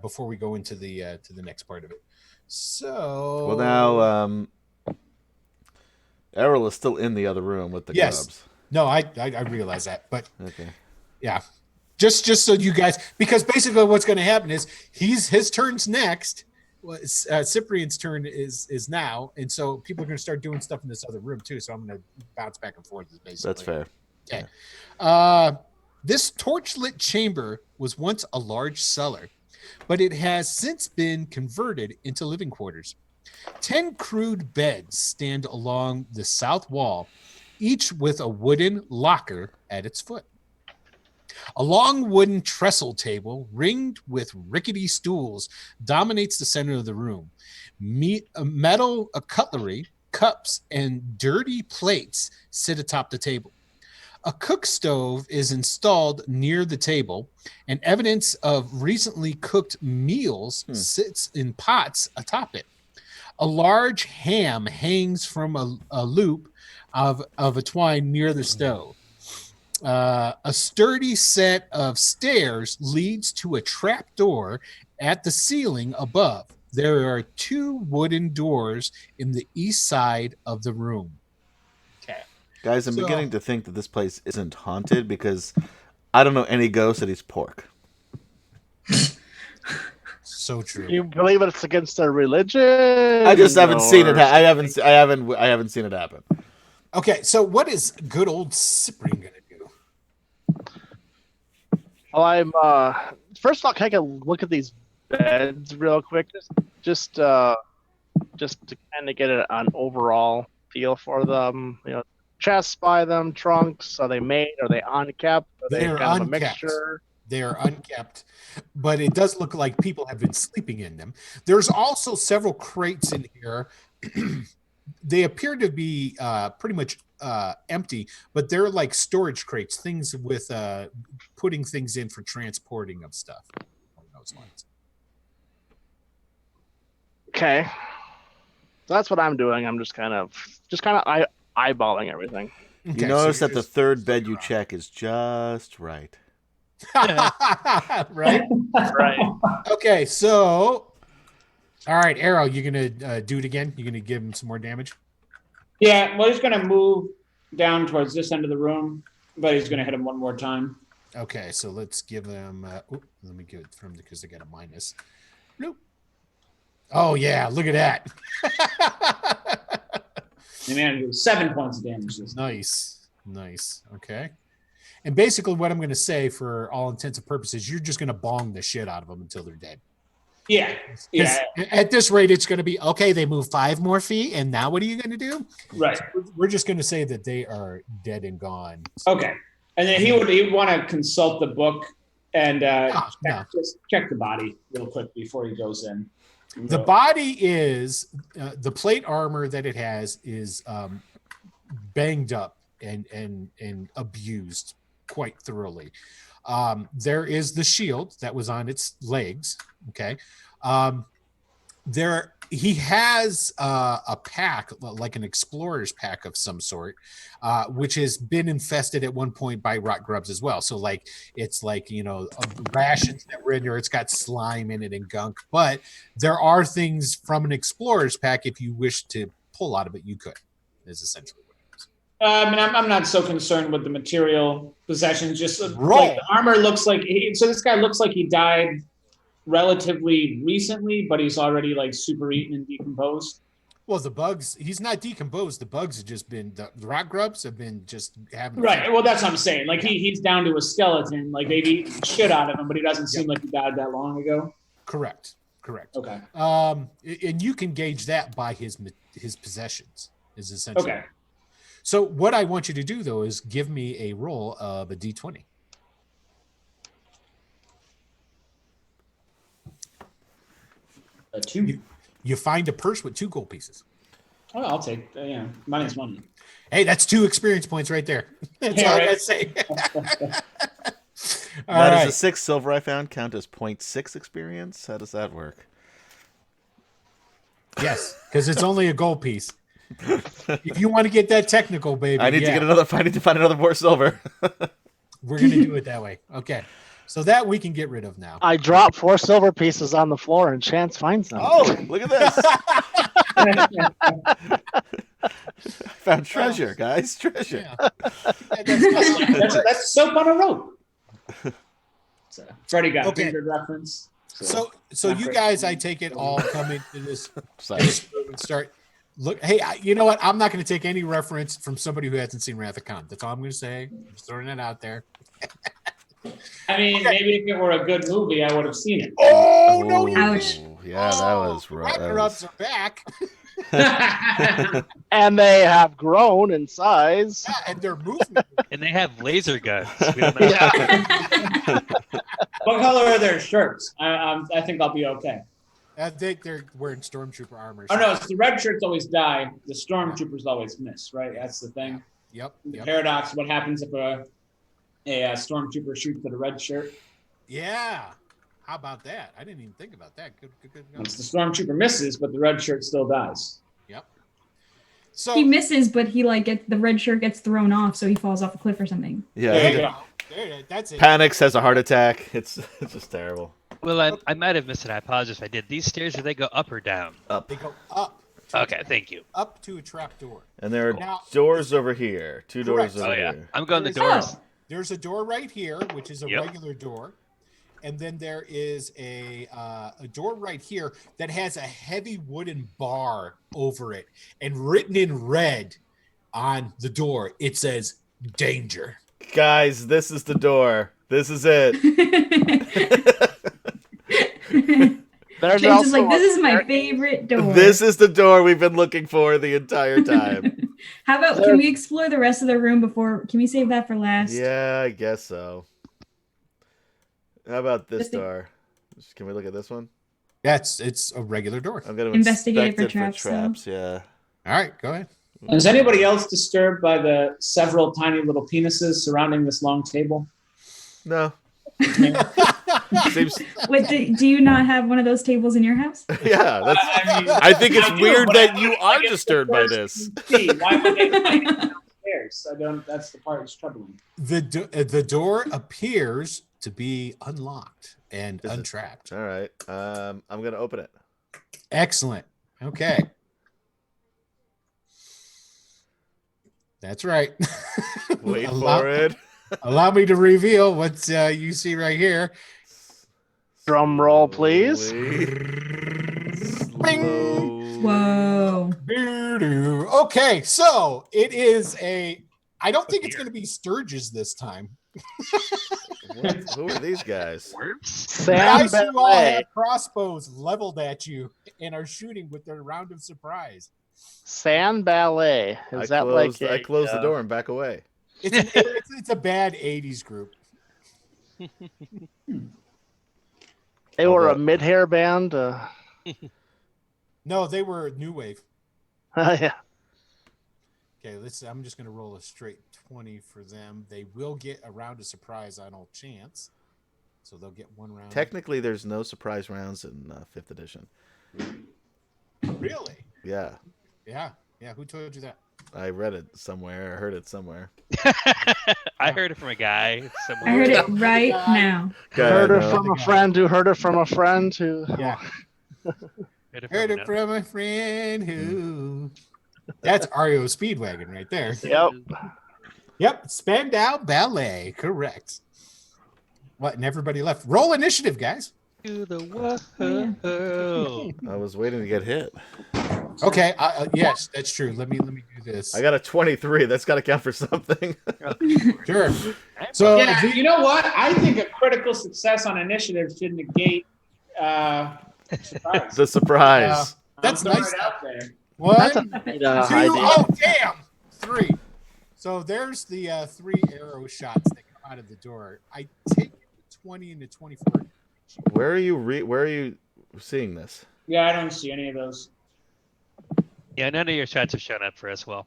before we go into the next part of it. So well, now Errol is still in the other room with the Yes. grubs. No, I realize that, but Okay. yeah, just so you guys, because basically what's going to happen is his turn's next. Cyprian's turn is now, and so people are going to start doing stuff in this other room too. So I'm going to bounce back and forth. Basically, That's fair. Okay. Yeah. This torchlit chamber was once a large cellar, but it has since been converted into living quarters. 10 crude beds stand along the south wall, each with a wooden locker at its foot. A long wooden trestle table, ringed with rickety stools, dominates the center of the room. Metal cutlery, cups, and dirty plates sit atop the table. A cook stove is installed near the table, and evidence of recently cooked meals sits in pots atop it. A large ham hangs from a loop of a twine near the stove. A sturdy set of stairs leads to a trap door at the ceiling above. There are 2 wooden doors in the east side of the room. Okay. Guys, I'm beginning to think that this place isn't haunted because I don't know any ghost that eats pork. So true. You believe it's against their religion? I just haven't seen it. I haven't seen it happen. Okay, so what is good old Cyprian gonna do? Well, I'm first of all, can I look at these beds real quick, just to kind of get an overall feel for them. You know, chests by them, trunks. Are they made? Are they unkept? Are they They're kind of a unkept. mixture? They are unkept, but it does look like people have been sleeping in them. There's also several crates in here. They appear to be pretty much empty, but they're like storage crates, things with putting things in for transporting of stuff along those lines. Okay, so that's what I'm doing. I'm just kind of eyeballing everything. Okay, You notice so that the third bed you check is just right. right? Right. Okay, so all right, Arrow, you're gonna do it again. You're gonna give him some more damage. Yeah, well, he's gonna move down towards this end of the room, but he's gonna hit him one more time. Okay, so let's give them. Let me give it from because they got a minus. Nope. Oh yeah, look at that. He managed to do 7 points of damage this time. Nice. Okay. And basically, what I'm going to say, for all intents and purposes, you're just going to bong the shit out of them until they're dead. Yeah. At this rate, it's going to be okay. They move 5 more feet, and now what are you going to do? Right. We're just going to say that they are dead and gone. Okay. And then he would want to consult the book and just check the body real quick before he goes in. The body is the plate armor that it has is banged up and abused quite thoroughly. There is the shield that was on its legs. Okay. He has a pack, like an explorer's pack of some sort, which has been infested at one point by rot grubs as well. So it's rations that were in there. It's got slime in it and gunk, but there are things from an explorer's pack. If you wish to pull out of it, you could, is essentially what it is. I'm not so concerned with the material possessions. Just Roll. like the armor looks like. So this guy looks like he died relatively recently, but he's already like super eaten and decomposed. Well, the bugs, he's not decomposed. The bugs have just been, the rot grubs have been just having. Right. Well, that's what I'm saying. Like he's down to a skeleton. Like they've eaten shit out of him, but he doesn't seem like he died that long ago. Correct. Okay. And you can gauge that by his possessions, is essentially. Okay. So what I want you to do, though, is give me a roll of a D20. A 2. You find a purse with 2 gold pieces. Oh, I'll take. Money's money. Hey, that's 2 experience points right there. That's all I gotta say. Does the 6 silver I found count as 0.6 experience? How does that work? Yes, because it's only a gold piece. If you want to get that technical, baby, I need to find another more silver. We're gonna do it that way. Okay. So that we can get rid of now. I drop 4 silver pieces on the floor and Chance finds them. Oh, look at this. Found treasure, guys. Treasure. Yeah. That's soap on a rope. So, Freddie got Okay. fingered reference. So Not you great. guys, I take it, all come into this Sorry. room and start. Look, hey, you know what? I'm not going to take any reference from somebody who hasn't seen Wrath of Khan. That's all I'm going to say. I'm just throwing it out there. I mean, maybe if it were a good movie, I would have seen it. Oh no! You Ouch. Yeah, that was right. Ragnarok's are back. And they have grown in size. Yeah, and they're moving. And they have laser guns. We don't know. What color are their shirts? I think I'll be okay. I think they're wearing stormtrooper armor. Oh no, it's the red shirts always die. The stormtroopers always miss, right? That's the thing. Yep. The paradox. What happens if a stormtrooper shoots at a red shirt? Yeah. How about that? I didn't even think about that. Good. Once the stormtrooper misses, but the red shirt still dies. Yep. So He misses, but he the red shirt gets thrown off, so he falls off a cliff or something. There you Yeah. go. that's it. Panics, has a heart attack. It's just terrible. Well, I might have missed it. I apologize if I did. These stairs, do they go up or down? Up. They go up. Okay, thank you. Up to a trap door. And there are Now- doors over here. Two doors Correct. over Oh, yeah. here. I'm going the There is- doors. There's a door right here, which is a Yep. regular door. And then there is a door right here that has a heavy wooden bar over it. And written in red on the door, it says danger. Guys, this is the door. This is it. There's James is also like, this a is my staircase. favorite door. This is the door we've been looking for the entire time. How about, can we explore the rest of the room can we save that for last? Yeah, I guess so. How about this Just the- door? Can we look at this one? It's a regular door. I'm gonna Investigate inspect for it traps, though. traps. Yeah. All right, go ahead. Is anybody else disturbed by the several tiny little penises surrounding this long table? No. Seems. Wait, do you not have one of those tables in your house? Yeah. That's. I mean, I think it's I do, weird but that I you don't are think it's disturbed the by first this. thing you see. Why would they find it downstairs? That's the part that's troubling. The door appears to be unlocked and Is it? untrapped. All right. I'm gonna open it. Excellent. Okay. That's right. Wait allow, for it. allow me to reveal what you see right here. Drum roll, please. Bing. Whoa. Doo-doo. Okay, so it is I don't think it's going to be Sturges this time. Who are these guys? Sam Guys who all Ballet. have crossbows leveled at you and are shooting with their round of surprise. Sand Ballet. Is that like I closed the door and back away. It's a bad 80s group. They were a mid-hair band? No, they were new wave. Yeah. Okay, I'm just going to roll a straight 20 for them. They will get a round of surprise on all chance. So they'll get one round. Technically, there's no surprise rounds in 5th edition. Really? Yeah. Yeah. Who told you that? I read it somewhere. I heard it somewhere. I heard it from a guy somewhere. I heard it right now. Heard it from a friend who heard it from a friend who. Yeah. Heard it from a friend who. That's REO Speedwagon right there. Yep. Yep. Spandau Ballet. Correct. What? And everybody left. Roll initiative, guys. To the world. I was waiting to get hit. Okay. Yes, that's true. Let me do this. I got a 23. That's got to count for something. Sure. So Yeah, you know what? I think a critical success on initiative should negate surprise. The surprise. that's I'm throwing nice. it out there. One, That's a two, neat idea. oh damn, 3. So there's the 3 arrow shots that come out of the door. I take the 20 and the 24. Where are you seeing this? Yeah, I don't see any of those. Yeah, none of your shots have shown up for us well.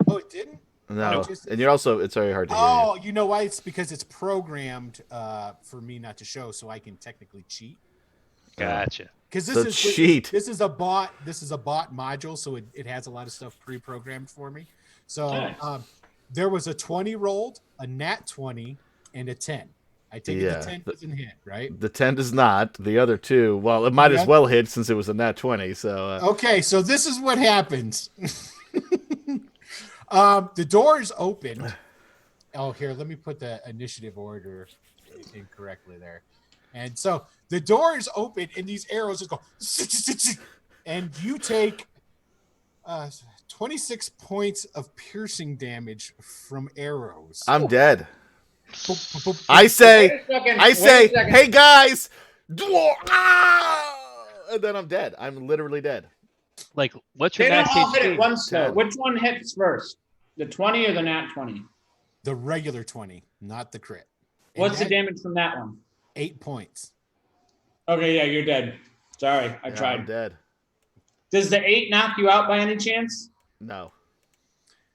Oh, it didn't? No. Just- And you're also, it's very hard to hear Oh, you know why? It's because it's programmed for me not to show, so I can technically cheat. Gotcha. Because So cheat. This is a bot module, so it has a lot of stuff pre-programmed for me. So Nice. there was a 20 rolled, a nat 20, and a 10. I take it Yeah. the 10 doesn't hit, right? The 10 does not. The other 2, well, it might as Yeah. well hit since it was a nat 20. So Okay, so this is what happens. The doors opened. Oh, here, let me put the initiative order incorrectly there. And so the doors open, and these arrows just go, and you take 26 points of piercing damage from arrows. I'm dead. I I say, Wait a second. hey guys, and then I'm dead. I'm literally dead. Like, what's your They don't max all hit HP? at once, though. 10. Which one hits first? The 20 or the nat 20? The regular 20, not the crit. And What's the that- damage from that one? 8 points. Okay, yeah, you're dead. Sorry, I Yeah, tried. I'm dead. Does the 8 knock you out by any chance? No.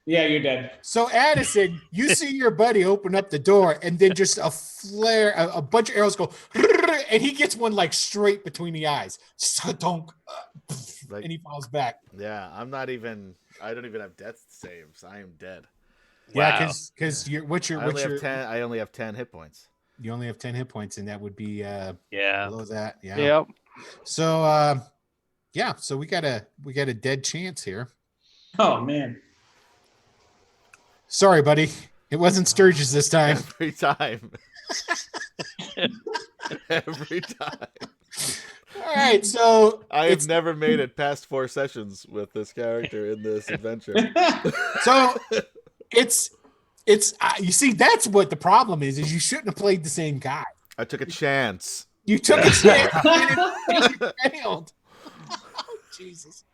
Yeah, you're dead. So Addison, you see your buddy open up the door, and then just a flare, a bunch of arrows go, and he gets one like straight between the eyes. Donk, Like, and he falls back. yeah, I'm not even. I don't even have death saves. I am dead. Yeah, Wow. because I only have 10 hit points. you only have 10 hit points, and that would be Yeah. below that. Yeah. Yep. So yeah, so we got a dead chance here. Oh, man. Sorry, buddy. It wasn't Sturgis this time. Every time. Every time. All right, so I have it's- never made it past 4 sessions with this character in this adventure. So it's you see, that's what the problem is you shouldn't have played the same guy. I took a chance. You took a chance and you failed. Oh, Jesus.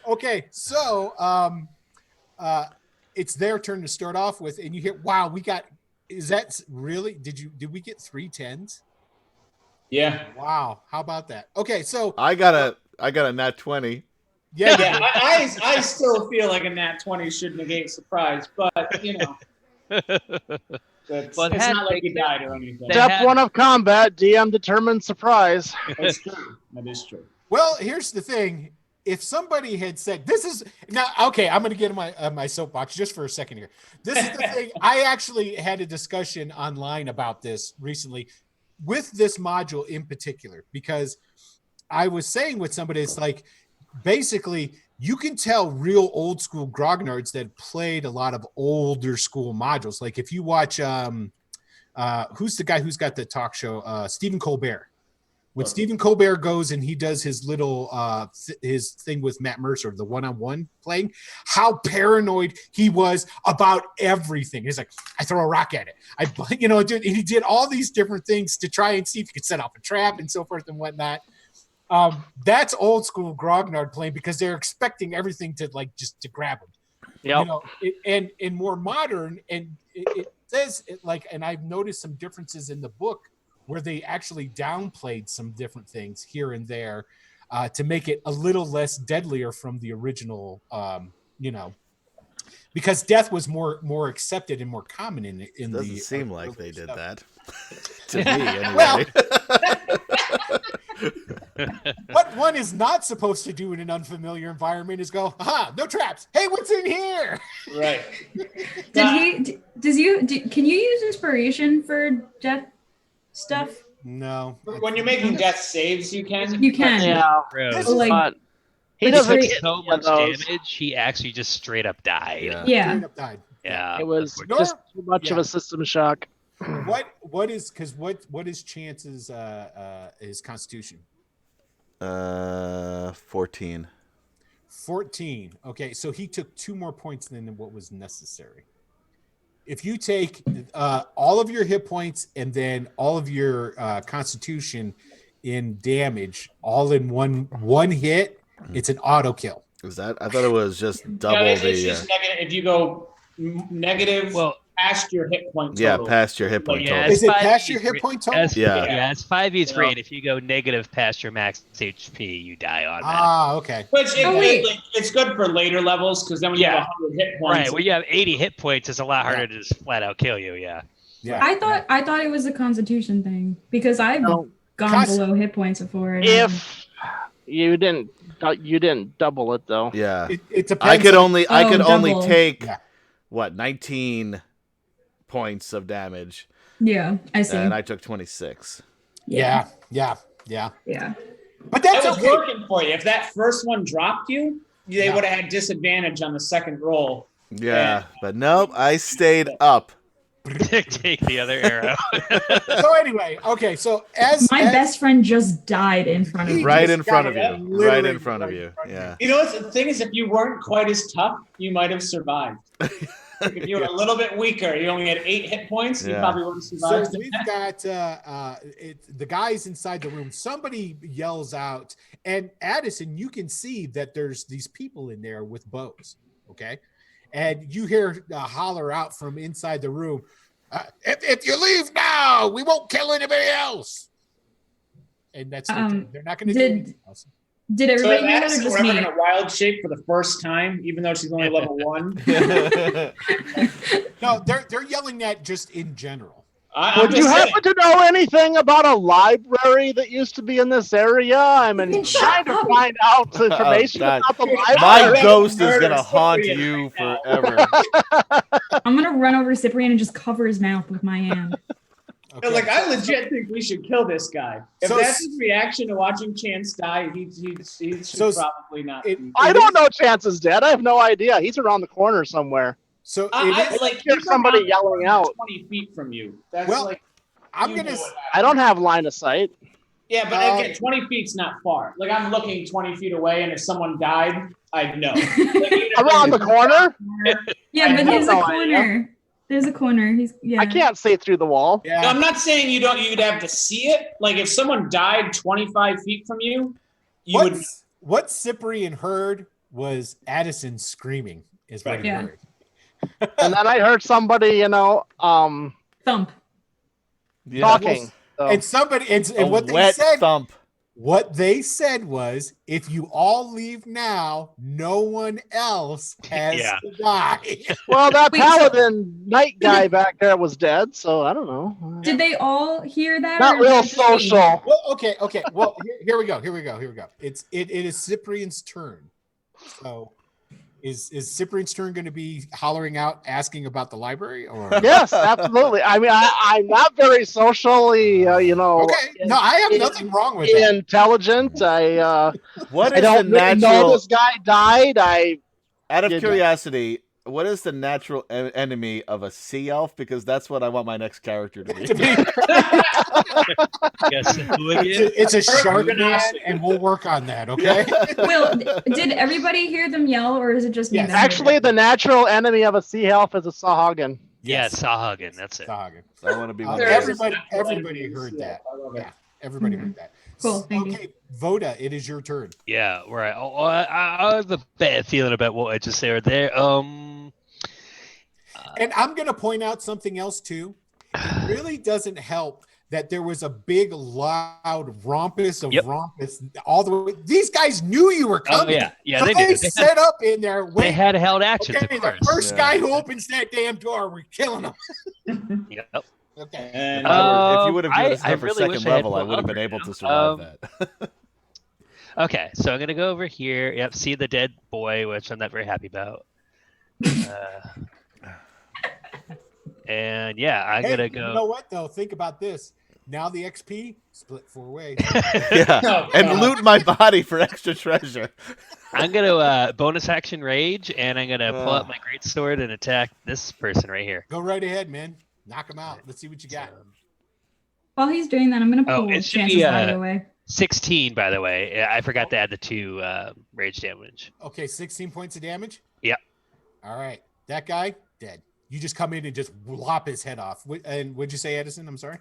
Okay, so it's their turn to start off with, and you hear, wow, did we get 3 10s? Yeah. Wow, how about that? Okay, so I got a nat 20. yeah, Yeah, I still feel like a nat 20 should negate surprise, but, you know. It's Well, not like you died or anything. Step 1 of combat, DM determines surprise. That's true. That is true. Well, here's the thing. If somebody had said, this is now, okay, I'm going to get in my soapbox just for a second here. This is the thing. I actually had a discussion online about this recently with this module in particular, because I was saying with somebody, it's like, basically, you can tell real old school grognards that played a lot of older school modules. Like if you watch, who's the guy who's got the talk show? Stephen Colbert. When Stephen Colbert goes and he does his little his thing with Matt Mercer, the one-on-one playing, how paranoid he was about everything. He's like, I throw a rock at it. He did all these different things to try and see if he could set off a trap and so forth and whatnot. That's old school grognard playing because they're expecting everything to just to grab them. Yep. And more modern, and it says it like, and I've noticed some differences in the book where they actually downplayed some different things here and there to make it a little less deadlier from the original, because death was more accepted and more common in the. Doesn't seem like earlier they did stuff. that. To me, anyway. Well, what one is not supposed to do in an unfamiliar environment is go, aha, no traps. Hey, what's in here? Right. Can you use inspiration for death stuff? No. When you're making death saves, you can. You can. Yeah. This is Like, But he But doesn't it's get so any of much those. damage, he actually just straight up died. Yeah. yeah. Straight up died. Yeah. It was Nor- just too much of yeah. a system shock. What is Chance's his constitution? 14. 14. Okay, so he took 2 more points than what was necessary. If you take all of your hit points and then all of your constitution in damage all in one hit, it's an auto kill. Is that? I thought it was just double It's the. just negative. If you go negative past your hit point Yeah, total. past your hit point Yeah, total. Is it 5e past your hit point total? Yeah. It's 5e free, Yeah. and if you go negative past your max HP, you die automatically. Ah, okay. Which wait. it's good for later levels because then when you have 100 hit points, Right, when you have 80 hit points, it's a lot harder to just flat out kill you. Yeah. Yeah. I thought it was a constitution thing because I've No. gone below hit points before. And If you didn't double it though. Yeah. It depends. I could on- only double. take Yeah. 19 points of damage, yeah, I see. and I took 26. Yeah. yeah. But that that's was okay. working for you. If that first one dropped you, they Yeah. would have had disadvantage on the second roll Yeah, but nope, I stayed up. Take the other arrow. So anyway, okay. So as My best friend just died in front of He me. Right just in front got of it, you. Right literally in front of right you. in front of Yeah. You know what? The thing is, if you weren't quite as tough, you might have survived. If you were a little bit weaker, you only had 8 hit points, you Yeah. probably would have So survived. we've got the guys inside the room. Somebody yells out, and Addison, you can see that there's these people in there with bows. Okay, and you hear a holler out from inside the room. If you leave now, we won't kill anybody else. And that's they're not going to do anything else. Did So everybody if hear that or Addison just were ever me? going to wild shape for the first time, even though she's only level 1, No, they're yelling that just in general. I'm Would you just saying. happen to know anything about a library that used to be in this area? I'm trying to find out information God. about the My library. ghost is Murder gonna haunt Cyprian you right now. forever. I'm gonna run over to Cyprian and just cover his mouth with my hand. Okay, Like, I legit think we should kill this guy. If So- that's his reaction to watching Chance die, he should So probably not. I don't know Chance's dead. I have no idea. He's around the corner somewhere. So I it is, like hear he's somebody around yelling out. 20 feet from you. That's Well, like I'm you gonna. know what I don't have line of sight. yeah, but again, 20 feet's not far. Like, I'm looking 20 feet away, and if someone died, I'd know. Like, even if Around the corner? Yeah, but I there's a have no corner. There's a corner. Yeah. I can't see through the wall. No, Yeah. I'm not saying you'd have to see it. Like, if someone died 25 feet from you, you would. What Cyprian heard was Addison screaming. Is what he Yeah. heard. And then I heard somebody, Thump. Yeah. talking. So, And somebody and A what they wet said. thump. What they said was, if you all leave now, no one else has Yeah. to die. well, that Wait, so- paladin knight guy back there was dead, so I don't know. Did they all hear that? Not or real was that just me? social. Well, okay. Well, here we go. It is Cyprian's turn. So, is Cyprian's turn going to be hollering out, asking about the library, or Yes, absolutely. I mean, I'm not very socially, okay? No, I have nothing wrong with that. intelligent. What I is the don't really know natural? this guy died. Out of Yeah. curiosity, what is the natural enemy of a sea elf? Because that's what I want my next character to be. Yes. Who again? It's a shark man, and we'll work on that. Okay. Will, did everybody hear them yell, or is it just me? Yes. that heard Actually, it? the natural enemy of a sea elf is a sawhagen. Yeah, Sahagin. That's it. Sahagin. I want to be one of There those. is Everybody heard that. I love it. Yeah, everybody Mhm. heard that. Cool, thank you. Okay, Voda, it is your turn. Yeah, right. I have a bad feeling about what I just said there. And I'm going to point out something else too. It really doesn't help that there was a big, loud rompus all the way. These guys knew you were Oh coming. yeah, So they they did. set up in there. They had held actions, Okay, of the course. first Yeah. guy who opens that damn door, we're killing him. Yep. Okay. And If you would have given us I enough for really wish second I had level, I full would have been armor, able to you survive know? that. Okay, so I'm gonna go over here. Yep, see the dead boy, which I'm not very happy about. And yeah, I'm Hey, gonna go. You know what though? Think about this. Now the XP split 4 ways. Yeah, Oh, and God. loot my body for extra treasure. I'm gonna bonus action rage, and I'm gonna pull out my greatsword and attack this person right here. Go right ahead, man. Knock him out. Let's see what you got. While he's doing that, I'm gonna Oh, pull it should Chance's be, body away. 16, by the way. I forgot to add the 2 rage damage. Okay, 16 points of damage. Yep. All right, that guy dead. You just come in and just lop his head off. And what'd you say, Edison? I'm sorry.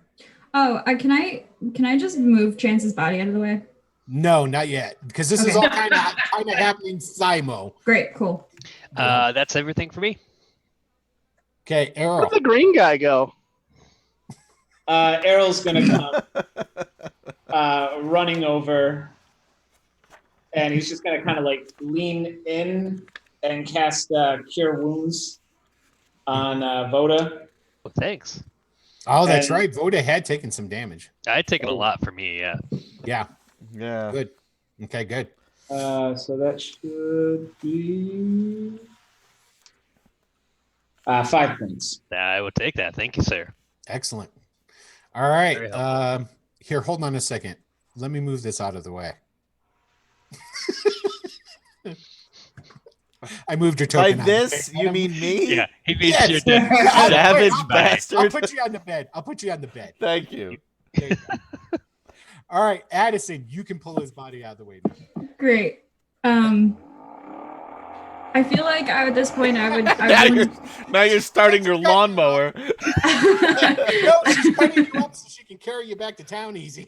Oh, can I just move Chance's body out of the way? No, not yet, because this is Okay. all kind of happening simo. Great, cool. That's everything for me. Okay, Arrow. Where'd the green guy go? Errol's gonna come running over, and he's just gonna kind of like lean in and cast Cure Wounds on Voda. Well, thanks. Oh, that's And- right. Voda had taken some damage. I'd taken a lot for me. Yeah. Yeah, Yeah. good. Okay, good. So that should be 5 points. I would take that. Thank you, sir. Excellent. All Very right. helpful. Here, hold on a second. Let me move this out of the way. I moved your By token. this, you mean me? Yeah, he means Yes. you're dead. Savage I'll bastard. put you on the bed. Thank you. There you go. All right, Addison, you can pull his body out of the way now. Great. I feel like at this point I would. Now you're starting your lawnmower. No, she's cutting you up so she can carry you back to town easy.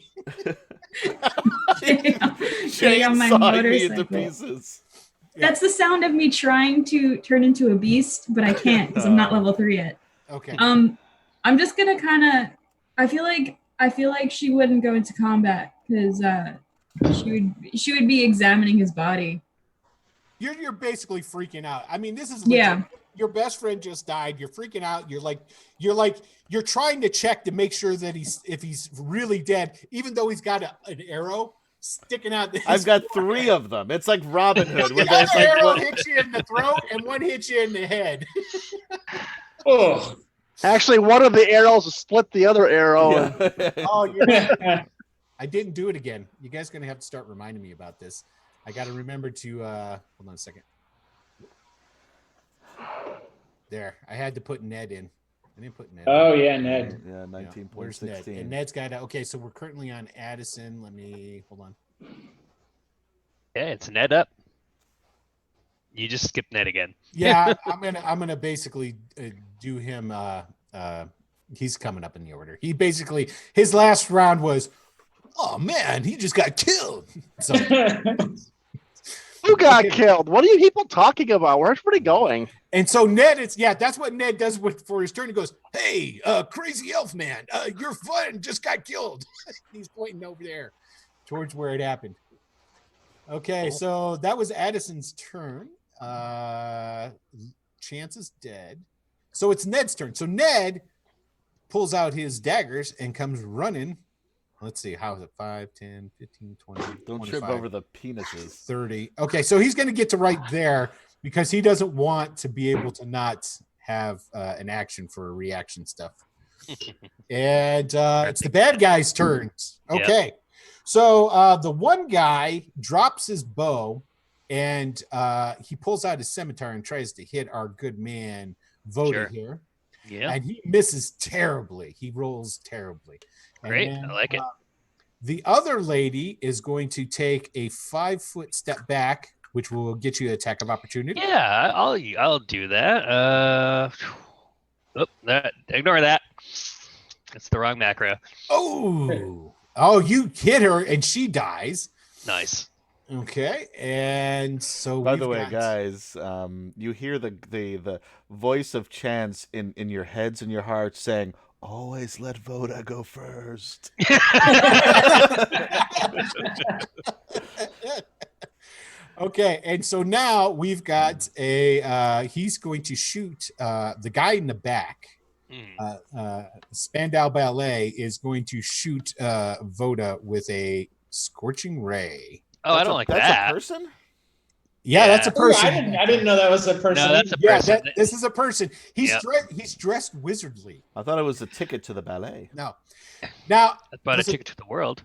Getting on my Chainsawing me into motorcycle. pieces. That's the sound of me trying to turn into a beast, but I can't because I'm not level 3 yet. Okay. I'm just gonna kind of. I feel like she wouldn't go into combat because she would be examining his body. You're basically freaking out. I mean, this is legit. Yeah. Your best friend just died. You're freaking out. You're trying to check to make sure that if he's really dead, even though he's got an arrow sticking out. I've got 3 of them. It's like Robin Hood. Where The there's other like arrow what- hits you in the throat and one hits you in the head. Oh. Actually, one of the arrows split the other arrow. Yeah. Oh, yeah. I didn't do it again. You guys are going to have to start reminding me about this. I got to remember to, hold on a second. There, I had to put Ned in. I didn't put Ned Oh in. yeah, Ned. Yeah, Where's Ned? 19.16. And Ned's got, okay, so we're currently on Addison. Let me, hold on. Yeah, it's Ned up. You just skipped Ned again. Yeah, I'm gonna basically do him. He's coming up in the order. He basically, his last round was, oh man, he just got killed. So Who got killed? What are you people talking about? Where's everybody going? and so Ned, that's what Ned does for his turn. He goes, hey, crazy elf man, your friend just got killed. He's pointing over there towards where it happened. Okay, so that was Addison's turn. Chance is dead. So it's Ned's turn. So Ned pulls out his daggers and comes running. Let's see, how is it? 5, 10, 15, 20, Don't 25, trip over the penises. 30. Okay, so he's going to get to right there because he doesn't want to be able to not have an action for reaction stuff. And it's the bad guy's turn. Okay. So the one guy drops his bow and he pulls out his scimitar and tries to hit our good man Voda here. Yeah. And he misses terribly. He rolls terribly. And Great. then, I like it. the other lady is going to take a 5-foot step back, which will get you an attack of opportunity. Yeah, I'll do that. Ignore that. It's the wrong macro. Oh, you hit her and she dies. Nice. Okay, and so By the we've way, got- guys, you hear the voice of Chance in your heads and your hearts saying, "Always let Voda go first." Okay, and so now we've got he's going to shoot the guy in the back. Spandau Ballet is going to shoot Voda with a scorching ray. Oh, I don't like That's that. a person? Yeah, that's a Ooh, person. I didn't know that was a person. No, that's a Yeah, person. this is a person. He's Yep. he's dressed wizardly. I thought it was a ticket to the ballet. No. Now, That's about a does it- ticket to the world.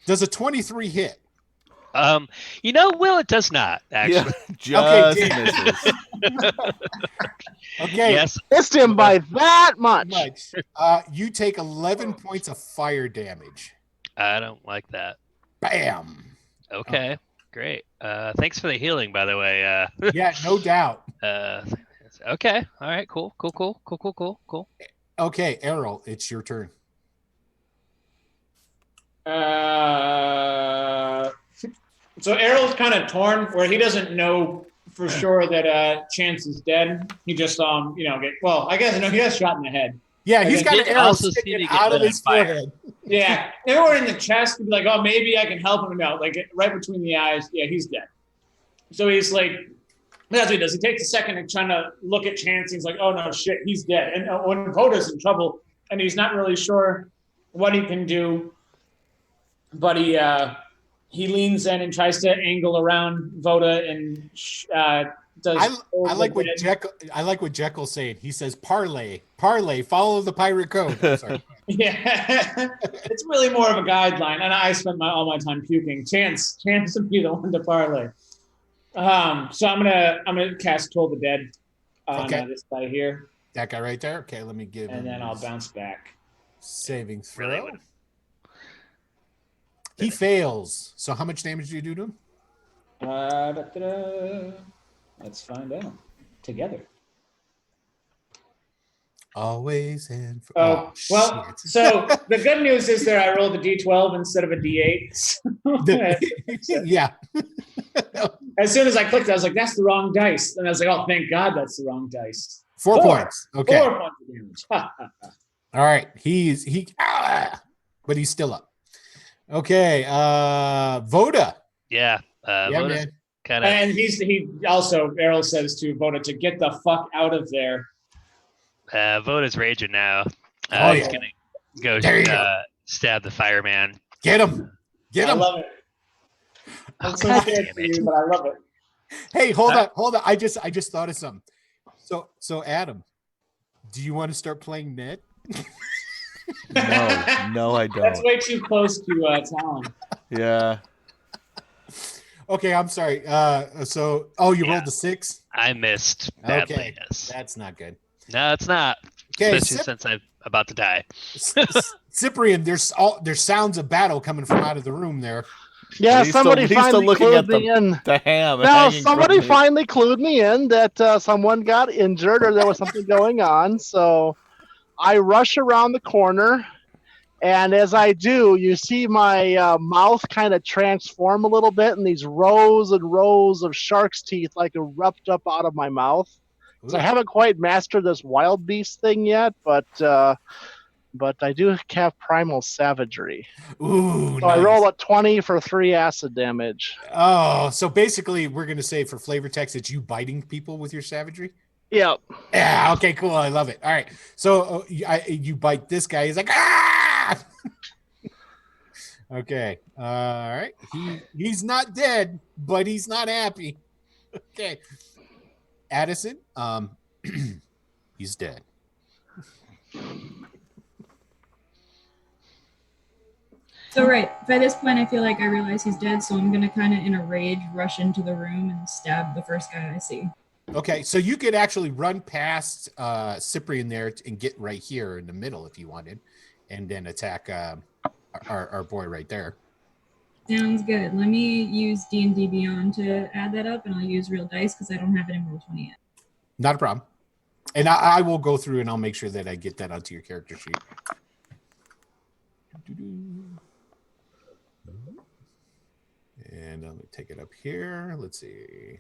does a 23 hit? Will, it does not actually. Yeah, just Okay, misses. Okay, Yes. Missed him by that much. much. You take 11 points of fire damage. I don't like that. Bam. Okay. Great. Thanks for the healing, by the way. Yeah, no doubt. Okay. All right. Cool. Okay, Errol, it's your turn. So Errol's kind of torn where he doesn't know for sure that Chance is dead. He just saw him, I guess he got shot in the head. Yeah, he's got an did arrow also seem sticking to get out of lit on his fire. forehead. Yeah, everyone in the chest would be like, oh, maybe I can help him out. Like right between the eyes. Yeah, he's dead. So he's like, that's what he does. He takes a second and trying to look at Chance. He's like, oh no, shit, he's dead. And when Voda's in trouble and he's not really sure what he can do, but he leans in and tries to angle around Voda and does. I like what Jekyll's saying. He says, parlay, follow the pirate code. I'm sorry. Yeah, it's really more of a guideline, and I spent all my time puking. Chance would be the one to parlay. So I'm gonna cast Toll the Dead on this guy here. That guy right there. Okay, let me give him. And then I'll bounce back. Saving throw. Really He fails. So how much damage do you do to him? Let's find out together. Always and for. Oh, well, shit. so the good news is that I rolled a D12 instead of a D8. Yeah. As soon as I clicked, I was like, that's the wrong dice. And I was like, oh, thank God that's the wrong dice. 4 points. Okay. 4 points of damage. All right. But he's still up. Okay. Voda. Yeah. Man. Kind of. And he also, Errol says to Voda to get the fuck out of there. Voda's raging now. He's gonna go stab the fireman. Get him. Get him. I love it. I'm so scared for you, but I love it. Hey, hold on. I just thought of something. So Adam, do you want to start playing Ned? No, I don't. That's way too close to Talon. Yeah. Okay, I'm sorry. You rolled the 6? I missed badly. Okay, Yes. that's not good. No, it's not. Okay, Especially since I'm about to die. Cyprian, there's sounds of battle coming from out of the room there. Yeah, He's somebody still finally looking clued at me in. The ham. No, hanging somebody from me. finally clued me in that someone got injured or there was something going on. So I rush around the corner, and as I do, you see my mouth kind of transform a little bit, and these rows and rows of shark's teeth like erupt up out of my mouth. So I haven't quite mastered this wild beast thing yet, but I do have primal savagery. Ooh, so nice. I roll a 20 for 3 acid damage. Oh, so basically we're going to say for flavor text, it's you biting people with your savagery? Yep. Yeah, okay, cool. I love it. All right. So you bite this guy. He's like, ah! Okay. All right. He's not dead, but he's not happy. Okay. Addison, he's dead. So by this point, I feel like I realize he's dead, so I'm gonna kind of in a rage rush into the room and stab the first guy I see. Okay, so you could actually run past Cyprian there and get right here in the middle if you wanted, and then attack our boy right there. Sounds good. Let me use D&D Beyond to add that up, and I'll use real dice because I don't have it in Roll20 yet. Not a problem. And I will go through and I'll make sure that I get that onto your character sheet. And let me take it up here. Let's see.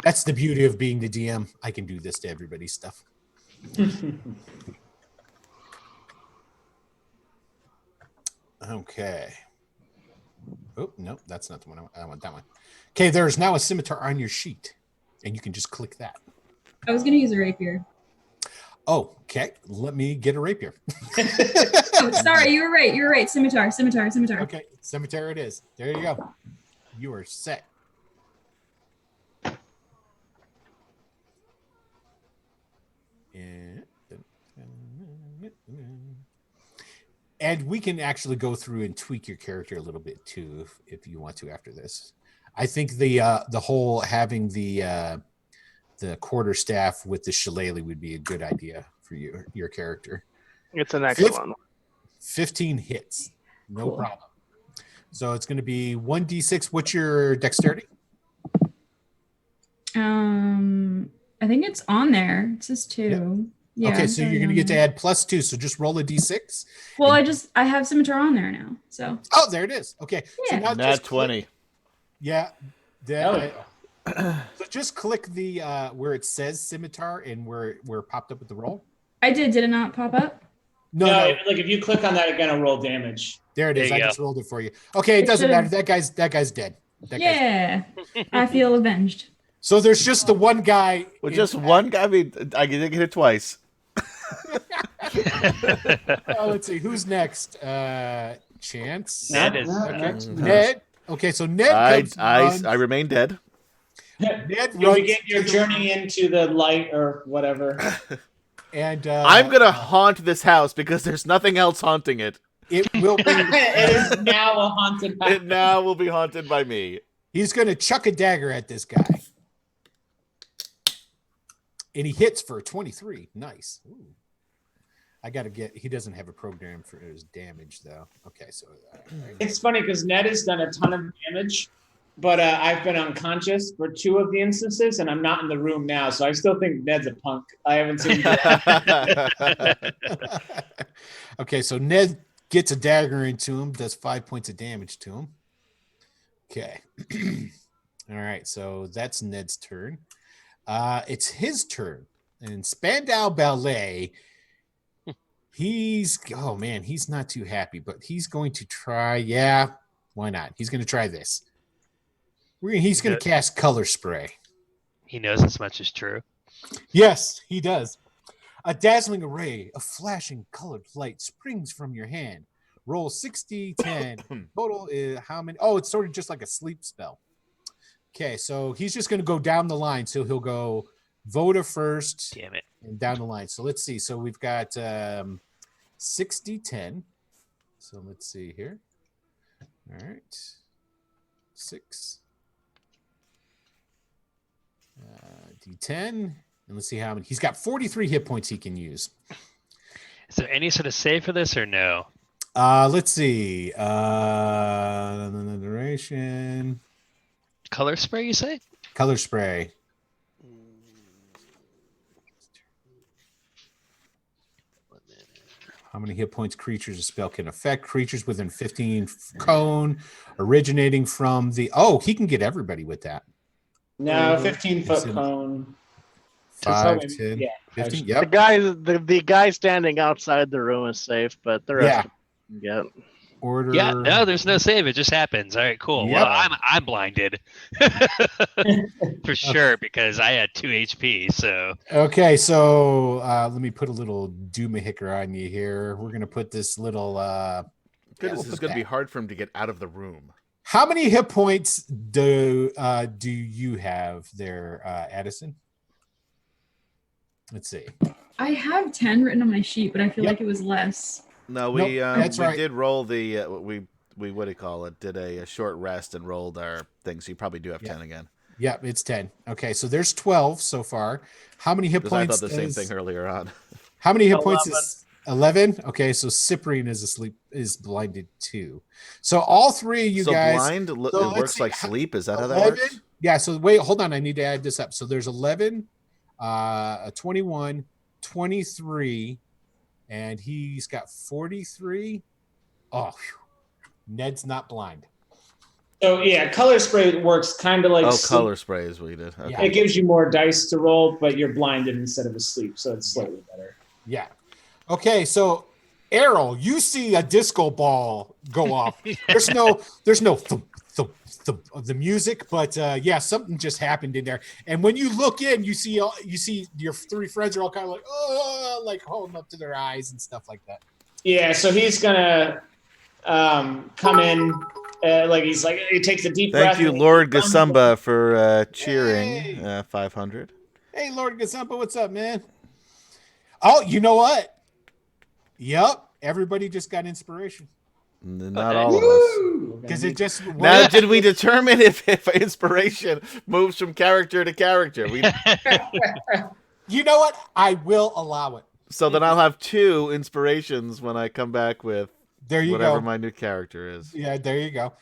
That's the beauty of being the DM. I can do this to everybody's stuff. Okay. Oh, no, that's not the one I want that one. Okay, there's now a scimitar on your sheet, and you can just click that. I was going to use a rapier. Oh, okay. Let me get a rapier. Oh, sorry, you were right. Scimitar. Okay, scimitar it is. There you go. You are set. And we can actually go through and tweak your character a little bit too, if you want to after this. I think the whole having the quarterstaff with the shillelagh would be a good idea for your character. It's an excellent 15 hits. No problem. So it's going to be 1d6. What's your dexterity? I think it's on there. It says 2. Yep. Yeah, okay, so you're going to get to add +2. So just roll a d6. Well, I have scimitar on there now. So. Oh, there it is. Okay. Yeah. So now Nat just 20. Yeah. So just click the where it says scimitar and where it popped up with the roll. I did. Did it not pop up? No. Like if you click on that, it's gonna roll damage. There it is. There you I go. just rolled it for you. Okay, it doesn't matter. That guy's dead. Yeah. I feel avenged. So there's just the one guy. Well, just one guy. I mean, I didn't get it twice. Let's see. Who's next? Chance. Ned is. Okay. Ned. Okay, so Ned comes I remain dead. Ned You runs begin your journey into the light or whatever. and I'm gonna haunt this house because there's nothing else haunting it. it will be It is now a haunted house. It now will be haunted by me. He's going to chuck a dagger at this guy. And he hits for 23. Nice. Ooh. I got to get, he doesn't have a program for his damage, though. Okay, so. It's funny because Ned has done a ton of damage, but I've been unconscious for 2 of the instances, and I'm not in the room now, so I still think Ned's a punk. I haven't seen him. Okay, so Ned gets a dagger into him, does 5 points of damage to him. Okay. All right, so that's Ned's turn. It's his turn. And Spandau Ballet, he's not too happy, but he's going to try. Yeah, why not? He's going to try this. He's going to cast Color Spray. He knows as much is true. Yes, he does. A dazzling array of flashing colored light springs from your hand. Roll 60-10. Total is how many? Oh, it's sort of just like a sleep spell. Okay, so he's just going to go down the line. So he'll go Voda first. Damn it. And down the line. So let's see. So we've got 60-10. So let's see here. All right. 6. D10. And let's see how many. He's got 43 hit points he can use. Is there any sort of save for this or no? Let's see. The duration. Color spray, you say? Color spray. How many hit points creatures a spell can affect? Creatures within 15 cone originating from the... Oh, he can get everybody with that. No, 15-foot cone. 5, So 10, yeah, 15. The Yep. guy standing outside the room is safe, but the rest Yeah. Order. Yeah, no, there's no save. It just happens. All right, cool. Yep. Well, I'm blinded for sure because I had 2 HP. So Okay, so let me put a little Doomahicker on you here. We're going to put this little... Goodness, we'll it's put going to be that. hard for him to get out of the room. How many hit points do you have there, Addison? Let's see. I have 10 written on my sheet, but I feel Yep. like it was less. No, Nope, we that's right. did roll the we what do you call it? Did a short rest and rolled our thing. So you probably do have 10 again. Yep, it's 10. Okay, so there's 12 so far. How many hit Because I points? thought the same thing earlier on. How many hit points is 11? Okay, so Cyprian is blinded too. So all 3 of you So guys. blind So it let's works see, like sleep. Is that how that 11? works? Yeah. So wait, hold on. I need to add this up. So there's 11, 21, 23, and he's got 43. Oh, whew. Ned's not blind. So yeah, color spray works kind of like Color spray is what you did. Okay. Yeah. It gives you more dice to roll, but you're blinded instead of asleep, so it's slightly better. Yeah. Okay, so Errol, you see a disco ball go off. There's no thump, thump, thump of the music, but something just happened in there. And when you look in, you see your 3 friends are all kind of like, oh, like holding up to their eyes and stuff like that. Yeah, so he's gonna come in, he takes a deep breath. Thank you, and Lord Gasumba, for cheering. Hey. 500. Hey, Lord Gasampa, what's up, man? Oh, you know what? Yep, everybody just got inspiration. Not all of us. Because it just Now, did we determine if inspiration moves from character to character? You know what? I will allow it. So then I'll have 2 inspirations when I come back with There you whatever go. my new character is. Yeah, there you go.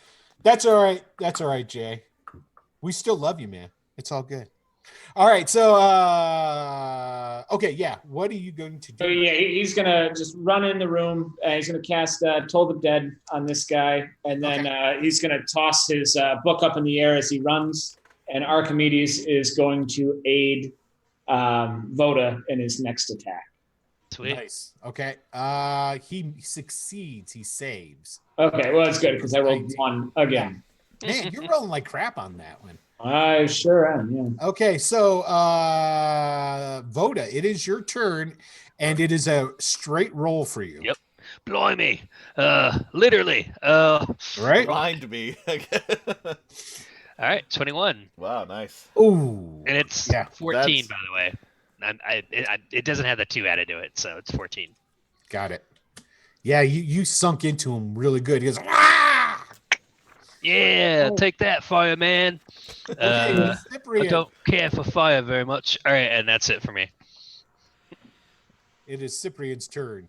That's all right. That's all right, Jay. We still love you, man. It's all good. All right. So, okay. Yeah. What are you going to do? So yeah, he's gonna just run in the room. He's gonna cast Toll the Dead on this guy, and then he's gonna toss his book up in the air as he runs. And Archimedes is going to aid Voda in his next attack. Sweet. Nice. Okay. He succeeds. He saves. Okay, well that's good because I rolled 1 again. Man, you're rolling like crap on that one. I sure am. Yeah. Okay, so Voda, it is your turn, and it is a straight roll for you. Yep. Blimey. Literally. Right? Blind me. All right, 21. Wow, nice. Ooh. And it's Yeah, 14, by the way. It doesn't have the 2 added to it, so it's 14. Got it. Yeah, you sunk into him really good. He goes, ah! Yeah, take that, fireman. Okay, I Cyprian. don't care for fire very much. All right, and that's it for me. It is Cyprian's turn.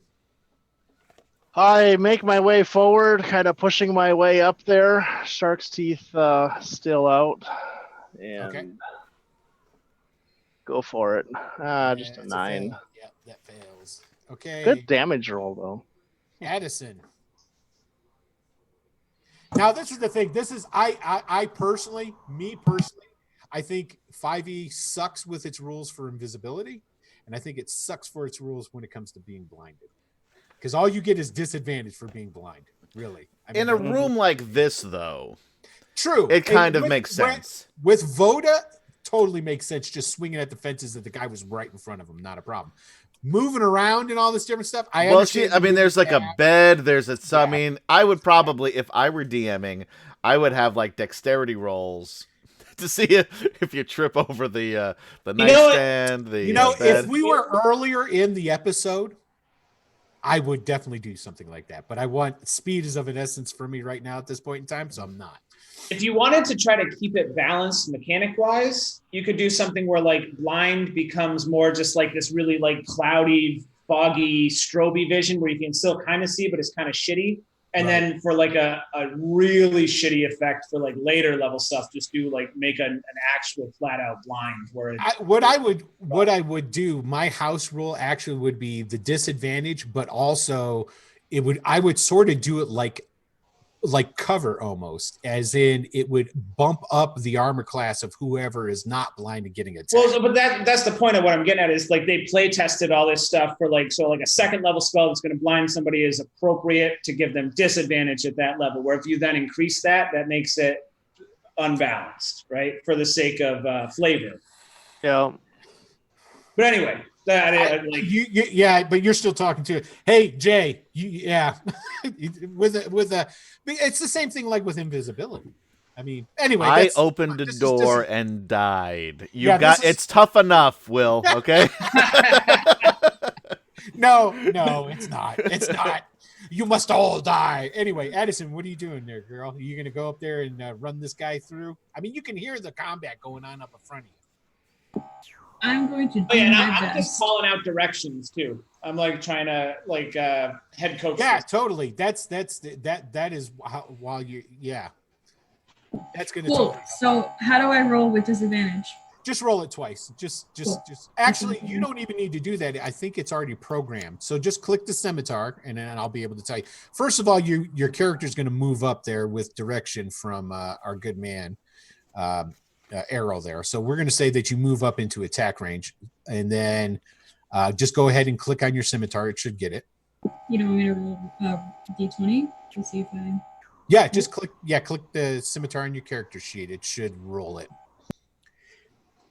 I make my way forward, kind of pushing my way up there. Shark's teeth still out, and Okay. go for it. Just a 9. Yeah, that fails. Okay. Good damage roll though. Addison. Now this is the thing. This is I personally, I think 5e sucks with its rules for invisibility, and I think it sucks for its rules when it comes to being blinded. Because all you get is disadvantage for being blind, really. I mean, In a room like this, though, true, it kind of makes sense. With Voda, totally makes sense. Just swinging at the fences that the guy was right in front of him, not a problem. Moving around and all this different stuff. There's like a bed. There's a. I mean, I would probably, if I were DMing, I would have like dexterity rolls to see if you trip over the nightstand. If we were earlier in the episode, I would definitely do something like that. But I want speed is of an essence for me right now at this point in time, so I'm not. If you wanted to try to keep it balanced mechanic-wise, you could do something where like blind becomes more just like this really like cloudy, foggy, stroby vision where you can still kind of see, but it's kind of shitty. And then for like a really shitty effect for like later level stuff, just do like make an actual flat out blind. Where what I would do, my house rule actually would be the disadvantage, but also I would sort of do it like cover almost, as in it would bump up the armor class of whoever is not blind and getting attacked. Well, but that's the point of what I'm getting at is like they play tested all this stuff for like a second level spell that's going to blind somebody is appropriate to give them disadvantage at that level. Where if you then increase that makes it unbalanced, right? For the sake of flavor. Yeah. But anyway. But you're still talking to it. Hey, Jay, with it's the same thing like with invisibility. I mean, anyway, I opened the door and died. It's tough enough, Will. Okay. No, it's not. It's not. You must all die. Anyway, Addison, what are you doing there, girl? Are you going to go up there and run this guy through? I mean, you can hear the combat going on up in front of you. I'm going to do I'm just calling out directions too. I'm like trying to head coach. Yeah, totally. That is while you That's gonna cool. So how do I roll with disadvantage? Just roll it twice. Just actually you don't even need to do that. I think it's already programmed. So just click the scimitar and then I'll be able to tell you. First of all, your character is going to move up there with direction from our good man. Arrow there. So we're going to say that you move up into attack range and then just go ahead and click on your scimitar. It should get it. You don't want me to roll D20 to see if I... Yeah, just click the scimitar on your character sheet. It should roll it.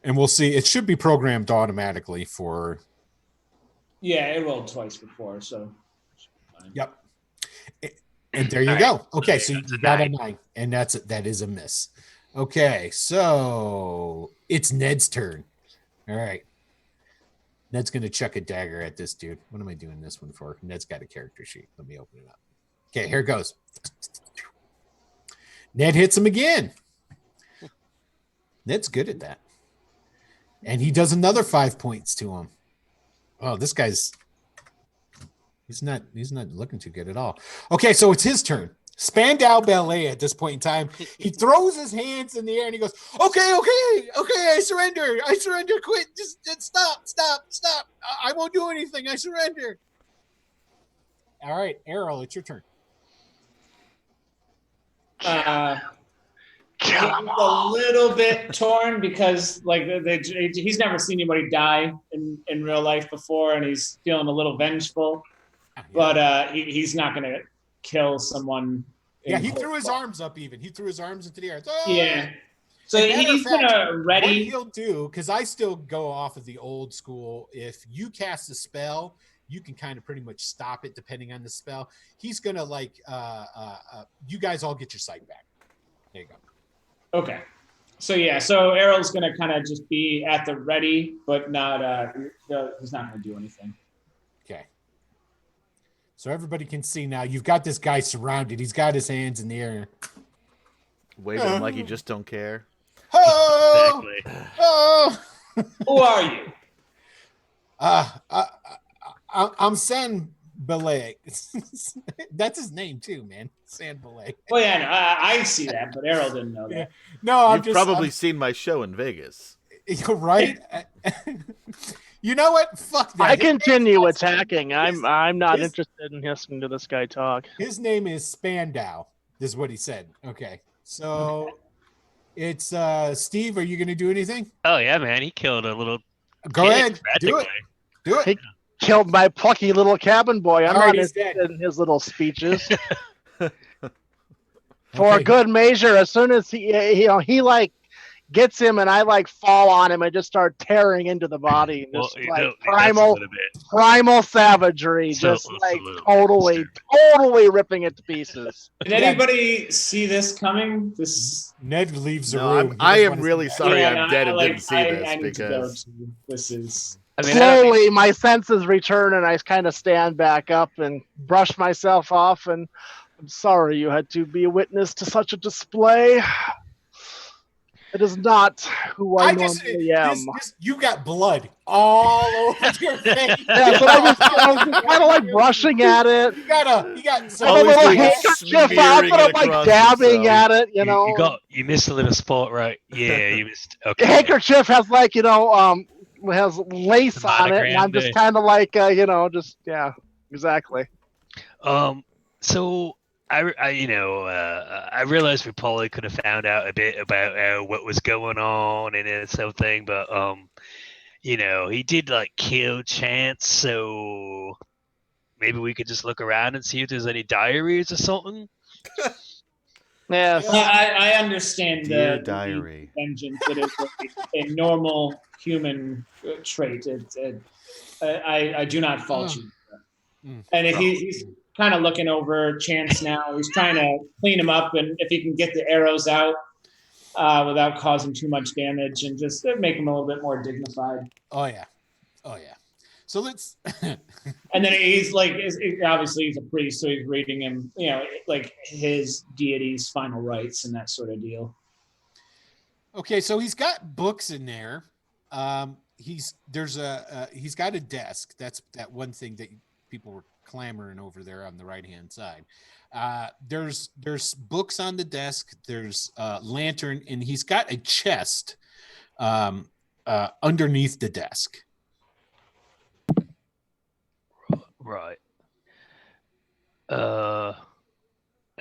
And we'll see. It should be programmed automatically for... Yeah, it rolled twice before, so... Yep. And there you go. Okay, so you got a 9. And that is a miss. Okay, so it's Ned's turn. All right. Ned's going to chuck a dagger at this dude. What am I doing this one for? Ned's got a character sheet. Let me open it up. Okay, here it goes. Ned hits him again. Ned's good at that. And he does another 5 points to him. Oh, this guy's... He's not looking too good at all. Okay, so it's his turn. Spandau Ballet at this point in time. He throws his hands in the air and he goes, okay, I surrender, quit, just stop. I won't do anything, I surrender. All right, Errol, it's your turn. He's a little bit torn because he's never seen anybody die in real life before and he's feeling a little vengeful, but he's not going to kill someone. Yeah, he threw his arms up even. He threw his arms into the air. Oh! Yeah. So he's going to ready. What he'll do, because I still go off of the old school, if you cast a spell, you can kind of pretty much stop it depending on the spell. He's going to you guys all get your sight back. There you go. Okay. So Errol's going to kind of just be at the ready, but not, he's not going to do anything. Okay. So everybody can see now. You've got this guy surrounded. He's got his hands in the air. Wave at him like you just don't care. Oh, Exactly. oh. Who are you? I'm San Belay. That's his name too, man. San Belay. Well, yeah, no, I see that, but Errol didn't know that. Yeah. No, You've probably seen my show in Vegas. You're right. You know what? Fuck that. I continue attacking. I'm not interested in listening to this guy talk. His name is Spandau. This is what he said. Okay, so it's Steve. Are you going to do anything? Oh yeah, man, he killed a little. Go kid ahead. Do it. practically. Do it. He killed my plucky little cabin boy. I'm All right, not he's interested in his little speeches. For Okay. a good measure, as soon as he like gets him and I like fall on him and just start tearing into the body. And Well, just you like know, that's a little bit. primal savagery, So- just like so- totally ripping it to pieces. Did anybody see this coming? This. Ned leaves the No, room. I He am doesn't really wanna see sorry Yeah, I'm no, dead and like, didn't see I this need to go because to. This is. I mean, I don't Slowly, my senses return and I kind of stand back up and brush myself off. And I'm sorry you had to be a witness to such a display. It is not who I normally am. you got blood all over your face. Yeah, but I was kind of like brushing at it. You got some I have a Always little doing handkerchief smearing on, but it I'm like across dabbing himself. at it, you know. You missed a little spot, right? Yeah, you missed. The Okay. handkerchief has like, has lace on it, and I'm just kind of like, yeah, exactly. So I realized we probably could have found out a bit about what was going on and something, but he did like kill Chance, so maybe we could just look around and see if there's any diaries or something. Yes. I understand Dear the diary. vengeance. It is a normal human trait. I do not fault you. And if he's kind of looking over Chance now, he's trying to clean him up, and if he can get the arrows out without causing too much damage, and just make him a little bit more dignified. Oh yeah. So let's. And then he's like, obviously he's a priest, so he's reading him, like his deity's final rites and that sort of deal. Okay, so he's got books in there. He's got a desk. That's that one thing that people were clamoring over there on the right hand side. There's books on the desk. There's a lantern, and he's got a chest underneath the desk. Right.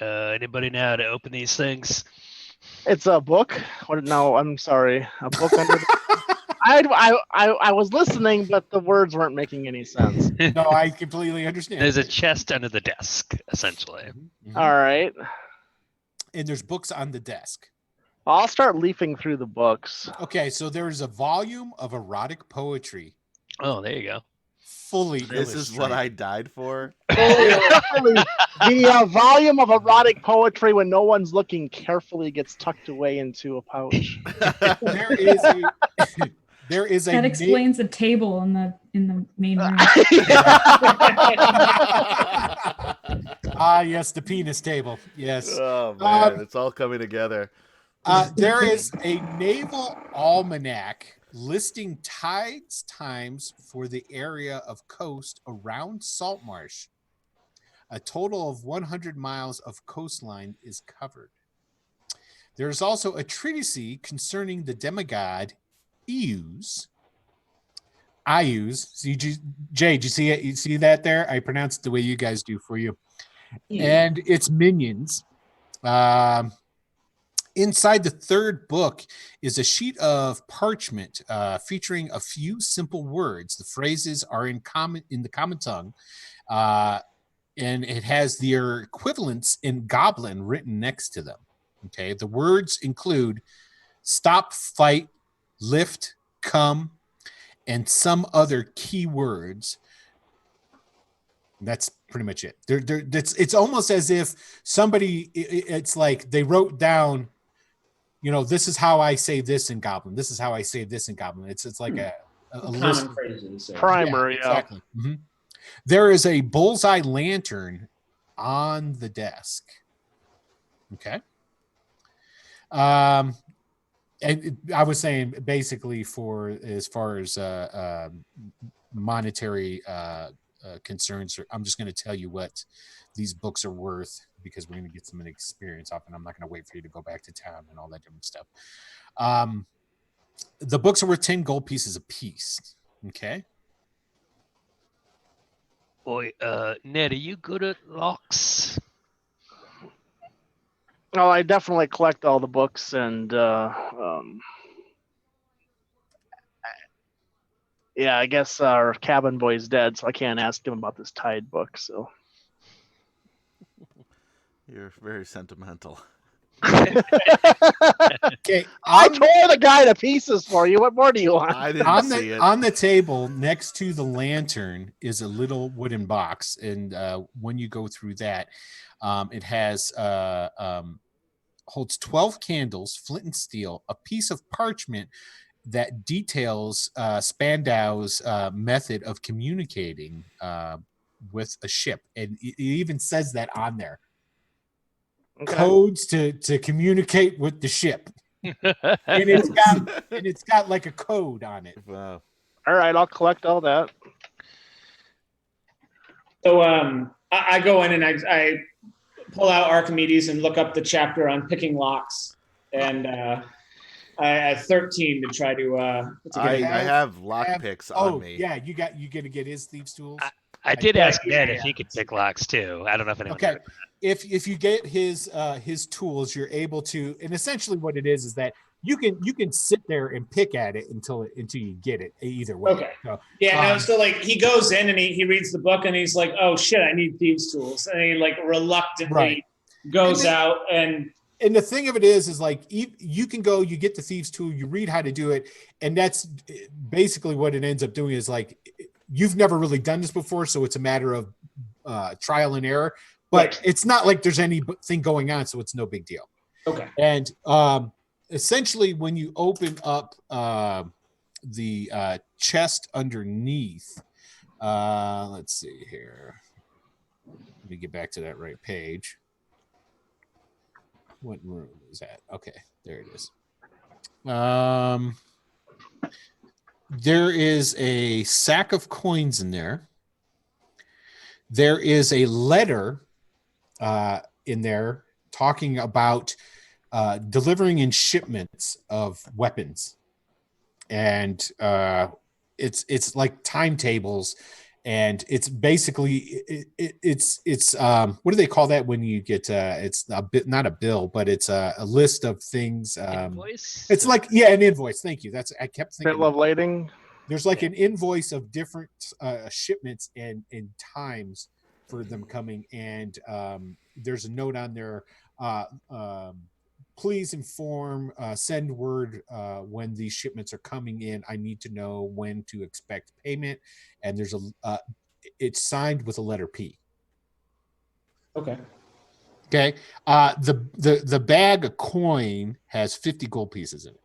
Anybody know how to open these things? It's a book. What? No, I'm sorry. A book under. I was listening, but the words weren't making any sense. No, I completely understand. There's a chest under the desk, essentially. Mhm. All right. And there's books on the desk. I'll start leafing through the books. Okay, so there's a volume of erotic poetry, Oh, there you go. fully This is what I died for. The volume of erotic poetry when no one's looking carefully gets tucked away into a pouch. There is a That explains the table in the main room. Yes, the penis table. Yes. Oh man, it's all coming together. There is a naval almanac listing times for the area of coast around Saltmarsh. A total of 100 miles of coastline is covered. There is also a treatise concerning the demigod Ius. Jay, did you see it? You see that there? I pronounced it the way you guys do for you. And its minions. Inside the third book is a sheet of parchment featuring a few simple words. The phrases are in the common tongue, and it has their equivalents in Goblin written next to them. Okay, the words include stop, fight, lift, come, and some other key words. That's pretty much it. It's almost as if somebody, it's like they wrote down, this is how I say this in Goblin. This is how I say this in Goblin. It's like a list. Common phrases. Primer, yeah. Exactly. Mm-hmm. There is a bullseye lantern on the desk. Okay. And I was saying basically for as far as monetary concerns, I'm just going to tell you what these books are worth because we're going to get some experience off, and I'm not going to wait for you to go back to town and all that different stuff. The books are worth 10 gold pieces a piece. Okay. Boy, Ned, are you good at locks? Well, I definitely collect all the books, and yeah, I guess our cabin boy's dead, so I can't ask him about this Tide book. So You're very sentimental. Okay, I tore the guy to pieces for you. What more do you want? I didn't see it. On the table next to the lantern is a little wooden box, and when you go through that, it has holds 12 candles, flint and steel, a piece of parchment that details Spandau's method of communicating with a ship, and it even says that on there. Okay. Codes to communicate with the ship, and it's got like a code on it. Wow. All right, I'll collect all that. So I go in and I pull out Archimedes and look up the chapter on picking locks, and I have 13 to try to. I have lock picks on me. Yeah, you get to get his thieves' tools. I did ask Ned if he could pick locks too. I don't know if anyone. Okay, if you get his tools, you're able to, and essentially what it is that you can sit there and pick at it until you get it either way. Okay. So, yeah. So like he goes in and he reads the book and he's like, oh shit, I need thieves' tools, and he like reluctantly goes out and. And the thing of it is like you can go, you get the thieves' tool, you read how to do it, and that's basically what it ends up doing is like you've never really done this before, so it's a matter of trial and error. But it's not like there's anything going on, so it's no big deal. Okay. And essentially, when you open up the chest underneath, let's see here. Let me get back to that right page. What room is that? Okay, there it is. There is a sack of coins in there. There is a letter in there talking about delivering in shipments of weapons, and it's like timetables. And it's basically it's what do they call that when you get it's a bit not a bill, but it's a list of things. Invoice? It's like an invoice. Thank you. I kept thinking bill of lading. There's like an invoice of different shipments and times for them coming, and there's a note on there. Please inform, send word when these shipments are coming in. I need to know when to expect payment. And there's it's signed with a letter P. Okay. Okay. The bag of coin has 50 gold pieces in it.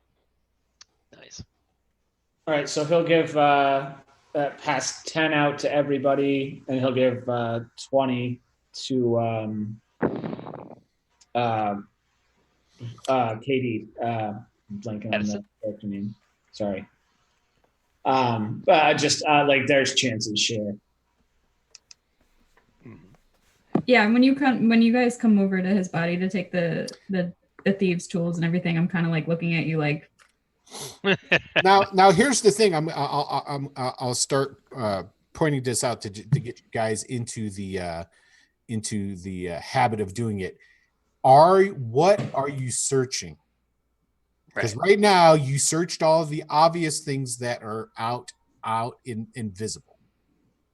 Nice. All right. So he'll give pass 10 out to everybody, and he'll give 20 to Katie, blanking on the character name. Sorry. Just like there's chances share. Yeah, when you guys come over to his body to take the thieves' tools and everything, I'm kind of like looking at you like. Now here's the thing. I'll start pointing this out to get you guys into the habit of doing it. What are you searching? Because right now you searched all of the obvious things that are out invisible.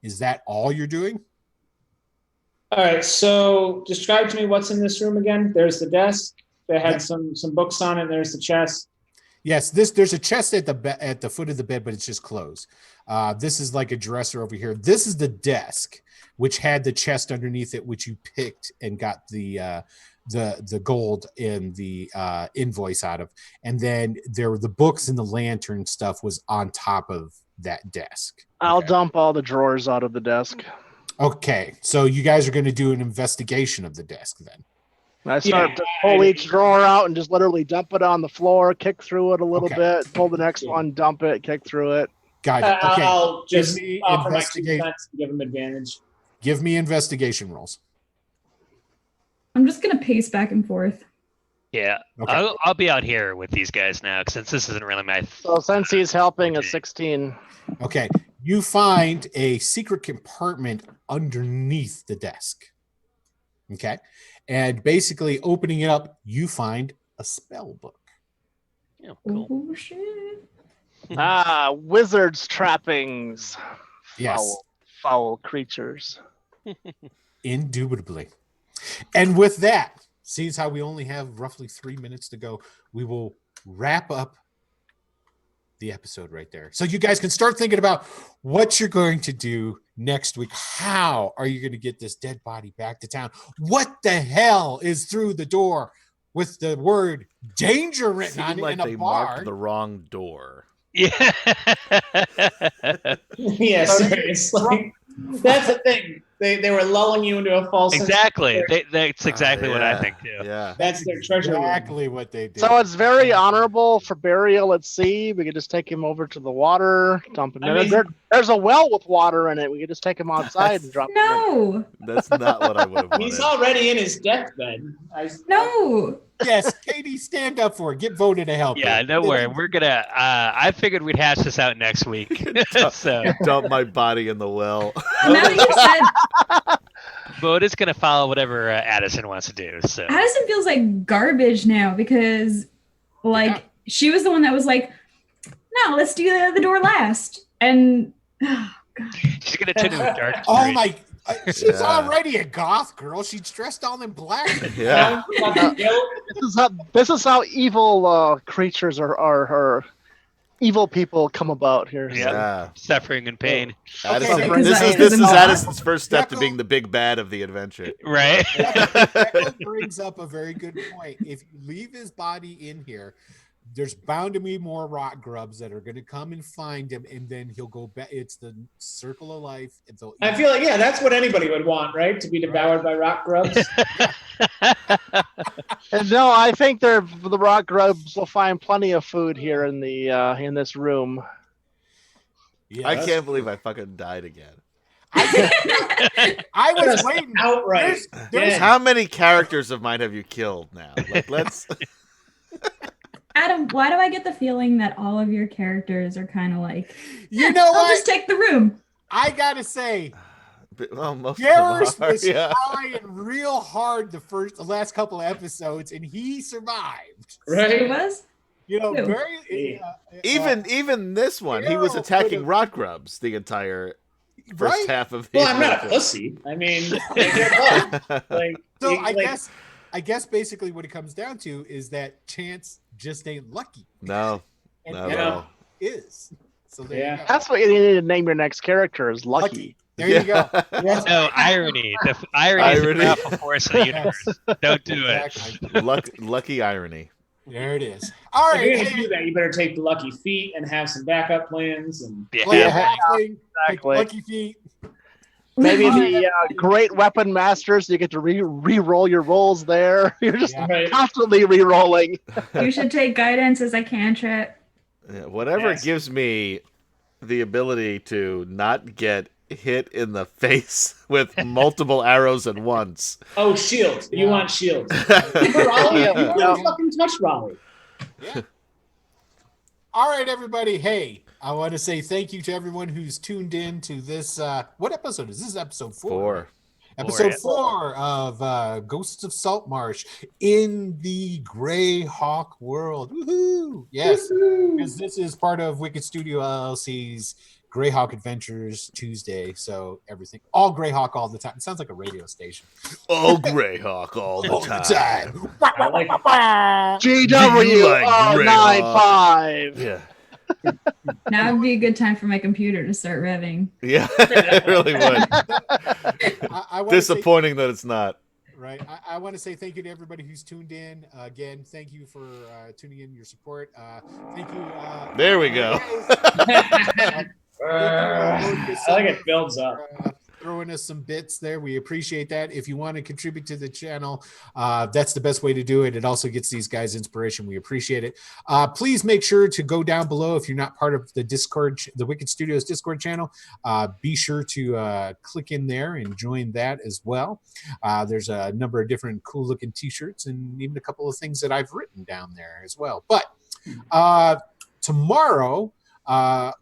Is that all you're doing? All right. So describe to me what's in this room again. There's the desk that had some books on it. There's the chest. Yes, there's a chest at the foot of the bed, but it's just closed. This is like a dresser over here. This is the desk, which had the chest underneath it, which you picked and got the gold in the invoice out of, and then there were the books and the lantern stuff was on top of that desk. I'll dump all the drawers out of the desk. Okay, so you guys are going to do an investigation of the desk then. And I start to pull each drawer out and just literally dump it on the floor, kick through it a little bit, pull the next one, dump it, kick through it. Got it. Okay. I'll just Give me offer my 2 investigate- cents and give him advantage. Give me investigation rolls. I'm just gonna pace back and forth. Yeah, Okay. I'll be out here with these guys now, since this isn't really my. So since he's helping, a 16. Okay. You find a secret compartment underneath the desk. Okay. And basically opening it up, you find a spell book. Oh, cool. Oh shit! Wizards' trappings. Yes. Foul creatures. Indubitably. And with that, seeing how we only have roughly 3 minutes to go, we will wrap up the episode right there. So you guys can start thinking about what you're going to do next week. How are you going to get this dead body back to town? What the hell is through the door with the word danger written on Seemed it like in a they bar? marked the wrong door. Yeah. Yeah, seriously. That's the thing. They were lulling you into a false sense of Exactly. security. That's exactly what I think too. Yeah. That's their treasure room. Exactly what they did. So it's very honorable for burial at sea. We could just take him over to the water, dump him I in mean- it. There's a well with water in it. We could just take him outside and drop him in. No, That's not what I would have wanted. He's already in his deathbed. no. Yes, Katie, stand up for it. Get voted to help. Yeah, you. don't worry. We're gonna. I figured we'd hash this out next week. So Dump my body in the well. Now that you said Boda's gonna follow whatever Addison wants to do. So Addison feels like garbage now because, like, Yeah. she was the one that was like, "No, let's do the door last," and oh, God. she's gonna turn into a dark. Oh spirit. my! She's Yeah. already a goth girl. She's dressed all in black. Yeah. This is how evil creatures or evil people come about here. Yeah. Yeah. Suffering and pain. Addison, Okay, this is because Addison's first step to Jekyll- being the big bad of the adventure. Right. That brings up a very good point. If you leave his body in here, there's bound to be more rock grubs that are going to come and find him, and then he'll go back. It's the circle of life. I feel like, yeah, that's what anybody would want, right? To be devoured by rock grubs. And no, I think the rock grubs will find plenty of food here in the in this room. I can't believe I fucking died again. I was Just waiting. outright. There's Yeah. How many characters of mine have you killed now? Like, let's. Adam, why do I get the feeling that all of your characters are kind of like, You know I'll what? just take the room. I gotta say, Well, most Jairus of them are, was yeah. trying real hard the last couple of episodes, and he survived. It Right? was? You know, Ew. very Even this one, he was Daryl attacking could've- rock grubs the entire first right. half of the Well, I'm not a adventure. pussy. I mean, they're both. Like, So you- I like, guess basically what it comes down to is that chance just ain't lucky, No, and not Yeah. at all. is. So there Yeah. you go. That's what you need to name your next character is Lucky. There you go. Yeah. No, irony. The irony is the Irony. powerful force of the universe. Don't do it. Exactly. Lucky irony. There it is. All If you're right. gonna do that, you better take the lucky feet and have some backup plans. And Play a Yeah. halfling, take Exactly. lucky feet. Maybe the great weapon masters. You get to re-roll your rolls there. You're just Yeah. right. constantly re-rolling. You should take guidance as a cantrip. Yeah, whatever Yes. gives me the ability to not get hit in the face with multiple arrows at once. Oh, shield. You Yeah. want shield. Raleigh, you Yeah. couldn't fucking touch Raleigh. Yeah. All right, everybody. Hey, I want to say thank you to everyone who's tuned in to this. What episode is this? This is episode 4. Four. Episode Four, 4 of Ghosts of Saltmarsh in the Greyhawk world. Woohoo! Yes, because this is part of Wicked Studio LLC's Greyhawk Adventures Tuesday. So everything, all Greyhawk all the time. It sounds like a radio station. Oh, Greyhawk all the All time. the time. I like GW you like Greyhawk? 95. Yeah. Now would be a good time for my computer to start revving. Yeah, it really would. I wanna say- Disappointing that it's not. Right. I want to say thank you to everybody who's tuned in. Again, thank you for tuning in, your support. Thank you. There we go. I like it builds up. throwing us some bits there. We appreciate that. If you want to contribute to the channel, that's the best way to do it. It also gets these guys inspiration. We appreciate it. Please make sure to go down below if you're not part of the Discord, the Wicked Studios Discord channel. Be sure to click in there and join that as well. There's a number of different cool looking t-shirts and even a couple of things that I've written down there as well. But tomorrow,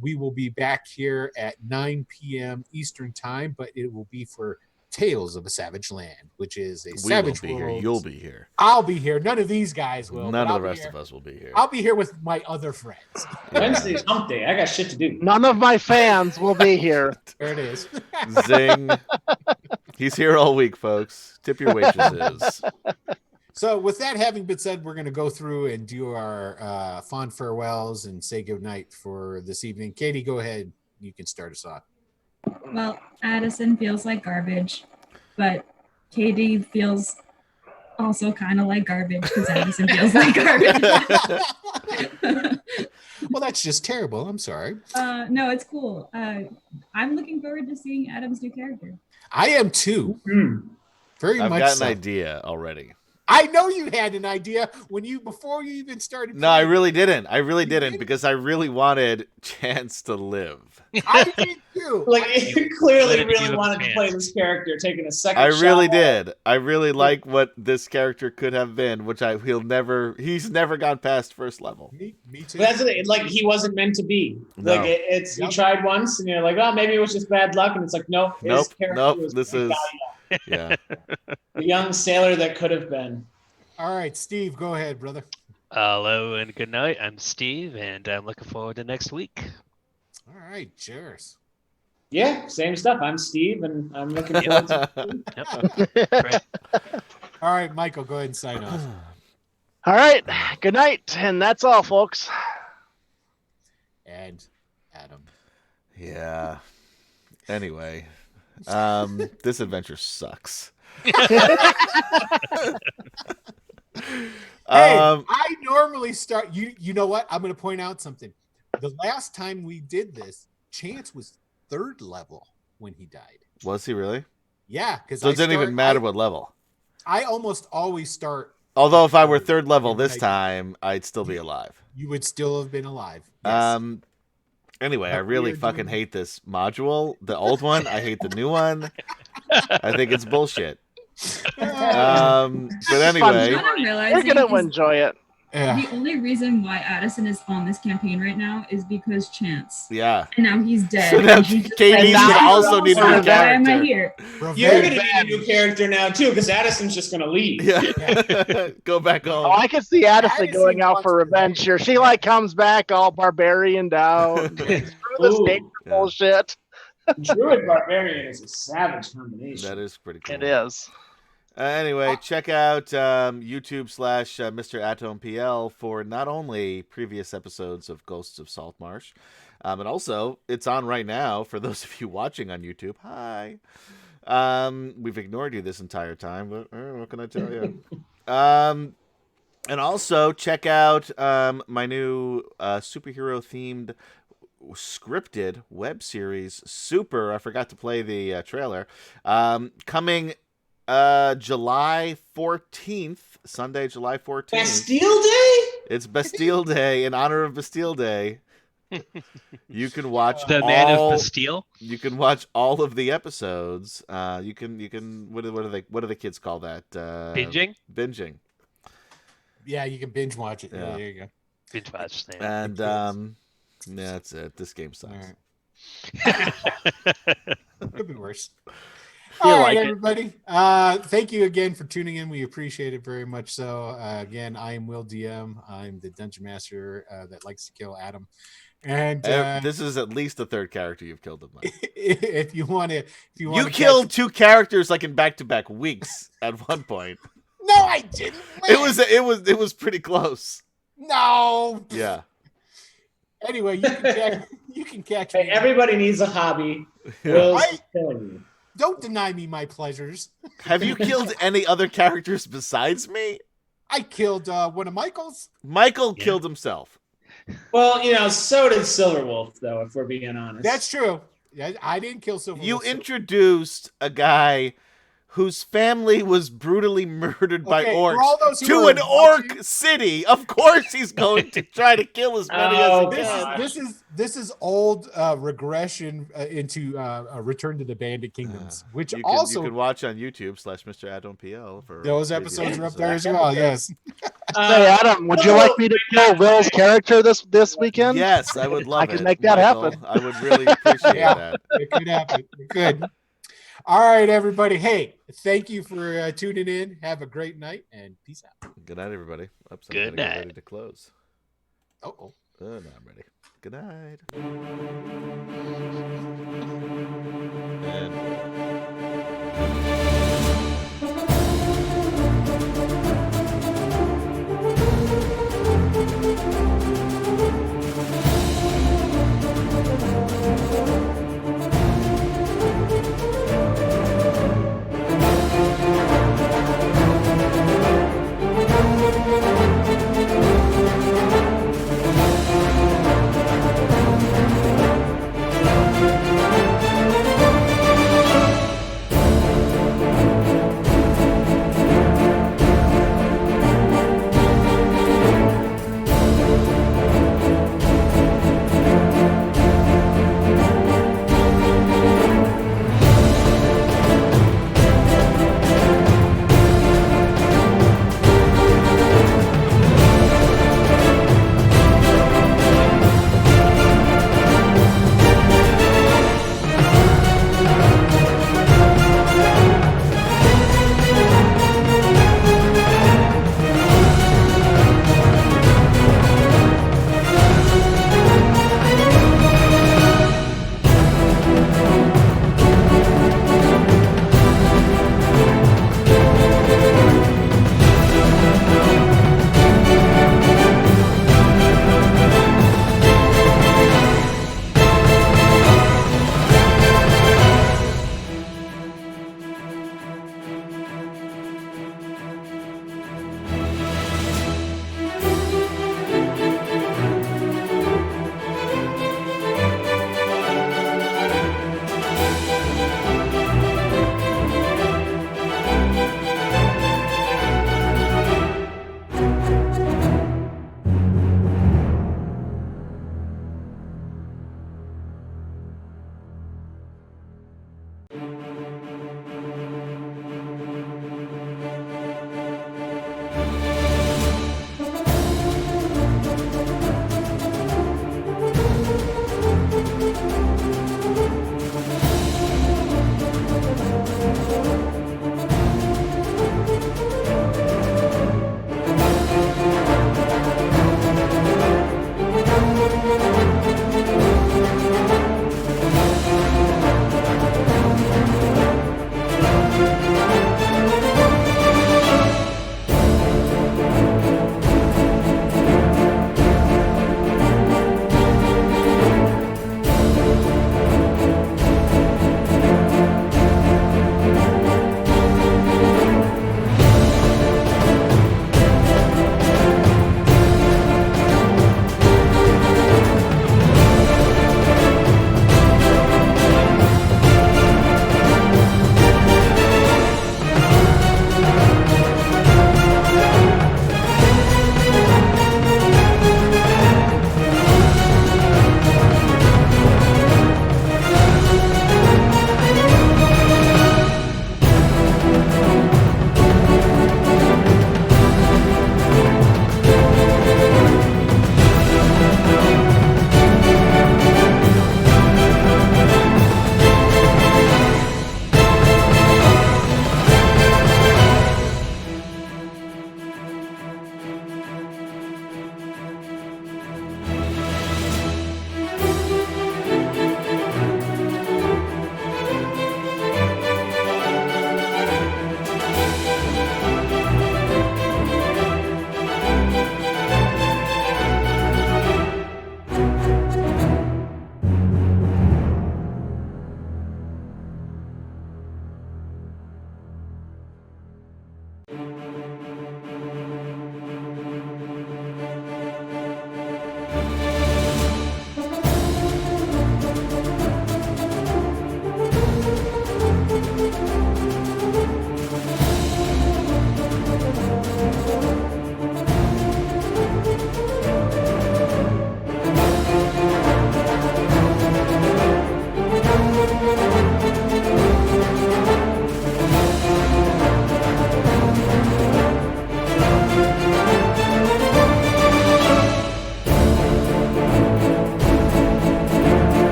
we will be back here at 9 p.m. Eastern time, but it will be for Tales of a Savage Land, which is a Savage will be World. here. You'll be here. I'll be here. None of these guys will. None of the rest of us will be here. I'll be here with my other friends. Wednesday's hump day. I got shit to do. None of my fans will be here. There it is. Zing. He's here all week, folks. Tip your waitresses. So with that having been said, we're going to go through and do our fond farewells and say goodnight for this evening. Katie, go ahead. You can start us off. Well, Addison feels like garbage, but Katie feels also kind of like garbage because Addison feels like garbage. Well, that's just terrible. I'm sorry. No, it's cool. I'm looking forward to seeing Adam's new character. I am too. Very I've much got so. an idea already. I know you had an idea before you even started. No, I really didn't. I really didn't because I really wanted Chance to live. I did too. Like, you clearly Let it really be wanted to chance. play this character, taking a second I really shot. did. I really like what this character could have been, which he's never gone past first level. Me too. But that's it. Like, he wasn't meant to be. No. Like, it's you tried once, and you're like, oh, maybe it was just bad luck, and it's like, nope. His character was This pretty is valuable. yeah. The young sailor that could have been. All right, Steve, go ahead, brother. Hello and good night. I'm Steve, and I'm looking forward to next week. All right, Jairus. Yeah, same stuff. I'm Steve, and I'm looking forward to Great. All right, Michael, go ahead and sign off. All right. Good night. And that's all, folks. And Adam. Yeah. Anyway, this adventure sucks. Hey, I normally start. You know what? I'm going to point out something. The last time we did this, Chance was 3rd level when he died. Was he really? Yeah, because So it didn't even matter what level. I almost always start. Although if I were 3rd level this time, I'd still be alive. You would still have been alive. Yes. Anyway, But I really we're fucking doing- hate this module. The old one, I hate the new one. I think it's bullshit. But anyway, What I'm You're realizing going to is enjoy it. Yeah. the only reason why Addison is on this campaign right now is because Chance. yeah. And now he's dead. So now and he's just Katie's like, gonna also need a new why am I character. here? You're going to Revenge. need a new character now, too, because Addison's just going to leave. Yeah. Go back home. Oh, I can see Addison Addison going out wants for to revenge leave. here. She like comes back all barbarian down. Screw this Ooh. nature Yeah. bullshit. Druid Barbarian is a savage combination. That is pretty cool. It is. Anyway, check out YouTube / Mr. Atom PL for not only previous episodes of Ghosts of Saltmarsh, and also it's on right now for those of you watching on YouTube. Hi. We've ignored you this entire time, but what can I tell you? And also check out my new superhero-themed scripted web series, Super. I forgot to play the trailer. Coming July 14th, Sunday, July 14th. Bastille Day? It's Bastille Day in honor of Bastille Day. You can watch The Man of Bastille. You can watch all of the episodes. You can what do the kids call that? Binging? Binging. Yeah, you can binge watch it. Yeah. Yeah, there you go. Binge watch. Name. And yeah, that's it. This game sucks. All Could be worse. Feel All like right, it. everybody. Thank you again for tuning in. We appreciate it very much. So again, I am Will DM. I'm the dungeon master that likes to kill Adam. And This is at least the 3rd character you've killed of mine. if you want to, You killed 2 characters like in back-to-back weeks at one point. No, I didn't. It was pretty close. No. Yeah. Anyway, you can catch Hey, me. everybody needs a hobby. Yeah. Will's I- killing you. Don't deny me my pleasures. Have you killed any other characters besides me? I killed one of Michael's. Michael Yeah. killed himself. Well, so did Silverwolf, though, if we're being honest. That's true. I didn't kill Silver. You introduced a guy whose family was brutally murdered by for all those orcs who to are an orc watching- city. Of course, he's going to try to kill as many Oh, as he This can. this is old regression into a Return to the Bandit Kingdoms, which You also can watch on YouTube /Mr. Adam PL for those previous episodes are up there as well. Yes. Say, Adam, would you like me to kill Will's character this weekend? Yes, I would love I it. can make that Michael. happen. I would really appreciate Yeah. that. It could happen. It could. All right, everybody. Hey, thank you for tuning in. Have a great night and peace out. Good night, everybody. Oops, I'm Good gonna get night. ready to close. Oh. No, I'm ready. Good night. And